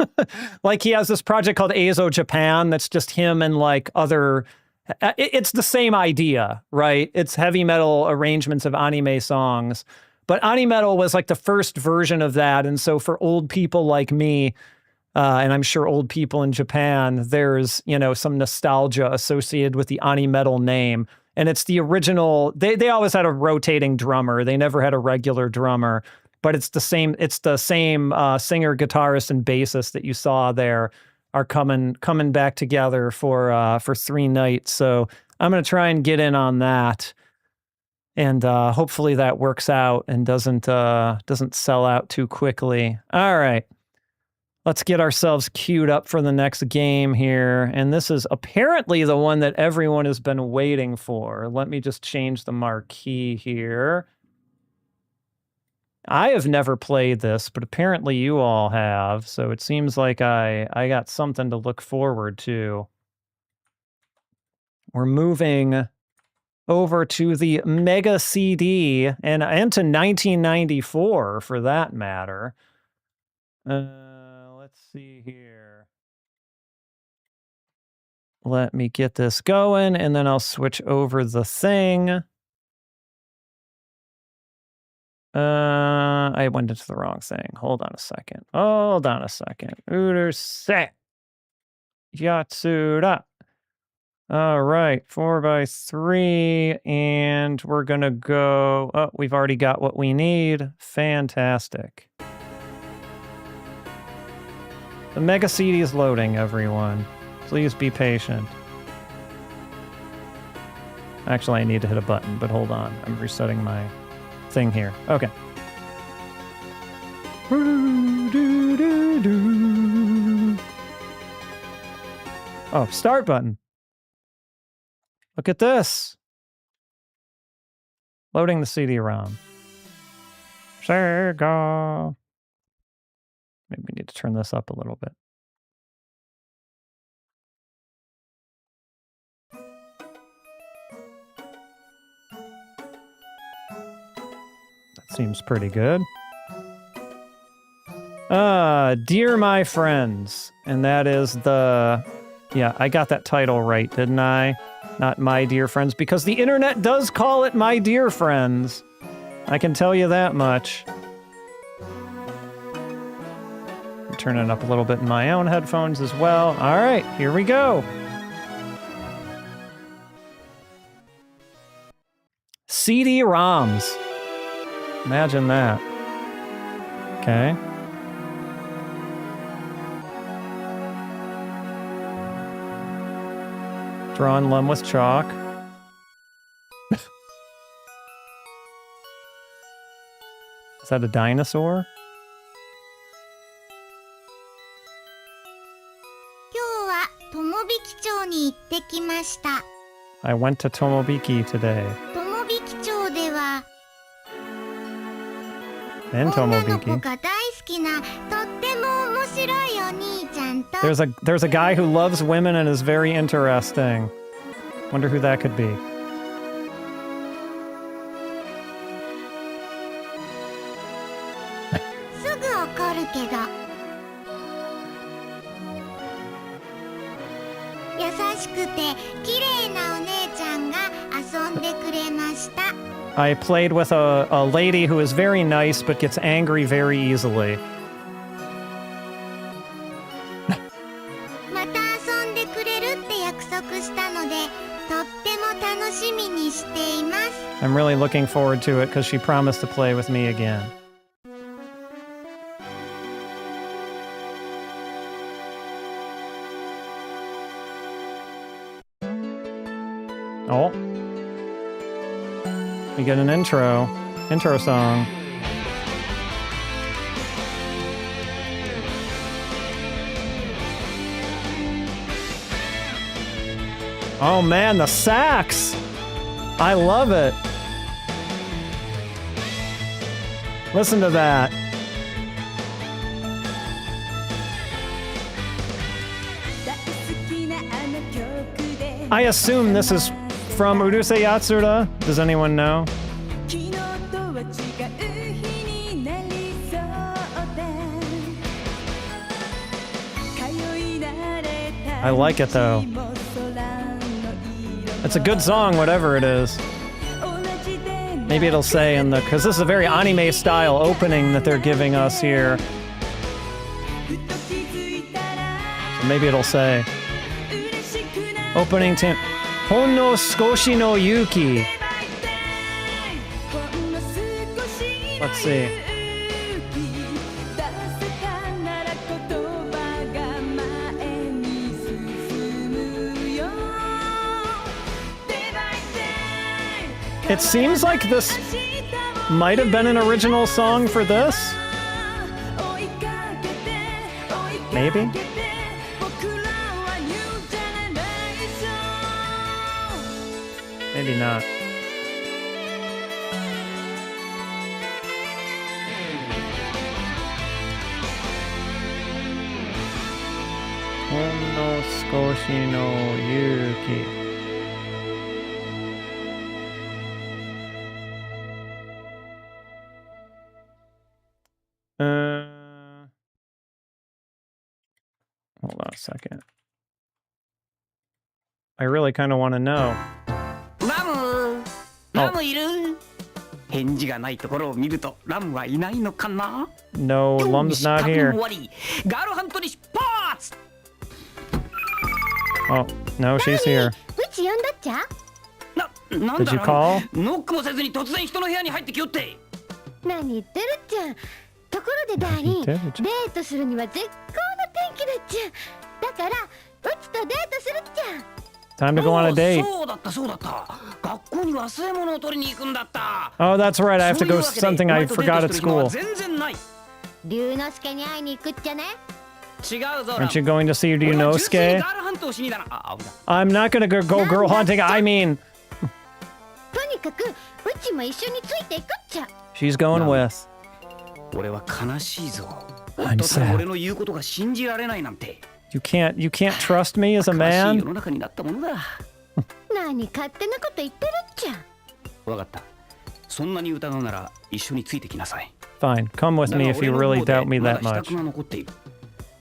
Speaker 1: Like, he has this project called Eizo Japan that's just him and like other, it's the same idea, right? It's heavy metal arrangements of anime songs. But Animetal was like the first version of that. And so for old people like me, and I'm sure old people in Japan, there's, you know, some nostalgia associated with the Animetal name. And it's the original, they always had a rotating drummer. They never had a regular drummer, but it's the same singer, guitarist, and bassist that you saw there are coming back together for 3 nights. So I'm going to try and get in on that. And hopefully that works out and doesn't sell out too quickly. All right. Let's get ourselves queued up for the next game here. And this is apparently the one that everyone has been waiting for. Let me just change the marquee here. I have never played this, but apparently you all have. So it seems like I got something to look forward to. we're moving over to the Mega CD and to 1994 for that matter. Let's see here. Let me get this going, and then I'll switch over the thing. I went into the wrong thing. Hold on a second. Urusei Yatsura. All right, 4x3, and we're gonna go. Oh, we've already got what we need. Fantastic. The Mega CD is loading, everyone. Please be patient. Actually, I need to hit a button, but hold on. I'm resetting my thing here. Okay. Oh, start button. Look at this. Loading the CD-ROM. Sega. Maybe we need to turn this up a little bit. That seems pretty good. Dear My Friends. And that is the... Yeah, I got that title right, didn't I? Not My Dear Friends, because the internet does call it My Dear Friends. I can tell you that much. Turn it up a little bit in my own headphones as well. All right, here we go. CD-ROMs. Imagine that. Okay. Drawing Lum with chalk. Is that a dinosaur? I went to Tomobiki today. In Tomobiki. There's a guy who loves women and is very interesting. Wonder who that could be. I played with a lady who is very nice but gets angry very easily. I'm really looking forward to it because she promised to play with me again. Oh. We get an intro song. Oh man, the sax! I love it. Listen to that. I assume this is from Urusei Yatsura. Does anyone know? I like it though. It's a good song, whatever it is. Maybe it'll say in the... Because this is a very anime style opening that they're giving us here. So maybe it'll say... Opening to... Hon no Skoshi no Yuki. Let's see. It seems like this might have been an original song for this. Maybe? Maybe not. Hon no Skoshi no Yuki. second. I really kind of want to know.
Speaker 2: Ram! Ram いる? 返事がないところを見るとラムはいないのかな?
Speaker 1: No, Lum's not here.
Speaker 2: ガールハントに出発!
Speaker 1: Oh, no, she's here.
Speaker 3: うち呼んだっちゃ?
Speaker 1: Did you call?
Speaker 2: ノックもせずに突然人の部屋に入ってきよって。
Speaker 3: 何言ってるっちゃ。ところでダーリン、デートするには絶好の天気だっちゃ。だからうちとデートするっちゃ。
Speaker 1: Time to go on a date.
Speaker 2: そうだったそうだった。学校に忘れ物を取りに行くんだった。
Speaker 1: Oh, that's right. I have to go something I forgot at school.
Speaker 2: 全然ない。
Speaker 3: 龍之介に会いに行くっちゃね。
Speaker 2: 違うぞ。
Speaker 1: Aren't you going to see Ryunosuke? I'm not going to go girl hunting. I mean,
Speaker 3: とにかくうちも一緒についていくっちゃ。
Speaker 1: She's going with.
Speaker 2: 俺は悲しいぞ。
Speaker 1: I'm sad.
Speaker 2: 俺の言うことが信じられないなんて。
Speaker 1: You can't trust me as a man?
Speaker 2: 世の中になったものだ。
Speaker 3: 何勝手なこと言ってるっちゃ。
Speaker 2: わかった。そんなに疑うなら一緒についてきなさい。
Speaker 1: Fine, come with me if you really doubt me that much.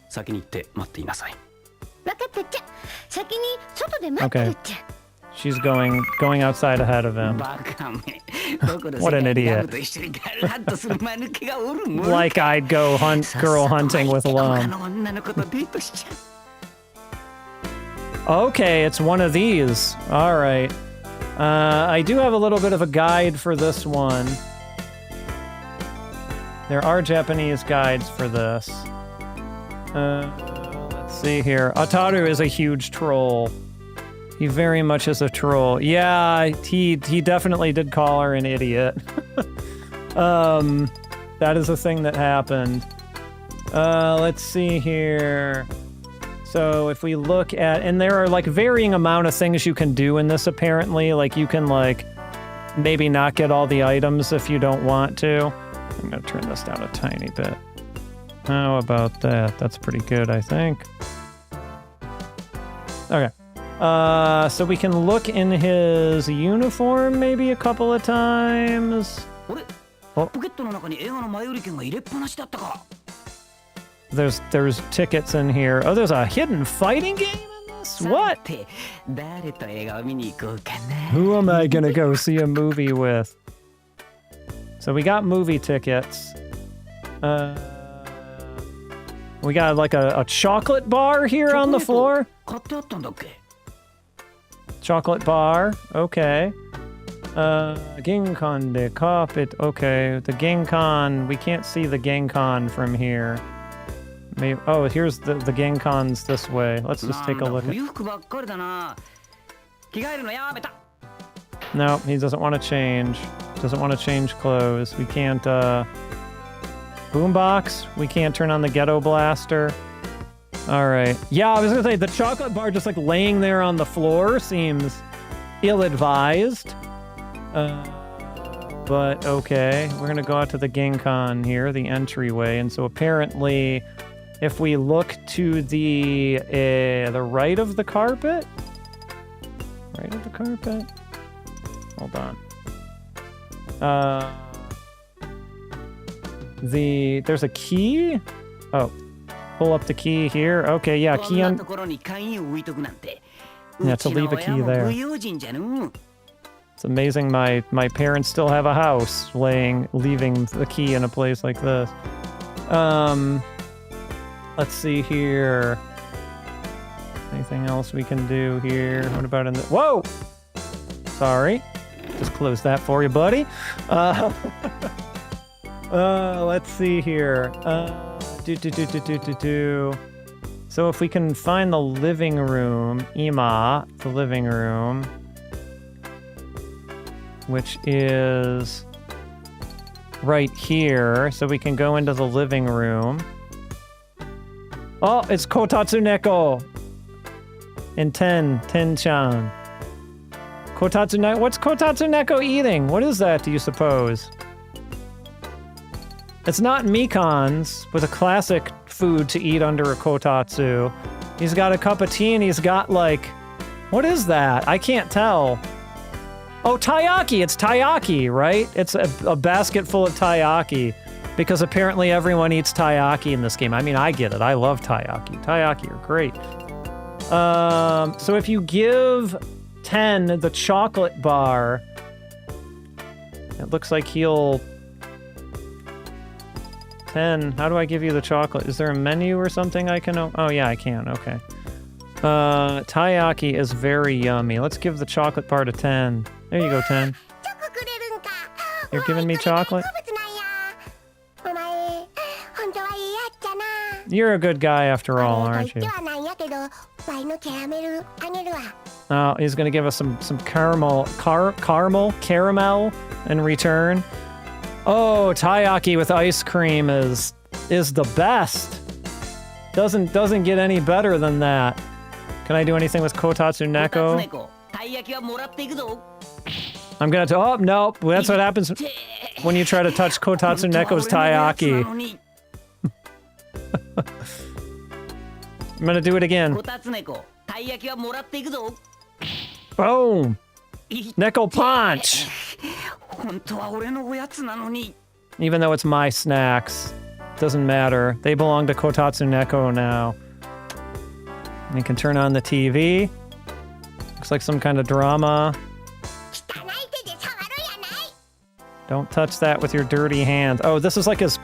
Speaker 2: 先に行って待っていなさい。
Speaker 3: わかったっちゃ。先に外で待ってるっちゃ。
Speaker 1: She's going outside ahead of him. What an idiot. Like I'd go girl hunting with Lum. Okay, it's one of these. All right. I do have a little bit of a guide for this one. There are Japanese guides for this. Let's see here. Ataru is a huge troll. He very much is a troll. Yeah, he definitely did call her an idiot. That is a thing that happened. Let's see here. So if we look at, and there are like varying amount of things you can do in this apparently. Like you can like maybe not get all the items if you don't want to. I'm gonna turn this down a tiny bit. How about that? That's pretty good, I think. Okay. So we can look in his uniform maybe a couple of times. Oh. There's tickets in here. Oh, there's a hidden fighting game in this? What? Who am I gonna go see a movie with? So we got movie tickets. We got like a chocolate bar here on the floor. Chocolate bar, okay. Genkan de carpet, okay. The Genkan, we can't see the Genkan from here. Maybe, oh, here's the Genkan's this way. Let's just take a look at. No, he doesn't want to change. Doesn't want to change clothes. We can't, boombox? We can't turn on the ghetto blaster. Alright. Yeah, I was gonna say, the chocolate bar just like laying there on the floor seems ill-advised. But okay. We're gonna go out to the Genkan here, the entryway. And so apparently, if we look to the right of the carpet? Right of the carpet? Hold on. There's a key? Oh. Pull up the key here. Okay, yeah, key on... Yeah, to leave a key there. It's amazing my parents still have a house leaving the key in a place like this. Let's see here. Anything else we can do here? What about in the... Whoa! Sorry. Just close that for you, buddy. Let's see here. So if we can find the living room, the living room, which is right here, so we can go into the living room. Oh, it's Kotatsu Neko! And Ten-chan. What's Kotatsu Neko eating? What is that, do you suppose? It's not Mikan's, with a classic food to eat under a kotatsu. He's got a cup of tea and he's got like... What is that? I can't tell. Oh, taiyaki! It's taiyaki, right? It's a basket full of taiyaki. because apparently everyone eats taiyaki in this game. I mean, I get it. I love taiyaki. Taiyaki are great. So if you give 10 the chocolate bar, it looks like he'll... 10, how do I give you the chocolate? Is there a menu or something I can... Oh, yeah, I can. Okay. Taiyaki is very yummy. Let's give the chocolate bar to 10. There you go, 10. You're giving me chocolate? You're a good guy after all, aren't you? Oh, he's gonna give us some caramel in return. Oh, taiyaki with ice cream is the best. Doesn't get any better than that. Can I do anything with Kotatsu Neko? I'm gonna... Oh, no. That's what happens when you try to touch Kotatsu Neko's taiyaki. I'm gonna do it again. Boom! Neko punch! Even though it's my snacks, doesn't matter. They belong to Kotatsu Neko now. You can turn on the TV. Looks like some kind of drama. Don't touch that with your dirty hands. Oh, this is like his...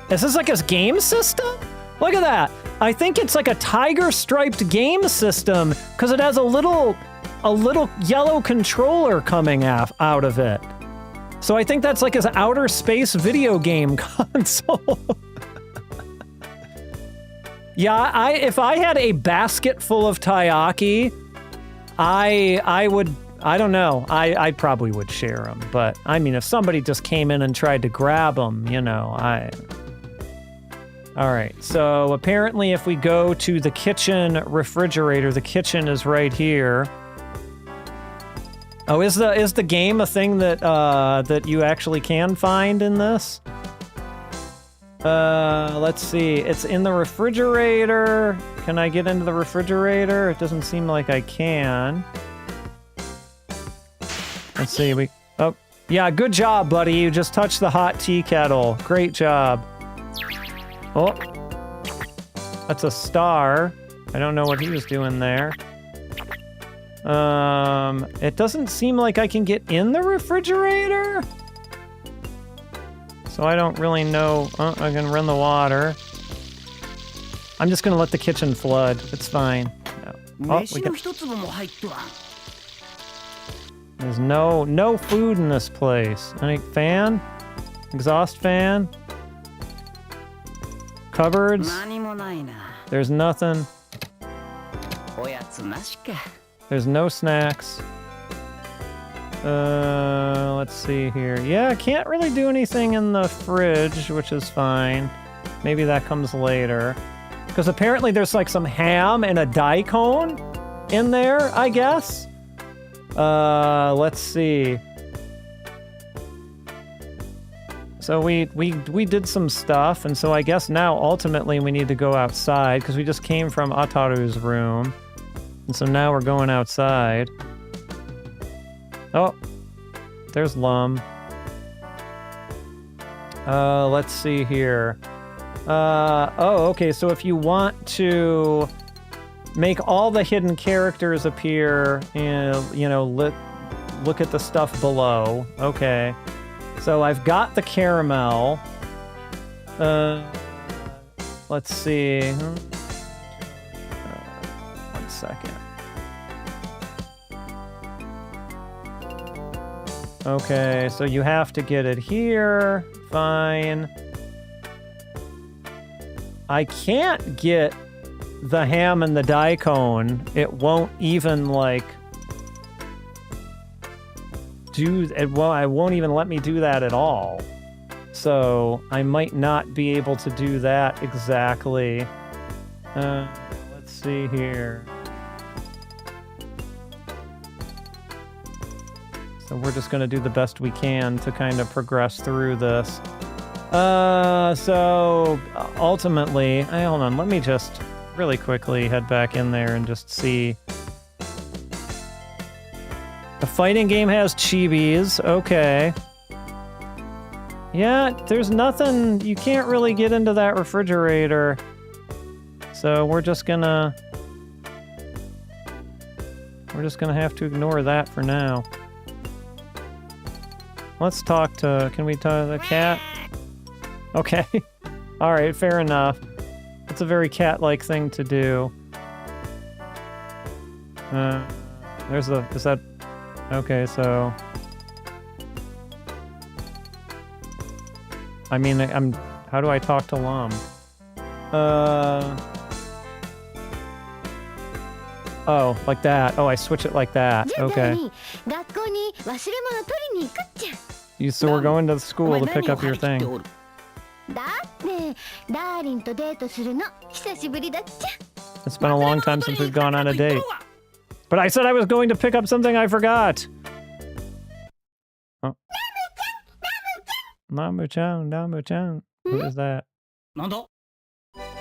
Speaker 1: Is this like his game system? Look at that. I think it's like a tiger-striped game system because it has a little yellow controller coming out of it. So I think that's like his outer space video game console. Yeah, if I had a basket full of taiyaki, I would... I don't know. I probably would share them. But, I mean, if somebody just came in and tried to grab them, you know, All right, so apparently if we go to the kitchen refrigerator, the kitchen is right here. Oh, is the game a thing that you actually can find in this? Let's see. It's in the refrigerator. Can I get into the refrigerator? It doesn't seem like I can. Let's see. Oh, yeah, good job, buddy. You just touched the hot tea kettle. Great job. Oh, that's a star. I don't know what he was doing there. It doesn't seem like I can get in the refrigerator. So I don't really know. Oh, I can run the water. I'm just gonna let the kitchen flood. It's fine. Oh, there's no food in this place. Any fan? Exhaust fan? Cupboards? There's nothing. There's no snacks. Let's see here. Yeah, I can't really do anything in the fridge, which is fine. Maybe that comes later. Because apparently there's like some ham and a daikon in there, I guess. Let's see. So we did some stuff, and so I guess now ultimately we need to go outside because we just came from Ataru's room. And so now we're going outside. Oh, there's Lum. Let's see here. Oh, okay, so if you want to make all the hidden characters appear, you know, look at the stuff below. Okay. So I've got the caramel. Let's see. 1 second. Okay, so you have to get it here. Fine. I can't get the ham and the daikon. It won't even, like... I won't even let me do that at all. So I might not be able to do that exactly. Let's see here. So we're just going to do the best we can to kind of progress through this. So ultimately, hold on, let me just really quickly head back in there and just see. The fighting game has chibis, okay. Yeah, there's nothing. You can't really get into that refrigerator. So we're just gonna have to ignore that for now. Let's talk to, can we talk to the cat? Okay. All right, fair enough. It's a very cat-like thing to do. Is that, okay, so. I mean, how do I talk to Lum? Oh, like that. Oh, I switch it like that. Okay. So we're going to school to pick up your thing. It's been a long time since we've gone on a date. But I said I was going to pick up something I forgot. Oh. Namu-chan. What is that?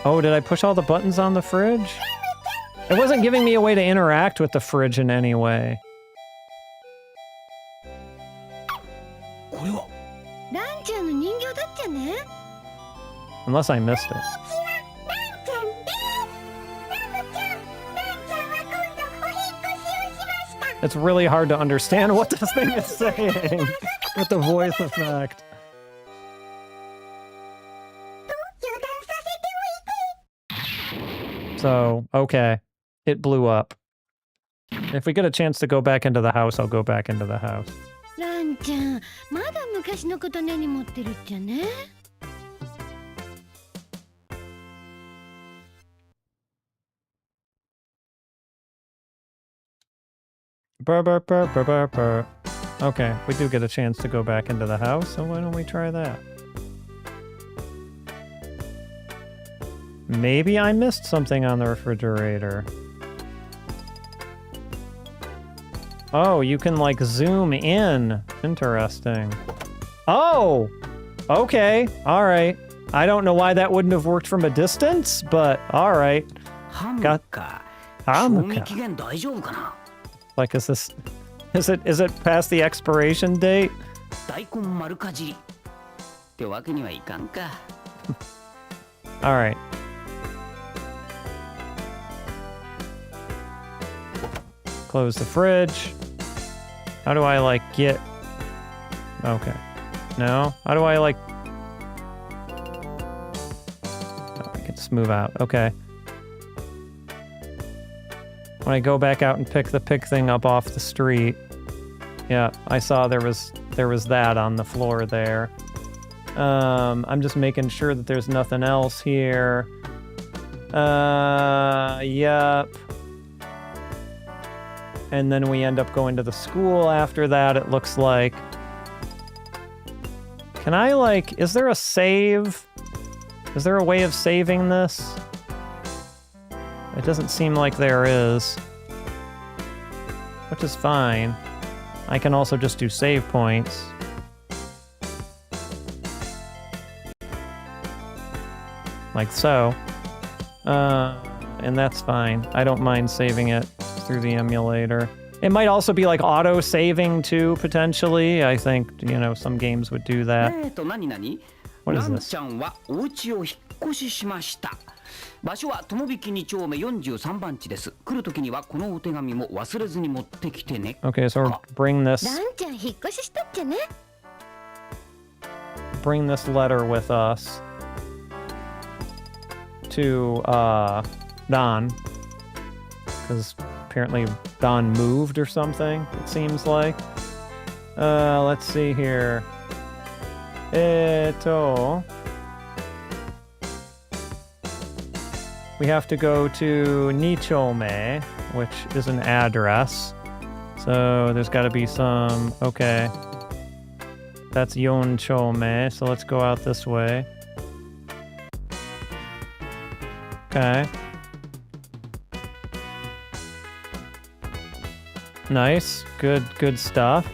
Speaker 1: Oh, did I push all the buttons on the fridge? It wasn't giving me a way to interact with the fridge in any way. Unless I missed it. It's really hard to understand what this thing is saying with the voice effect. So, okay. It blew up. If we get a chance to go back into the house, I'll go back into the house. Burr, burr, burr, burr, burr, burr. Okay, we do get a chance to go back into the house, so why don't we try that? Maybe I missed something on the refrigerator. Oh, you can like zoom in. Interesting. Oh! Okay, alright. I don't know why that wouldn't have worked from a distance, but alright. Got Hamuka. Like, is it past the expiration date? Alright. Close the fridge. How do I, like, get... Okay. No? How do I, like... Oh, I can just move out. Okay. When I go back out and pick the pig thing up off the street... Yeah, I saw there was that on the floor there. I'm just making sure that there's nothing else here. Yep. And then we end up going to the school after that, it looks like. Can I, like... Is there a save? Is there a way of saving this? It doesn't seem like there is. Which is fine. I can also just do save points. Like so. And that's fine. I don't mind saving it through the emulator. It might also be like auto-saving too, potentially. I think, you know, some games would do that. What is this? Okay, so we'll bring this letter with us to Don, because apparently Don moved or something, it seems like. Let's see here. We have to go to Nichome, which is an address. So there's got to be some... Okay. That's Yonchome, so let's go out this way. Okay. Nice. Good stuff.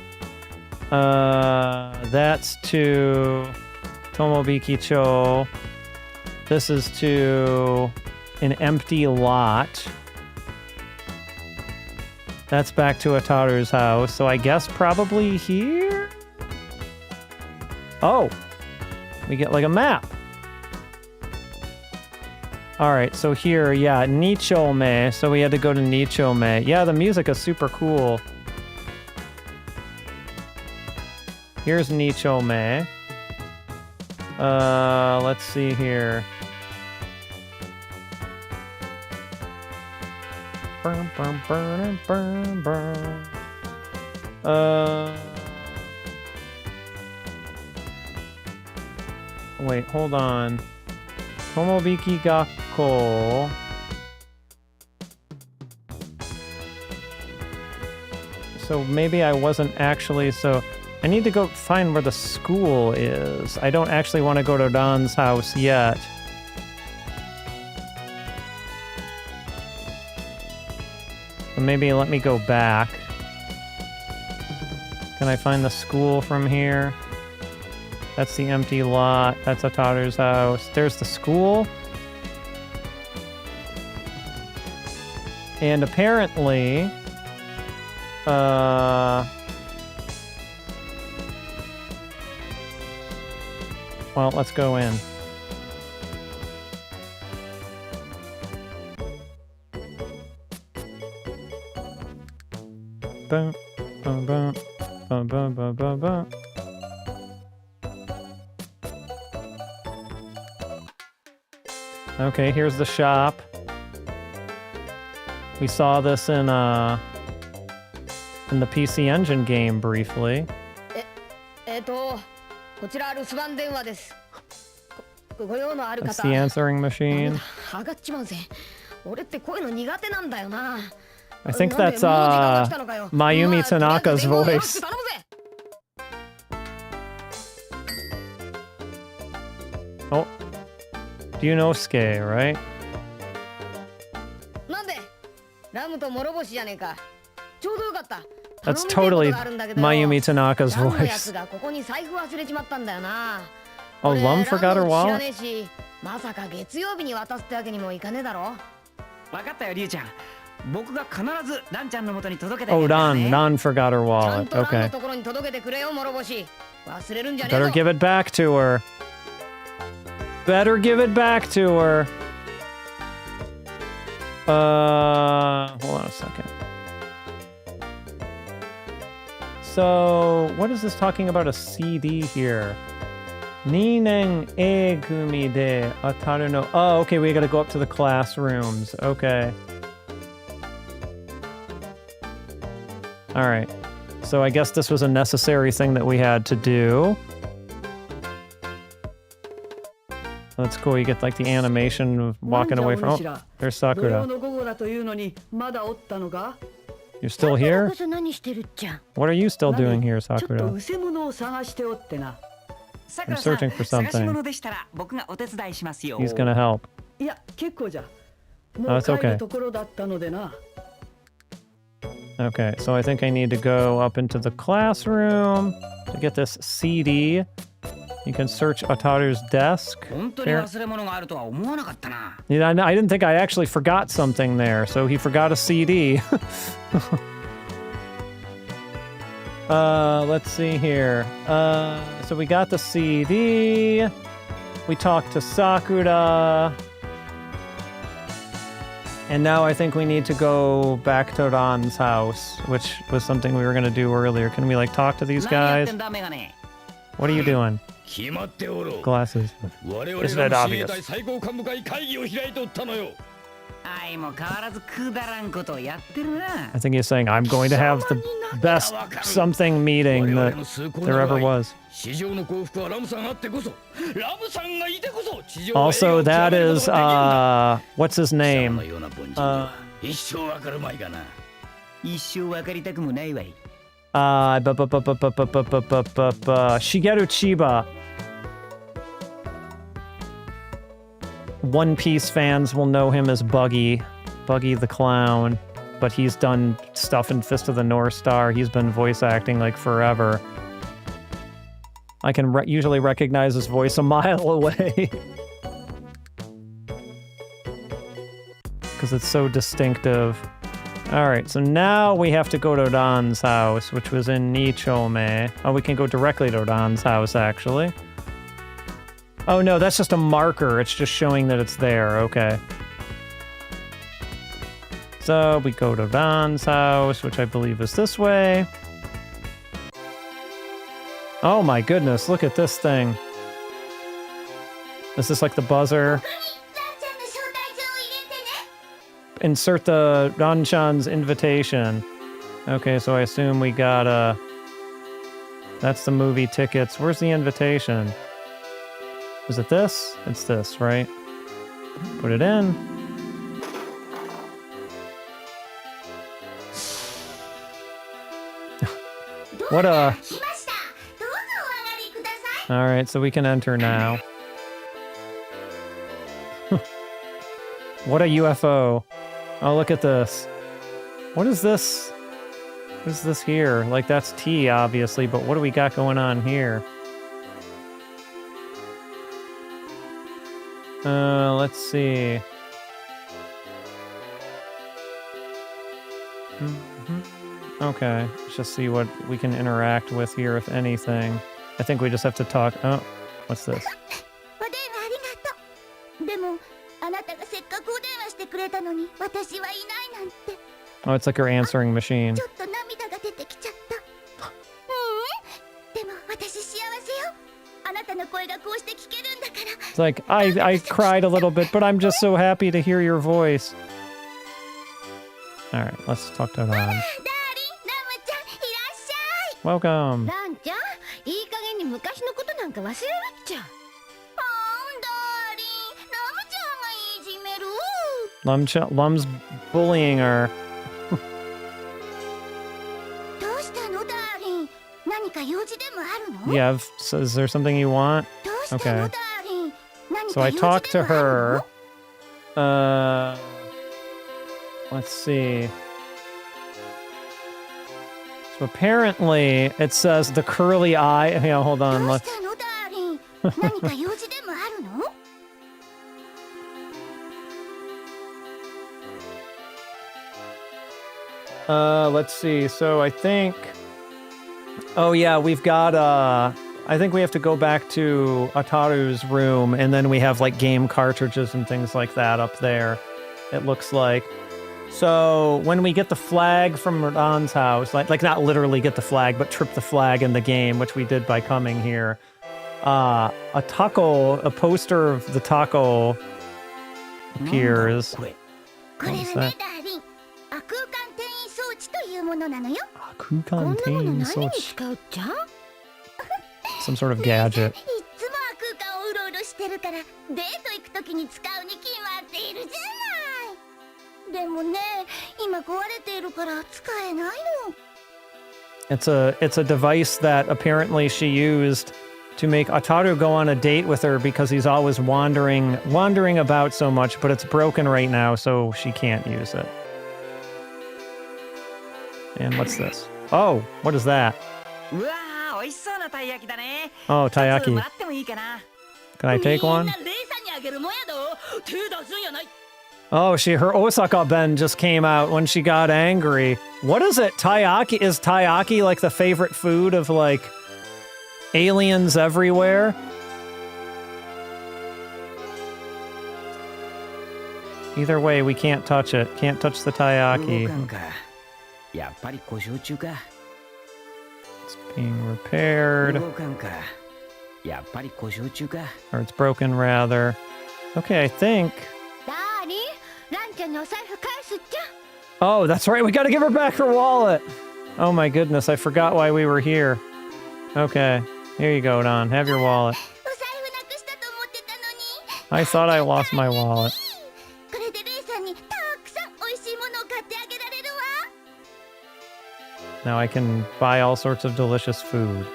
Speaker 1: That's to Tomobiki-cho. This is to an empty lot. That's back to Ataru's house, so I guess probably here? Oh, we get like a map. All right, so here, yeah, Nichome. So we had to go to Nichome. Yeah, the music is super cool. Here's Nichome. Let's see here. Wait, hold on. Tomobiki Gakko. So maybe I wasn't actually, so I need to go find where the school is. I don't actually want to go to Don's house yet. So maybe let me go back. Can I find the school from here? That's the empty lot. That's Ataru's house. There's the school. And apparently... well, let's go in. Boom, boom, boom, boom, boom, boom, boom, boom. Okay, here's the shop. We saw this in the PC Engine game briefly. That's the answering machine. I think that's Mayumi Tanaka's voice. Oh, do you know Ske, right? That's totally Mayumi Tanaka's voice. Oh, Lum forgot her wallet? Oh, Nan forgot her wallet. Okay. Better give it back to her. Better give it back to her. Hold on a second. So, what is this talking about a CD here? Ninen e gumi de ataru no... Oh, okay, we gotta go up to the classrooms. Okay. Alright. So I guess this was a necessary thing that we had to do. That's cool, you get like the animation of walking away from... Oh, there's Sakura. You're still here? What are you still doing here, Sakura? I'm searching for something. He's gonna help. Oh, it's okay. Okay, so I think I need to go up into the classroom to get this CD. You can search Ataru's desk. Yeah, I didn't think I actually forgot something there, so he forgot a CD. Let's see here. So we got the CD. We talked to Sakura. And now I think we need to go back to Ran's house, which was something we were going to do earlier. Can we, like, talk to these guys? What are you doing? Glasses. Isn't it obvious? I think he's saying, I'm going to have the best something meeting that there ever was. Also, that is, what's his name? Shigeru Chiba. One Piece fans will know him as Buggy the Clown, but he's done stuff in Fist of the North Star. He's been voice acting like forever. I can usually recognize his voice a mile away. Because it's so distinctive. Alright, so now we have to go to Ran's house, which was in Nichome. Oh, we can go directly to Ran's house, actually. Oh no, that's just a marker. It's just showing that it's there. Okay. So we go to Ron's house, which I believe is this way. Oh my goodness, look at this thing. Is this like the buzzer? Insert the Ran-chan's invitation. Okay, so I assume we got that's the movie tickets. Where's the invitation? Is it this? It's this, right? Put it in. What a... Alright, so we can enter now. What a UFO. Oh, look at this. What is this? What is this here? Like, that's tea, obviously, but what do we got going on here? Let's see. Okay, let's just see what we can interact with here, if anything. I think we just have to talk. Oh, what's this? Oh, it's like her answering machine. It's like, I cried a little bit, but I'm just so happy to hear your voice. Alright, let's talk to Ran. Welcome. Lum's bullying her. Yeah, so is there something you want? Okay. So I talked to her. Let's see. So apparently it says the curly eye. Yeah, hold on. Let's let's see. So I think oh yeah, we've got I think we have to go back to Ataru's room, and then we have like game cartridges and things like that up there, it looks like. So when we get the flag from Ran's house, like not literally get the flag, but trip the flag in the game, which we did by coming here, a poster of the taco appears. What is that? Some sort of gadget. It's a device that apparently she used to make Ataru go on a date with her because he's always wandering about so much, but it's broken right now, so she can't use it. And what's this? Oh, what is that? Oh, taiyaki. Can I take one? Oh, her Osaka Ben just came out when she got angry. What is it? Taiyaki? Is taiyaki like the favorite food of like aliens everywhere? Either way, we can't touch it. Can't touch the taiyaki. It's being repaired. Or it's broken, rather. Okay, I think... Oh, that's right. We gotta give her back her wallet. Oh my goodness, I forgot why we were here. Okay, here you go, Don. Have your wallet. I thought I lost my wallet. Now I can buy all sorts of delicious food.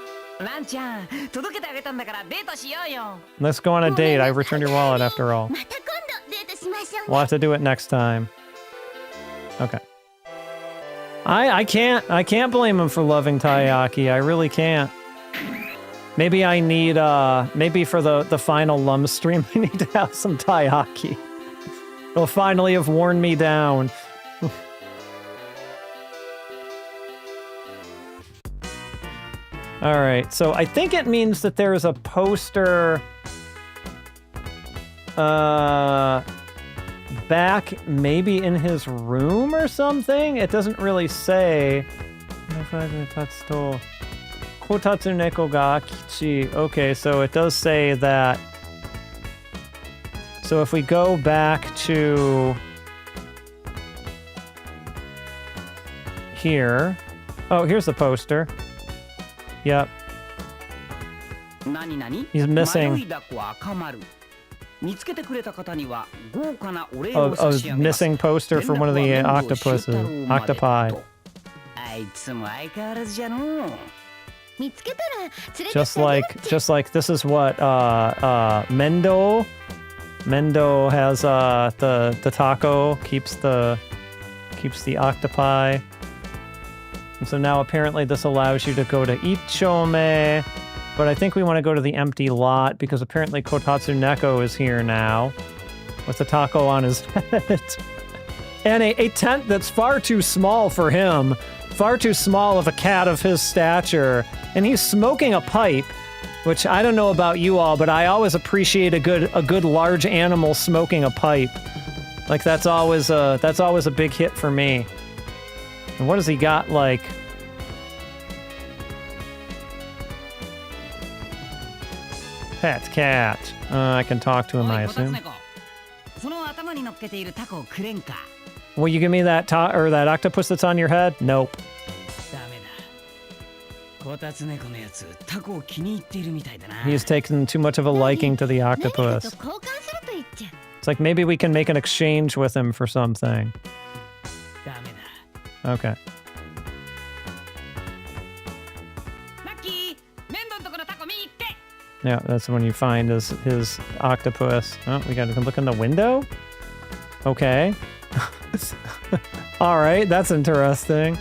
Speaker 1: Let's go on a date. I returned your wallet after all. We'll have to do it next time. Okay. I can't blame him for loving taiyaki. I really can't. Maybe I need maybe for the final Lum stream I need to have some taiyaki. It'll finally have worn me down. All right, so I think it means that there's a poster back maybe in his room or something? It doesn't really say. Kotatsu neko ga kichi. Okay, so it does say that. So if we go back to here. Oh, here's the poster. Yep. He's missing a missing poster for one of the octopi. Just like this is what Mendo has the taco, keeps the octopi. And so now apparently this allows you to go to Ichome, but I think we want to go to the empty lot because apparently Kotatsu Neko is here now with the taco on his head. And a tent that's far too small for him, far too small of a cat of his stature. And he's smoking a pipe, which I don't know about you all, but I always appreciate a good large animal smoking a pipe. Like that's always a big hit for me. And what has he got, like? Pet cat. I can talk to him, I assume. Will you give me that that octopus that's on your head? Nope. He's taken too much of a liking to the octopus. It's like maybe we can make an exchange with him for something. Okay. Yeah, that's when you find his octopus. Oh, we gotta look in the window? Okay. Alright, that's interesting. I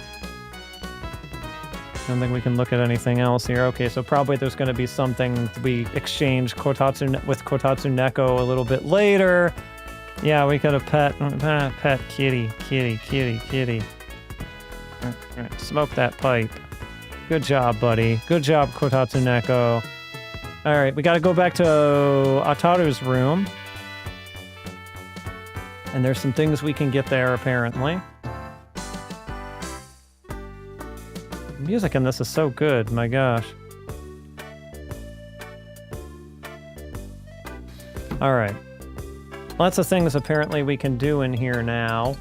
Speaker 1: don't think we can look at anything else here. Okay, so probably there's gonna be something we exchange with Kotatsu Neko a little bit later. Yeah, we got a pet kitty. All right, smoke that pipe. Good job, buddy. Good job, Kotatsu Neko. All right, we got to go back to Ataru's room. And there's some things we can get there, apparently. The music in this is so good, my gosh. All right. Lots of things apparently we can do in here now.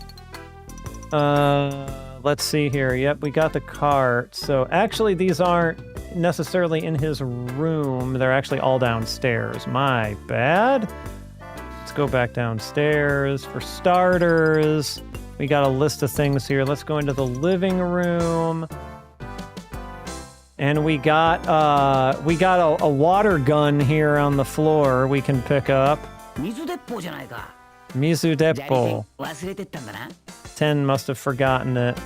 Speaker 1: Let's see here. Yep, we got the cart. So actually these aren't necessarily in his room. They're actually all downstairs. My bad. Let's go back downstairs. For starters, we got a list of things here. Let's go into the living room. And we got a water gun here on the floor we can pick up. Mizu Deppo. Ten must have forgotten it.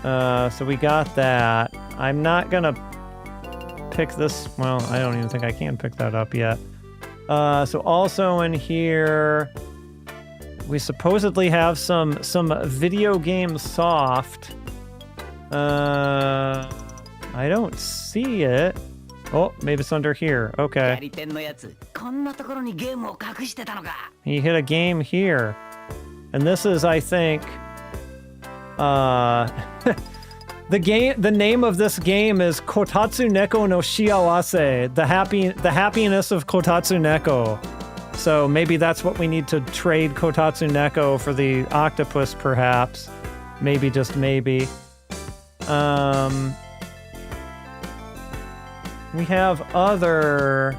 Speaker 1: So we got that. I'm not gonna pick this. Well, I don't even think I can pick that up yet. So also in here, we supposedly have some video game soft. I don't see it. Oh, maybe it's under here. Okay. He hit a game here. And this is, I think, the name of this game is Kotatsu Neko no Shiawase, the happiness of Kotatsu Neko. So maybe that's what we need to trade Kotatsu Neko for the octopus, perhaps. Maybe, just maybe. We have other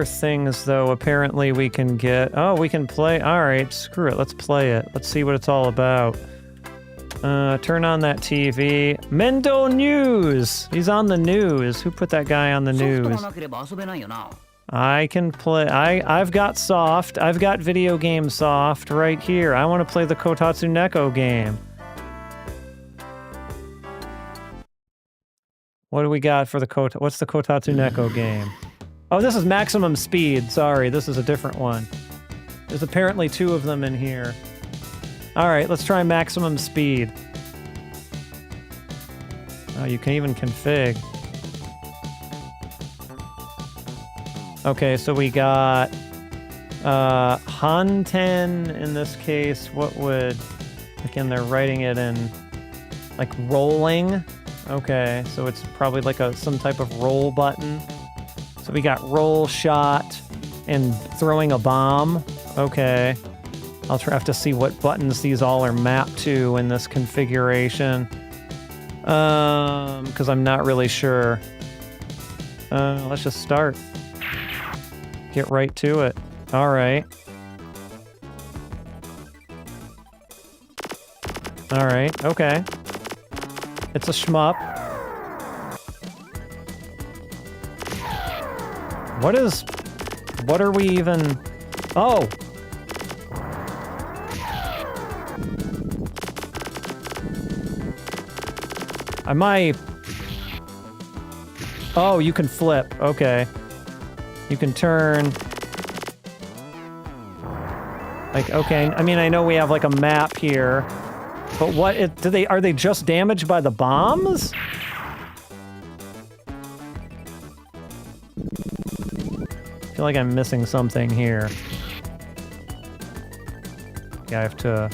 Speaker 1: things, though, apparently we can get. Oh, we can play. All right, screw it. Let's play it. Let's see what it's all about. Turn on that TV. Mendo News! He's on the news. Who put that guy on the news? I can play. I've got soft. I've got video game soft right here. I want to play the Kotatsu Neko game. What do we got for the what's the Kotatsu Neko game? Oh, this is Maximum Speed. Sorry, this is a different one. There's apparently two of them in here. All right, let's try Maximum Speed. Oh, you can even config. Okay, so we got Hanten in this case. What would... Again, they're writing it in like rolling. Okay, so it's probably like some type of roll button. So we got roll shot and throwing a bomb. Okay. I'll have to see what buttons these all are mapped to in this configuration. Because I'm not really sure. Let's just start. Get right to it. All right. All right, okay. It's a shmup. What are we even... Oh! Oh, you can flip. Okay. You can turn... Like, okay, I mean, I know we have like a map here, but are they just damaged by the bombs? I feel like I'm missing something here. Yeah, I have to...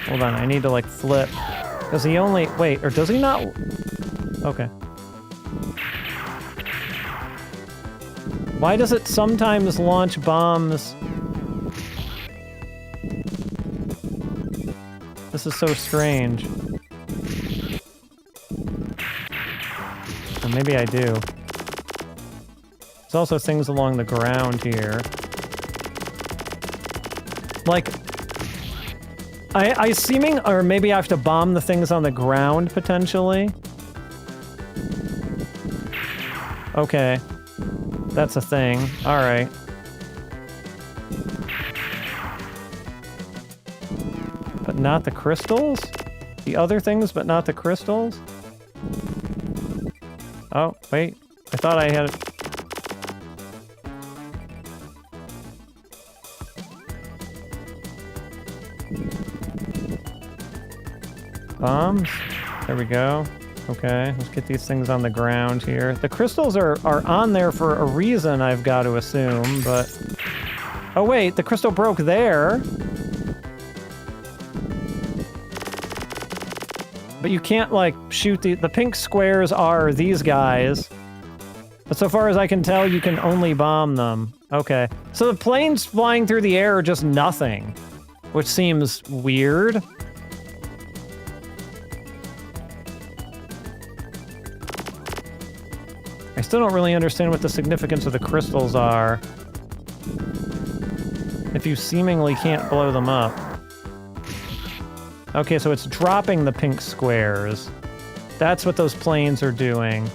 Speaker 1: Hold on, I need to like flip. Does he only... Wait, or does he not... Okay. Why does it sometimes launch bombs? This is so strange. Or maybe I do. There's also things along the ground here. Like... I seeming... Or maybe I have to bomb the things on the ground, potentially? Okay. That's a thing. Alright. But not the crystals? The other things, but not the crystals? Oh, wait. I thought I had... Bombs? There we go. Okay, let's get these things on the ground here. The crystals are on there for a reason, I've got to assume, but... Oh wait, the crystal broke there! But you can't, like, shoot the pink squares are these guys. But so far as I can tell, you can only bomb them. Okay. So the planes flying through the air are just nothing. Which seems weird. I still don't really understand what the significance of the crystals are. If you seemingly can't blow them up. Okay, so it's dropping the pink squares. That's what those planes are doing.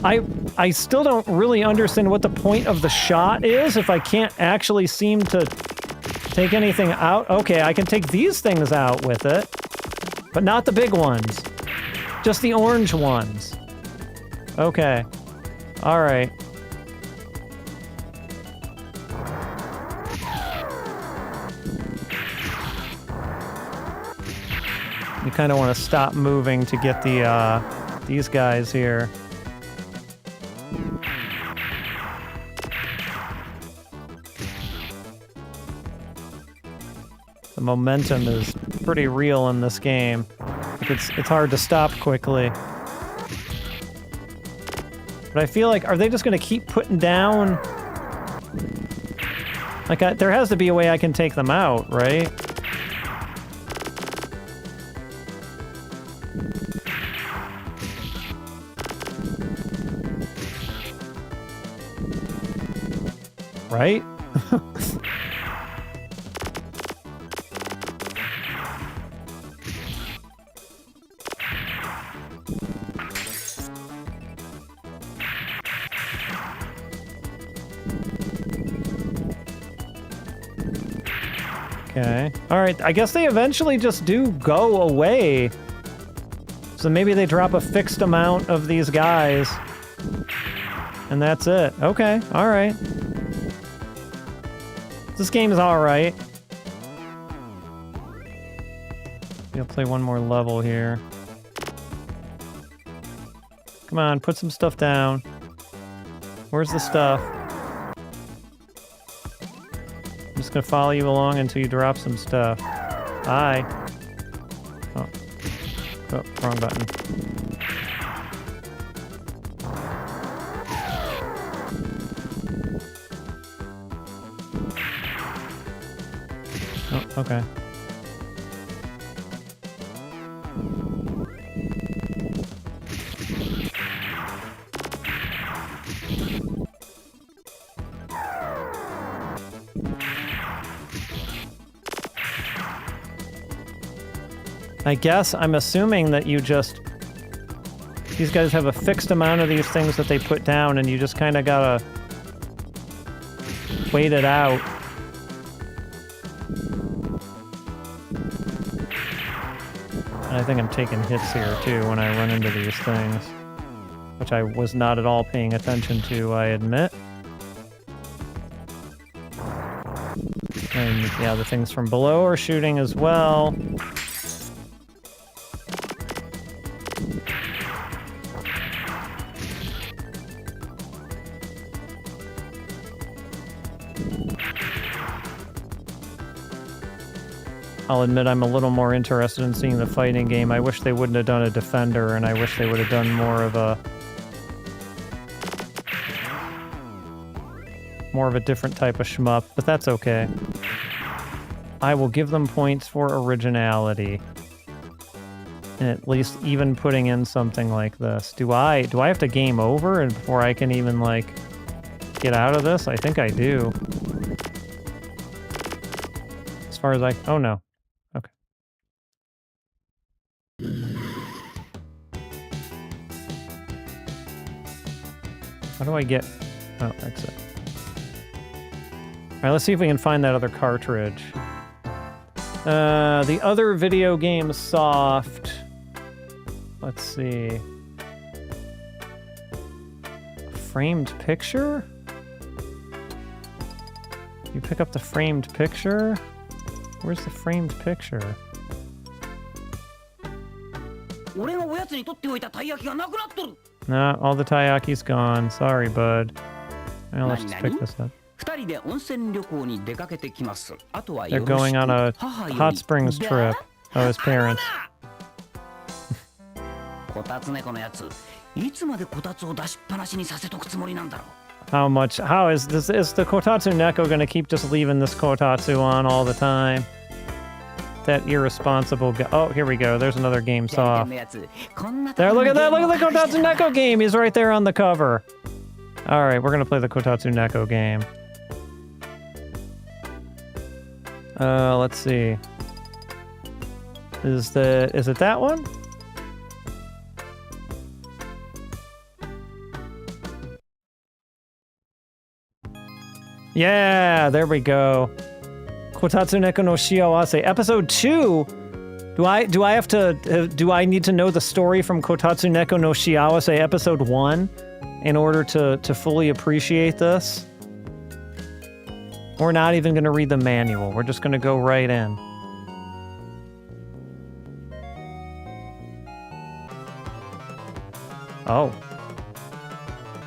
Speaker 1: I still don't really understand what the point of the shot is if I can't actually seem to take anything out. Okay, I can take these things out with it, but not the big ones. Just the orange ones. Okay. All right. You kind of want to stop moving to get the, these guys here. The momentum is pretty real in this game. Like it's hard to stop quickly. But I feel like, are they just gonna keep putting down... Like, there has to be a way I can take them out, right? Right? Okay. Alright, I guess they eventually just do go away. So maybe they drop a fixed amount of these guys. And that's it. Okay, alright. This game is alright. We'll play one more level here. Come on, put some stuff down. Where's the stuff? I'm just gonna follow you along until you drop some stuff. Hi. Oh, wrong button. Oh, okay. I guess I'm assuming that you just... These guys have a fixed amount of these things that they put down, and you just kind of gotta wait it out. And I think I'm taking hits here, too, when I run into these things. Which I was not at all paying attention to, I admit. And, yeah, the things from below are shooting as well. I'll admit I'm a little more interested in seeing the fighting game. I wish they wouldn't have done a defender, and I wish they would have done more of a different type of shmup, but that's okay. I will give them points for originality. And at least even putting in something like this. Do I have to game over and before I can even, like, get out of this? I think I do. As far as oh no. Okay. How do I get... Oh, that's it. Alright, let's see if we can find that other cartridge. The other video game soft... Let's see... Framed picture? You pick up the framed picture? Where's the framed picture? Nah, all the taiyaki's gone. Sorry, bud. Well, let's just pick this up. They're going on a hot springs trip. Oh, his parents. How is the Kotatsu Neko gonna keep just leaving this Kotatsu on all the time? That irresponsible guy. Oh, here we go. There's another game soft. There, look at that! Look at the Kotatsu Neko game! He's right there on the cover. Alright, we're gonna play the Kotatsu Neko game. Let's see. Is it that one? Yeah, there we go. Kotatsu Neko no Shiawase, episode 2. Do I need to know the story from Kotatsu Neko no Shiawase episode 1 in order to fully appreciate this? We're not even going to read the manual. We're just going to go right in. Oh.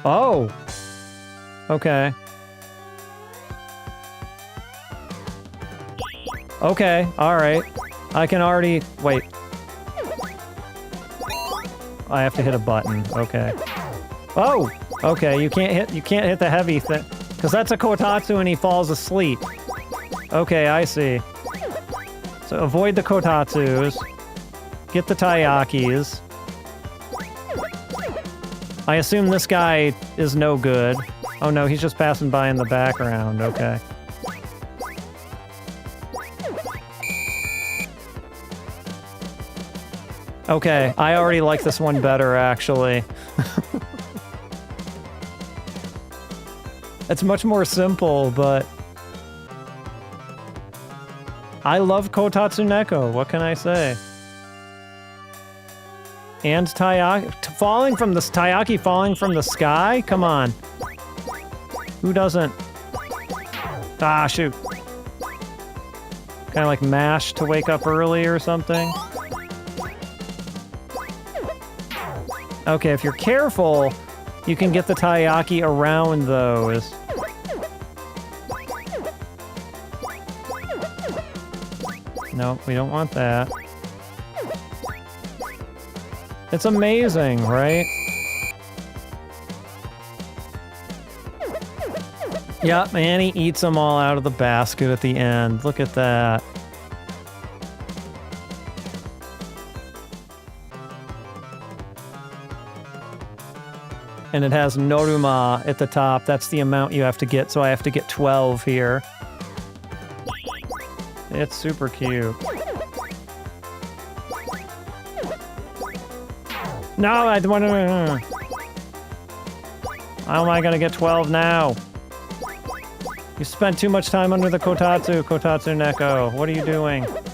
Speaker 1: Oh! Okay. Okay, alright. I can already... Wait. I have to hit a button. Okay. Oh! Okay, you can't hit the heavy thing. Because that's a Kotatsu and he falls asleep. Okay, I see. So avoid the Kotatsus. Get the Taiyakis. I assume this guy is no good. Oh no, he's just passing by in the background. Okay. Okay, I already like this one better, actually. It's much more simple, but... I love Kotatsu Neko, what can I say? And Taiyaki... Taiyaki falling from the sky? Come on. Who doesn't? Ah, shoot. Kind of like MASH to wake up early or something? Okay, if you're careful, you can get the taiyaki around those. No, we don't want that. It's amazing, right? Yep, and he eats them all out of the basket at the end. Look at that. And it has Noruma at the top. That's the amount you have to get, so I have to get 12 here. It's super cute. No, I want to... How am I going to get 12 now? You spent too much time under the Kotatsu, Kotatsu Neko. What are you doing? Can't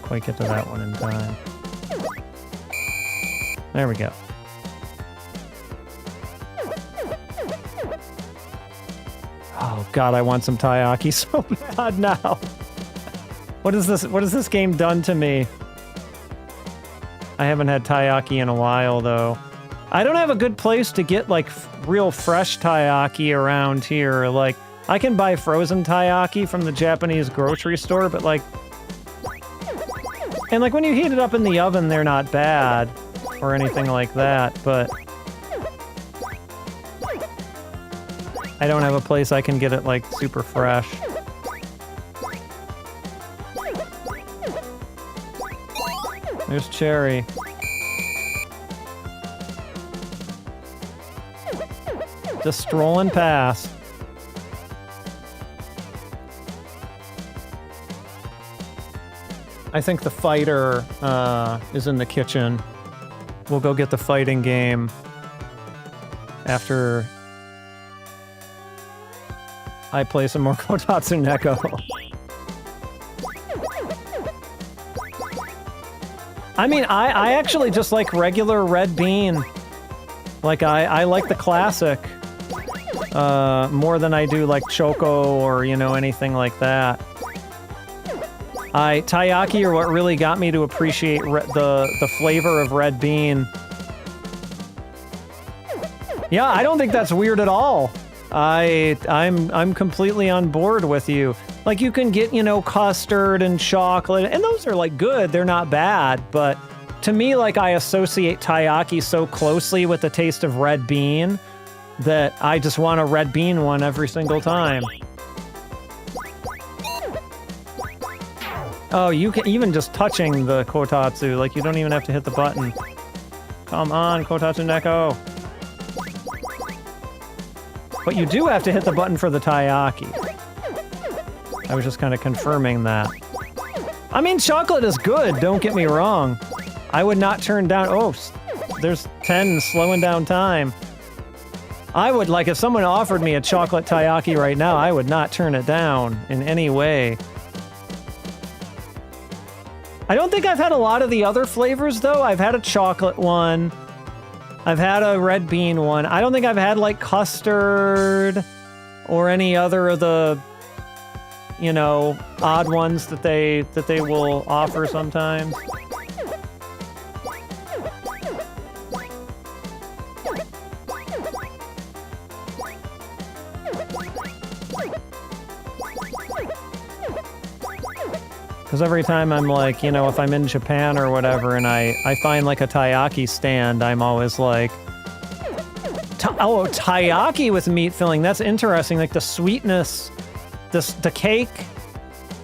Speaker 1: quite get to that one in time. There we go. Oh god, I want some taiyaki so bad now. What is this? What has this game done to me? I haven't had taiyaki in a while though. I don't have a good place to get like real fresh taiyaki around here. Like I can buy frozen taiyaki from the Japanese grocery store, but like, and like when you heat it up in the oven, they're not bad or anything like that, but I don't have a place I can get it like super fresh. There's Cherry. Just strolling past. I think the fighter is in the kitchen. We'll go get the fighting game after I play some more Kotatsu Neko. I mean, I actually just like regular red bean. Like, I like the classic more than I do like Choco or, you know, anything like that. Taiyaki are what really got me to appreciate the flavor of red bean. Yeah, I don't think that's weird at all. I'm completely on board with you. Like, you can get, you know, custard and chocolate, and those are, like, good. They're not bad, but to me, like, I associate taiyaki so closely with the taste of red bean that I just want a red bean one every single time. Oh, you can even just touching the Kotatsu, like, you don't even have to hit the button. Come on, Kotatsu Neko. But you do have to hit the button for the taiyaki. I was just kind of confirming that. I mean, chocolate is good, don't get me wrong. I would not turn down... Oh, there's 10 slowing down time. I would, like, if someone offered me a chocolate taiyaki right now, I would not turn it down in any way. I don't think I've had a lot of the other flavors, though. I've had a chocolate one. I've had a red bean one. I don't think I've had, like, custard or any other of the, you know, odd ones that they will offer sometimes. Because every time I'm like, you know, if I'm in Japan or whatever and I find like a taiyaki stand, I'm always like, oh, taiyaki with meat filling, that's interesting. Like the sweetness, the cake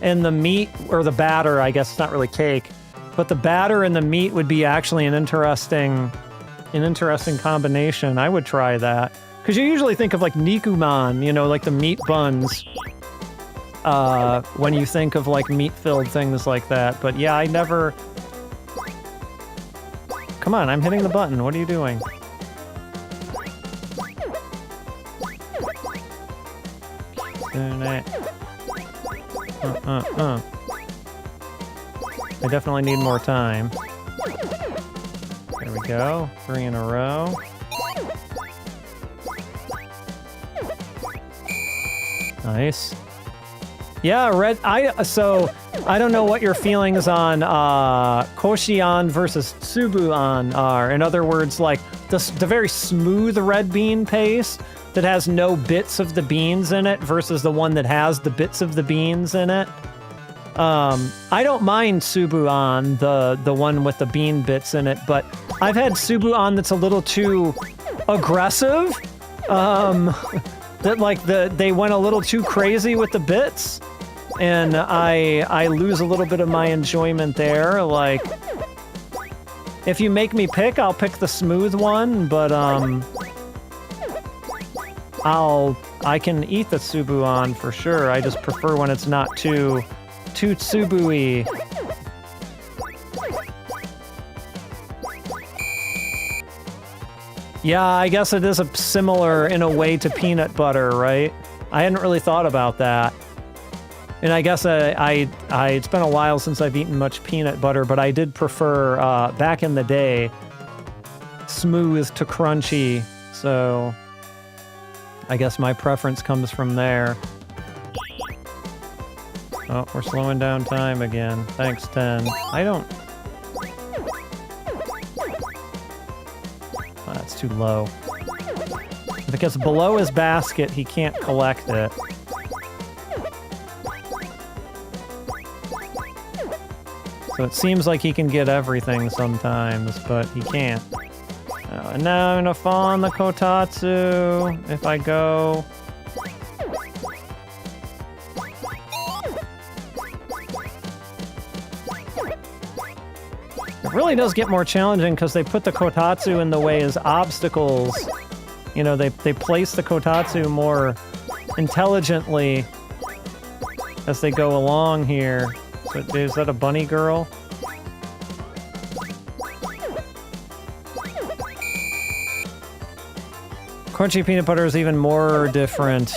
Speaker 1: and the meat, or the batter, I guess it's not really cake, but the batter and the meat would be actually an interesting combination. I would try that. Because you usually think of like nikuman, you know, like the meat buns. When you think of like meat-filled things like that, but yeah, I never... Come on, I'm hitting the button. What are you doing? I definitely need more time. There we go. 3 in a row. Nice. Yeah, so I don't know what your feelings on Koshian versus Tsubuan are. In other words, like the very smooth red bean paste that has no bits of the beans in it versus the one that has the bits of the beans in it. I don't mind Tsubuan, the one with the bean bits in it, but I've had Tsubuan that's a little too aggressive. That like they went a little too crazy with the bits, and I lose a little bit of my enjoyment there. Like, if you make me pick, I'll pick the smooth one, but I can eat the Tsubuan for sure. I just prefer when it's not too Tsubui. Yeah, I guess it is similar in a way to peanut butter, right? I hadn't really thought about that. And I guess it's been a while since I've eaten much peanut butter, but I did prefer, back in the day, smooth to crunchy. So I guess my preference comes from there. Oh, we're slowing down time again. Thanks, 10. I don't... Oh, that's too low. If it gets below his basket, he can't collect it. So it seems like he can get everything sometimes, but he can't. Oh, and now I'm gonna fall on the Kotatsu if I go... It really does get more challenging because they put the Kotatsu in the way as obstacles. You know, they place the Kotatsu more intelligently as they go along here. So, is that a bunny girl? Crunchy peanut butter is even more different.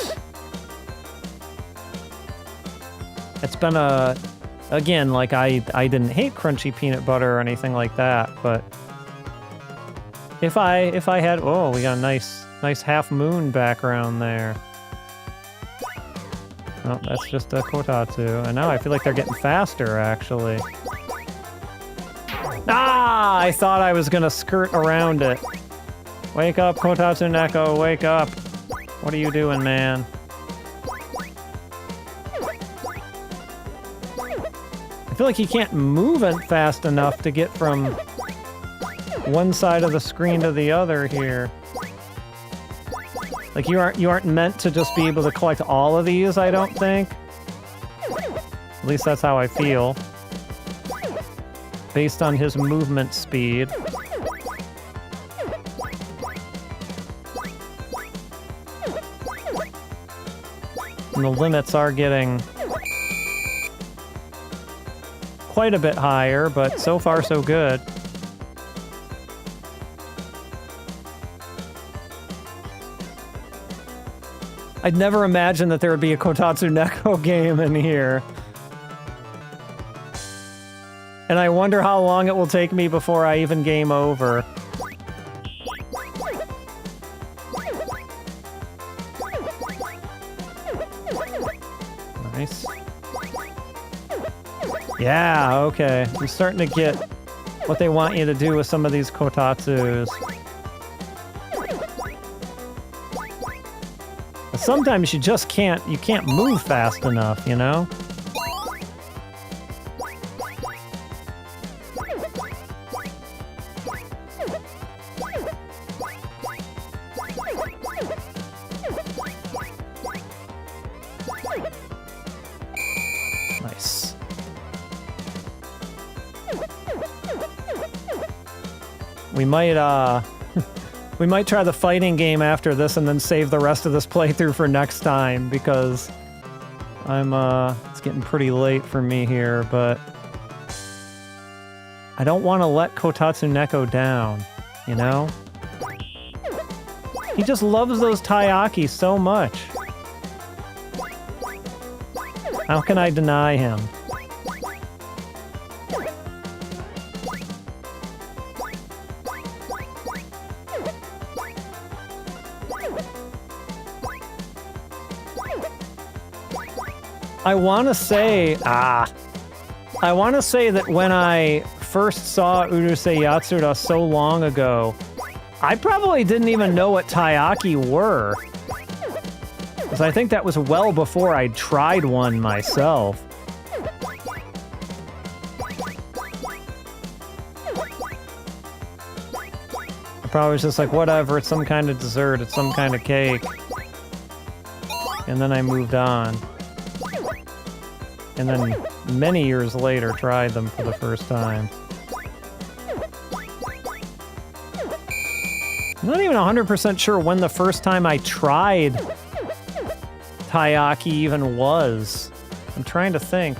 Speaker 1: It's been a... Again, like, I didn't hate crunchy peanut butter or anything like that, but... If I had... Oh, we got a nice half moon background there. Oh, that's just a Kotatsu. And now I feel like they're getting faster, actually. Ah! I thought I was gonna skirt around it. Wake up, Kotatsu Neko, wake up. What are you doing, man? I feel like he can't move it fast enough to get from one side of the screen to the other here. Like, you aren't meant to just be able to collect all of these, I don't think. At least that's how I feel. Based on his movement speed. And the limits are getting quite a bit higher, but so far so good. I'd never imagined that there would be a Kotatsu Neko game in here. And I wonder how long it will take me before I even game over. Nice. Yeah, okay. I'm starting to get what they want you to do with some of these Kotatsus. Sometimes you just can't move fast enough, you know? Nice. We might, we might try the fighting game after this and then save the rest of this playthrough for next time, because it's getting pretty late for me here, but I don't want to let Kotatsu Neko down, you know? He just loves those taiyaki so much. How can I deny him? I want to say, I want to say that when I first saw Urusei Yatsura so long ago, I probably didn't even know what taiyaki were. Because I think that was well before I tried one myself. I probably was just like, whatever, it's some kind of dessert, it's some kind of cake. And then I moved on. And then many years later tried them for the first time. I'm not even 100% sure when the first time I tried taiyaki even was. I'm trying to think.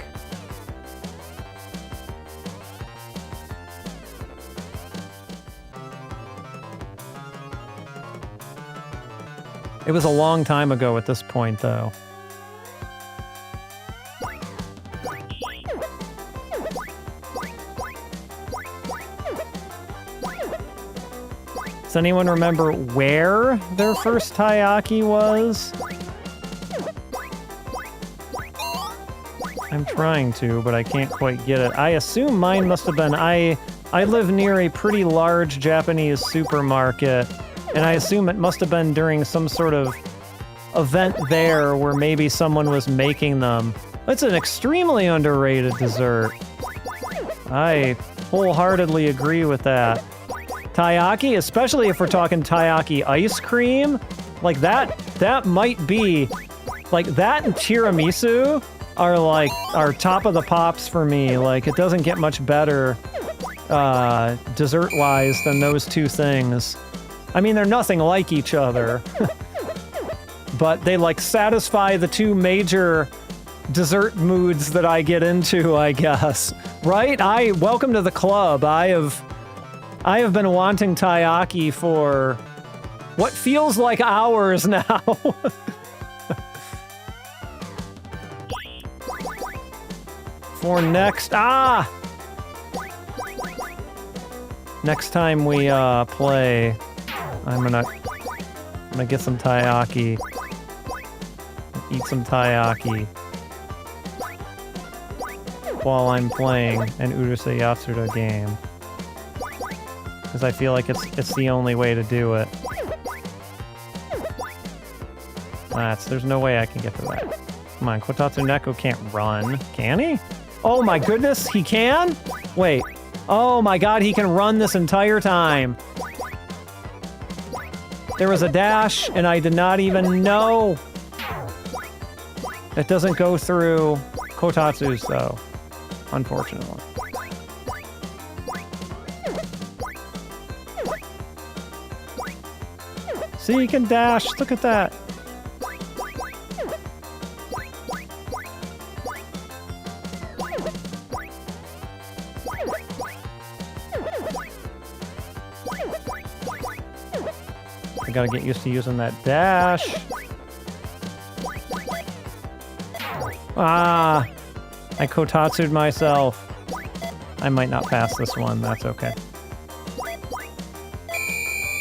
Speaker 1: It was a long time ago at this point, though. Does anyone remember where their first taiyaki was? I'm trying to, but I can't quite get it. I assume mine must have been... I live near a pretty large Japanese supermarket, and I assume it must have been during some sort of event there where maybe someone was making them. It's an extremely underrated dessert. I wholeheartly agree with that. Taiyaki, especially if we're talking taiyaki ice cream, like that might be, like that and tiramisu are like, are top of the pops for me. Like it doesn't get much better dessert-wise than those two things. I mean, they're nothing like each other, but they like satisfy the two major dessert moods that I get into, I guess. Right? Welcome to the club. I have been wanting taiyaki for what feels like hours now. For next time we play, I'm gonna get some taiyaki. Eat some taiyaki while I'm playing an Urusei Yatsura game. Because I feel like it's the only way to do it. There's no way I can get to that. Come on, Kotatsu Neko can't run. Can he? Oh my goodness, he can? Wait. Oh my god, he can run this entire time. There was a dash, and I did not even know. It doesn't go through Kotatsu's, though. Unfortunately. See, you can dash. Look at that. I gotta get used to using that dash. I Kotatsu'd myself. I might not pass this one. That's okay.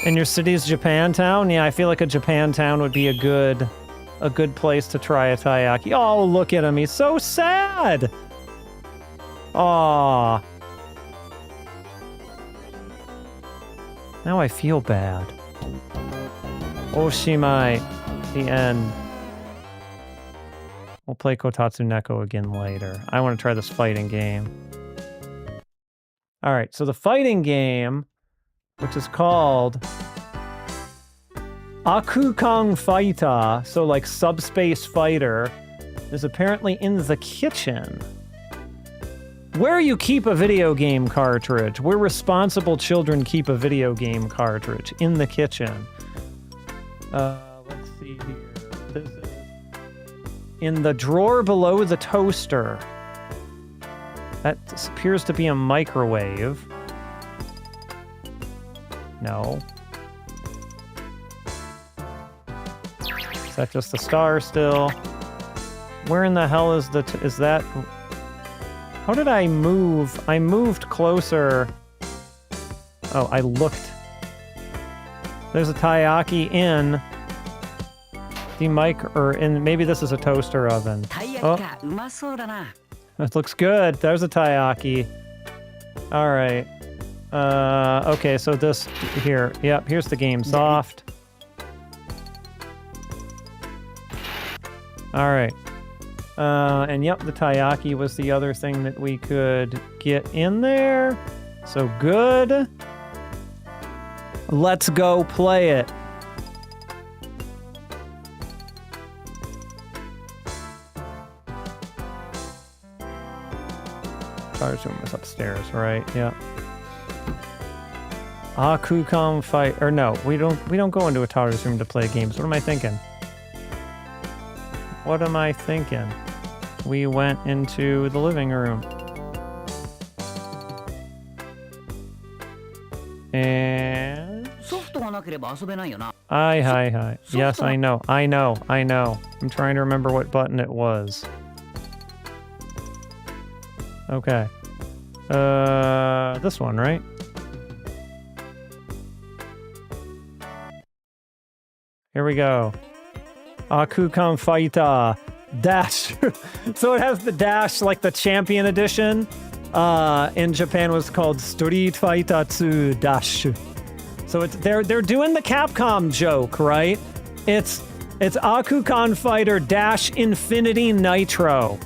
Speaker 1: And your city's Japantown? Yeah, I feel like a Japantown would be a good place to try a taiyaki. Oh, look at him. He's so sad. Aw. Now I feel bad. Oshimai. The end. We'll play Kotatsu Neko again later. I want to try this fighting game. Alright, so the fighting game, which is called Akukang Fighter, so like Subspace Fighter, is apparently in the kitchen. Where you keep a video game cartridge. Where responsible children keep a video game cartridge. In the kitchen. Let's see here. This is in the drawer below the toaster. That appears to be a microwave. No. Is that just a star still? Where in the hell is is that? How did I move? I moved closer. Oh, I looked. There's a taiyaki in the mic, or in, maybe this is a toaster oven. Oh. That looks good. There's a taiyaki. All right. Okay, so this here. Yep, here's the game soft. All right. And yep, the taiyaki was the other thing that we could get in there. So good. Let's go play it. Charge room is upstairs, right? Yeah. Akukan fight, or no, we don't go into a Tara's room to play games. What am I thinking? What am I thinking? We went into the living room. And... Hi. Yes, I know. I'm trying to remember what button it was. Okay. This one, right? Here we go. Akukan Fighter. Dash. So it has the dash like the Champion Edition. In Japan was called Street Fighter 2 Dash. So it's they're doing the Capcom joke, right? It's Akukan Fighter Dash Infinity Nitro.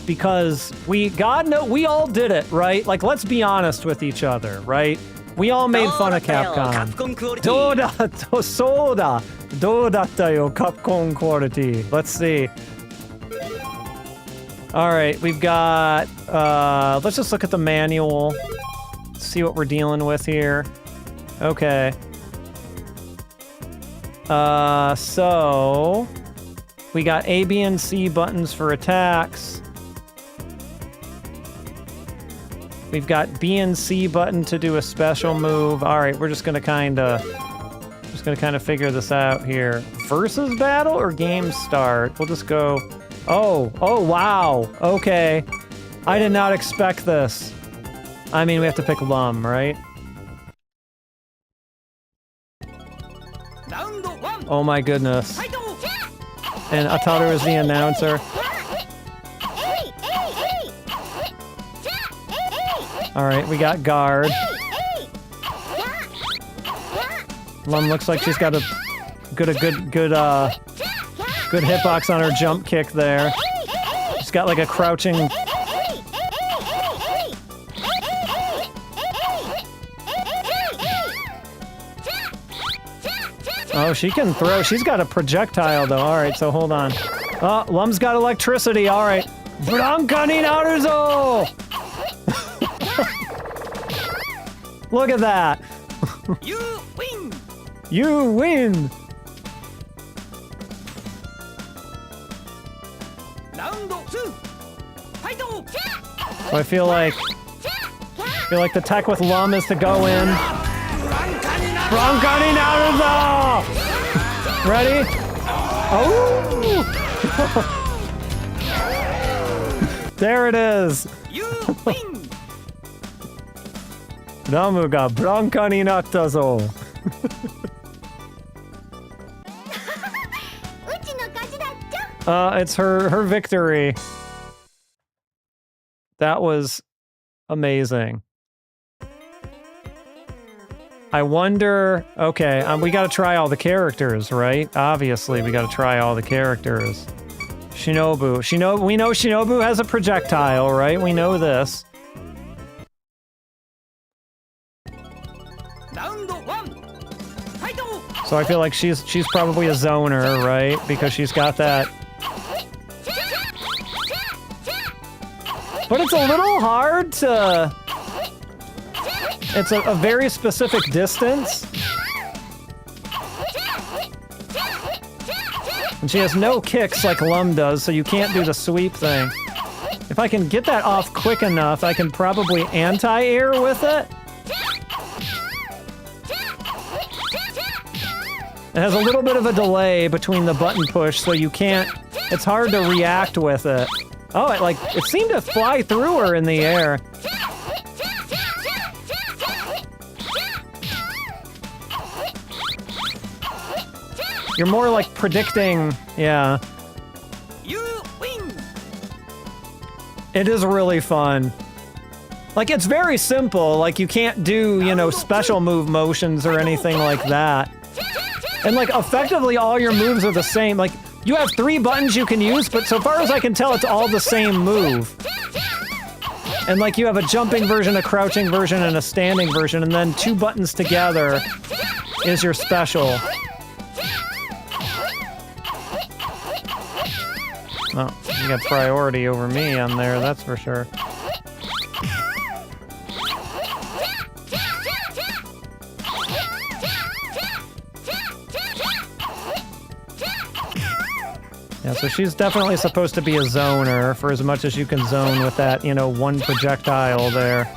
Speaker 1: Because we all did it, right? Like, let's be honest with each other, right? We all made fun of Capcom. Soda. Capcom quality. Let's see. All right, we've got, let's just look at the manual. See what we're dealing with here. Okay. So we got A, B, and C buttons for attacks. We've got B and C button to do a special move. All right, we're just gonna kind of figure this out here. Versus battle or game start? We'll just go. Oh, wow. Okay, I did not expect this. I mean, we have to pick Lum, right? Oh my goodness. And Ataru is the announcer. All right, we got guard. Lum looks like she's got a good hitbox on her jump kick there. She's got like a crouching. Oh, she can throw. She's got a projectile though. All right, so hold on. Oh, Lum's got electricity. All right. Branca ni Naruto! Look at that.
Speaker 2: You win.
Speaker 1: You win.
Speaker 2: Round 2. Fight!
Speaker 1: So I feel like the tech with Lum is to go in. Branca ni Naruto! Ready? Oh! There it is.
Speaker 2: You win.
Speaker 1: Ramu ga branca ni natta zo. It's her victory. That was amazing. I wonder... Okay, we gotta try all the characters, right? Obviously, we gotta try all the characters. Shinobu. We know Shinobu has a projectile, right? We know this.
Speaker 2: Round 1. Fight!
Speaker 1: So I feel like she's probably a zoner, right? Because she's got that... But it's a little hard to... It's a very specific distance. And she has no kicks like Lum does, so you can't do the sweep thing. If I can get that off quick enough, I can probably anti-air with it. It has a little bit of a delay between the button push, so you can't... It's hard to react with it. Oh, it seemed to fly through her in the air. You're more like predicting, yeah.
Speaker 2: You win.
Speaker 1: It is really fun. Like, it's very simple. Like, you can't do, you know, special move motions or anything like that. And, like, effectively all your moves are the same. Like, you have 3 buttons you can use, but so far as I can tell, it's all the same move. And, like, you have a jumping version, a crouching version, and a standing version, and then 2 buttons together is your special. Oh, you got priority over me on there, that's for sure. Yeah, so she's definitely supposed to be a zoner for as much as you can zone with that, you know, 1 projectile there.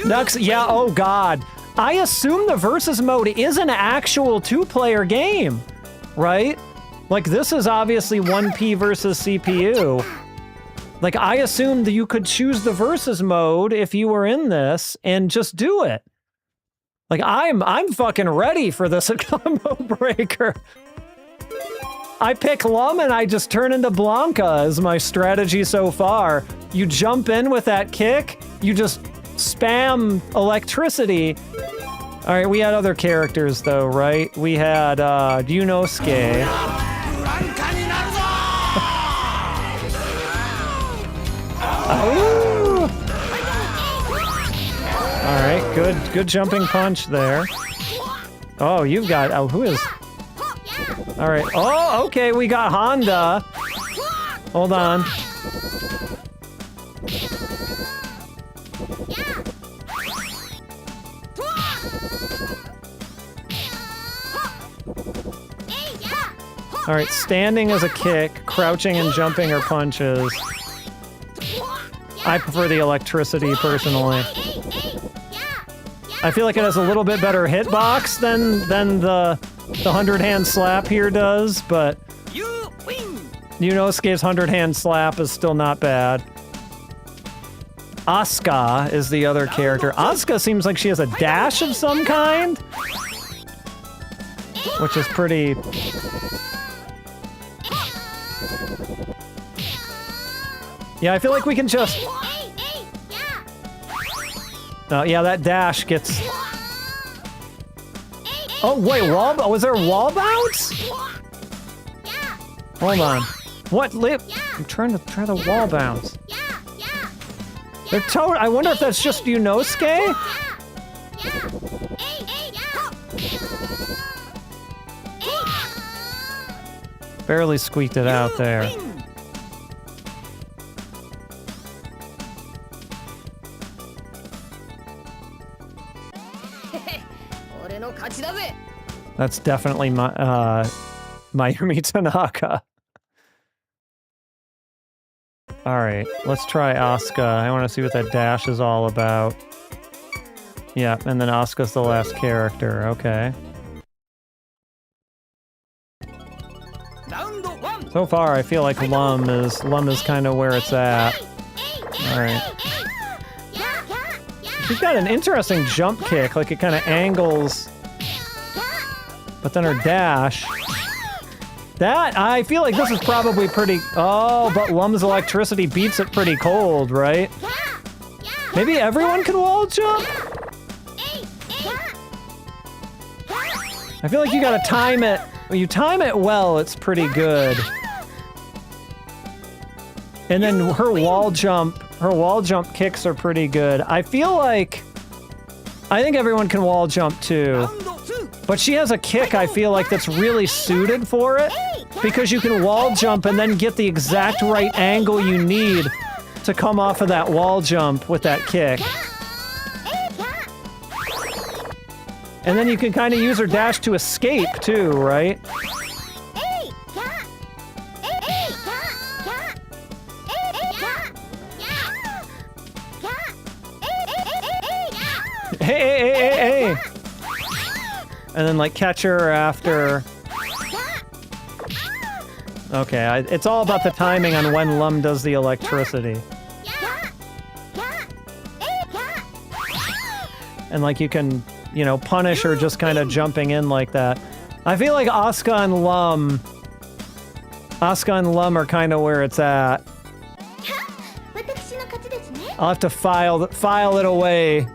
Speaker 1: Next, yeah, oh god. I assume the versus mode is an actual 2-player game, right? Like, this is obviously 1P versus CPU. Like, I assumed that you could choose the versus mode if you were in this and just do it. Like, I'm fucking ready for this combo breaker. I pick Lum and I just turn into Blanca as my strategy so far. You jump in with that kick, you just spam electricity. All right, we had other characters though, right? We had Yunosuke. All right, good jumping punch there. Oh, you've got, oh, who is? All right, oh, okay, we got Honda. Hold on. All right, standing is a kick, crouching and jumping are punches. I prefer the electricity, personally. I feel like it has a little bit better hitbox than the 100-hand slap here does, but Yunosuke's 100-hand slap is still not bad. Asuka is the other character. Asuka seems like she has a dash of some kind, which is pretty... Yeah, I feel like we can just... yeah, that dash gets... Oh, wait, was there a wall bounce? Hold on. What lip? I'm trying to try the wall bounce. They're I wonder if that's just Yunosuke? Barely squeaked it out there. That's definitely Mayumi Tanaka. Alright, let's try Asuka. I want to see what that dash is all about. Yeah, and then Asuka's the last character. Okay. So far, I feel like Lum is kind of where it's at. Alright. She's got an interesting jump kick, like it kind of angles... But then her dash... That, I feel like this is probably pretty... Oh, but Lum's electricity beats it pretty cold, right? Maybe everyone can wall jump? I feel like you gotta time it... When you time it well, it's pretty good. And then her wall jump kicks are pretty good. I feel like... I think everyone can wall jump too. But she has a kick, I feel like, that's really suited for it, because you can wall jump and then get the exact right angle you need to come off of that wall jump with that kick. And then you can kind of use her dash to escape, too, right? Hey! And then, like, catch her after... Okay, it's all about the timing on when Lum does the electricity. And, like, you can, you know, punish her just kind of jumping in like that. I feel like Asuka and Lum are kind of where it's at. I'll have to file it away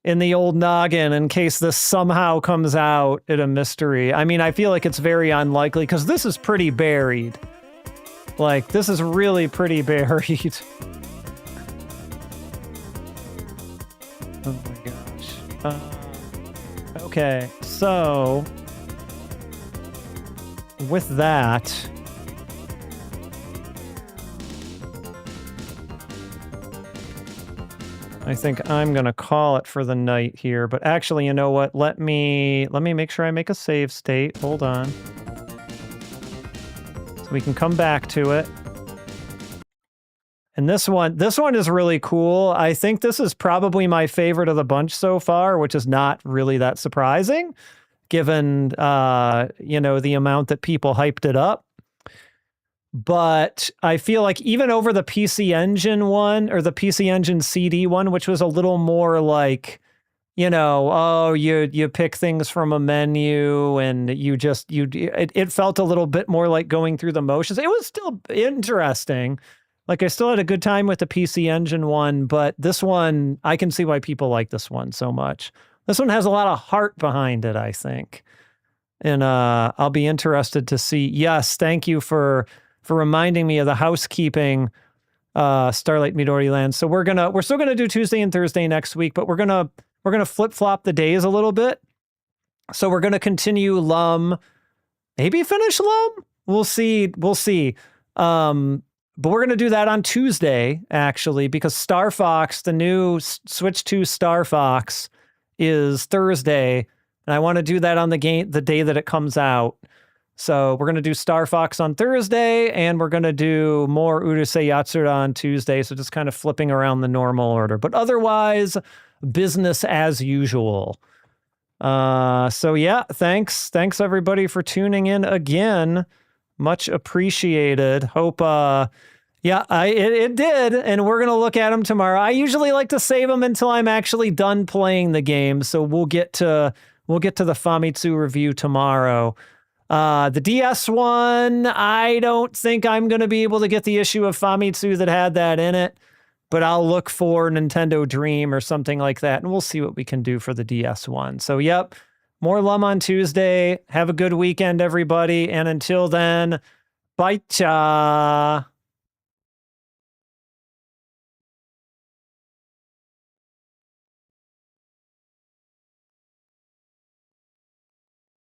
Speaker 1: in the old noggin in case this somehow comes out at a mystery. I mean, I feel like it's very unlikely because this is pretty buried. Like, this is really pretty buried. Oh my gosh. Okay, so with that, I think I'm gonna call it for the night here. But actually, you know what? Let me make sure I make a save state. Hold on, so we can come back to it. And this one is really cool. I think this is probably my favorite of the bunch so far, which is not really that surprising, given you know, the amount that people hyped it up. But I feel like even over the PC Engine one, or the PC Engine CD one, which was a little more like, you know, oh, you pick things from a menu and it felt a little bit more like going through the motions. It was still interesting. Like, I still had a good time with the PC Engine one, but this one, I can see why people like this one so much. This one has a lot of heart behind it, I think. And I'll be interested to see. Yes, thank you for reminding me of the housekeeping Starlight Midori Land. So we're still gonna do Tuesday and Thursday next week, but we're gonna flip-flop the days a little bit. So we're gonna continue Lum, maybe finish Lum? We'll see. But we're going to do that on Tuesday, actually, because Star Fox, the new Switch 2 Star Fox, is Thursday, and I want to do that on the day that it comes out. So we're going to do Star Fox on Thursday, and we're going to do more Urusei Yatsura on Tuesday, so just kind of flipping around the normal order. But otherwise, business as usual. So yeah, thanks everybody for tuning in again. Much appreciated. Hope, it did, and we're going to look at them tomorrow. I usually like to save them until I'm actually done playing the game, so we'll get to the Famitsu review tomorrow. The DS one, I don't think I'm going to be able to get the issue of Famitsu that had that in it, but I'll look for Nintendo Dream or something like that, and we'll see what we can do for the DS one. So, yep. More Lum on Tuesday. Have a good weekend, everybody. And until then, bye-cha.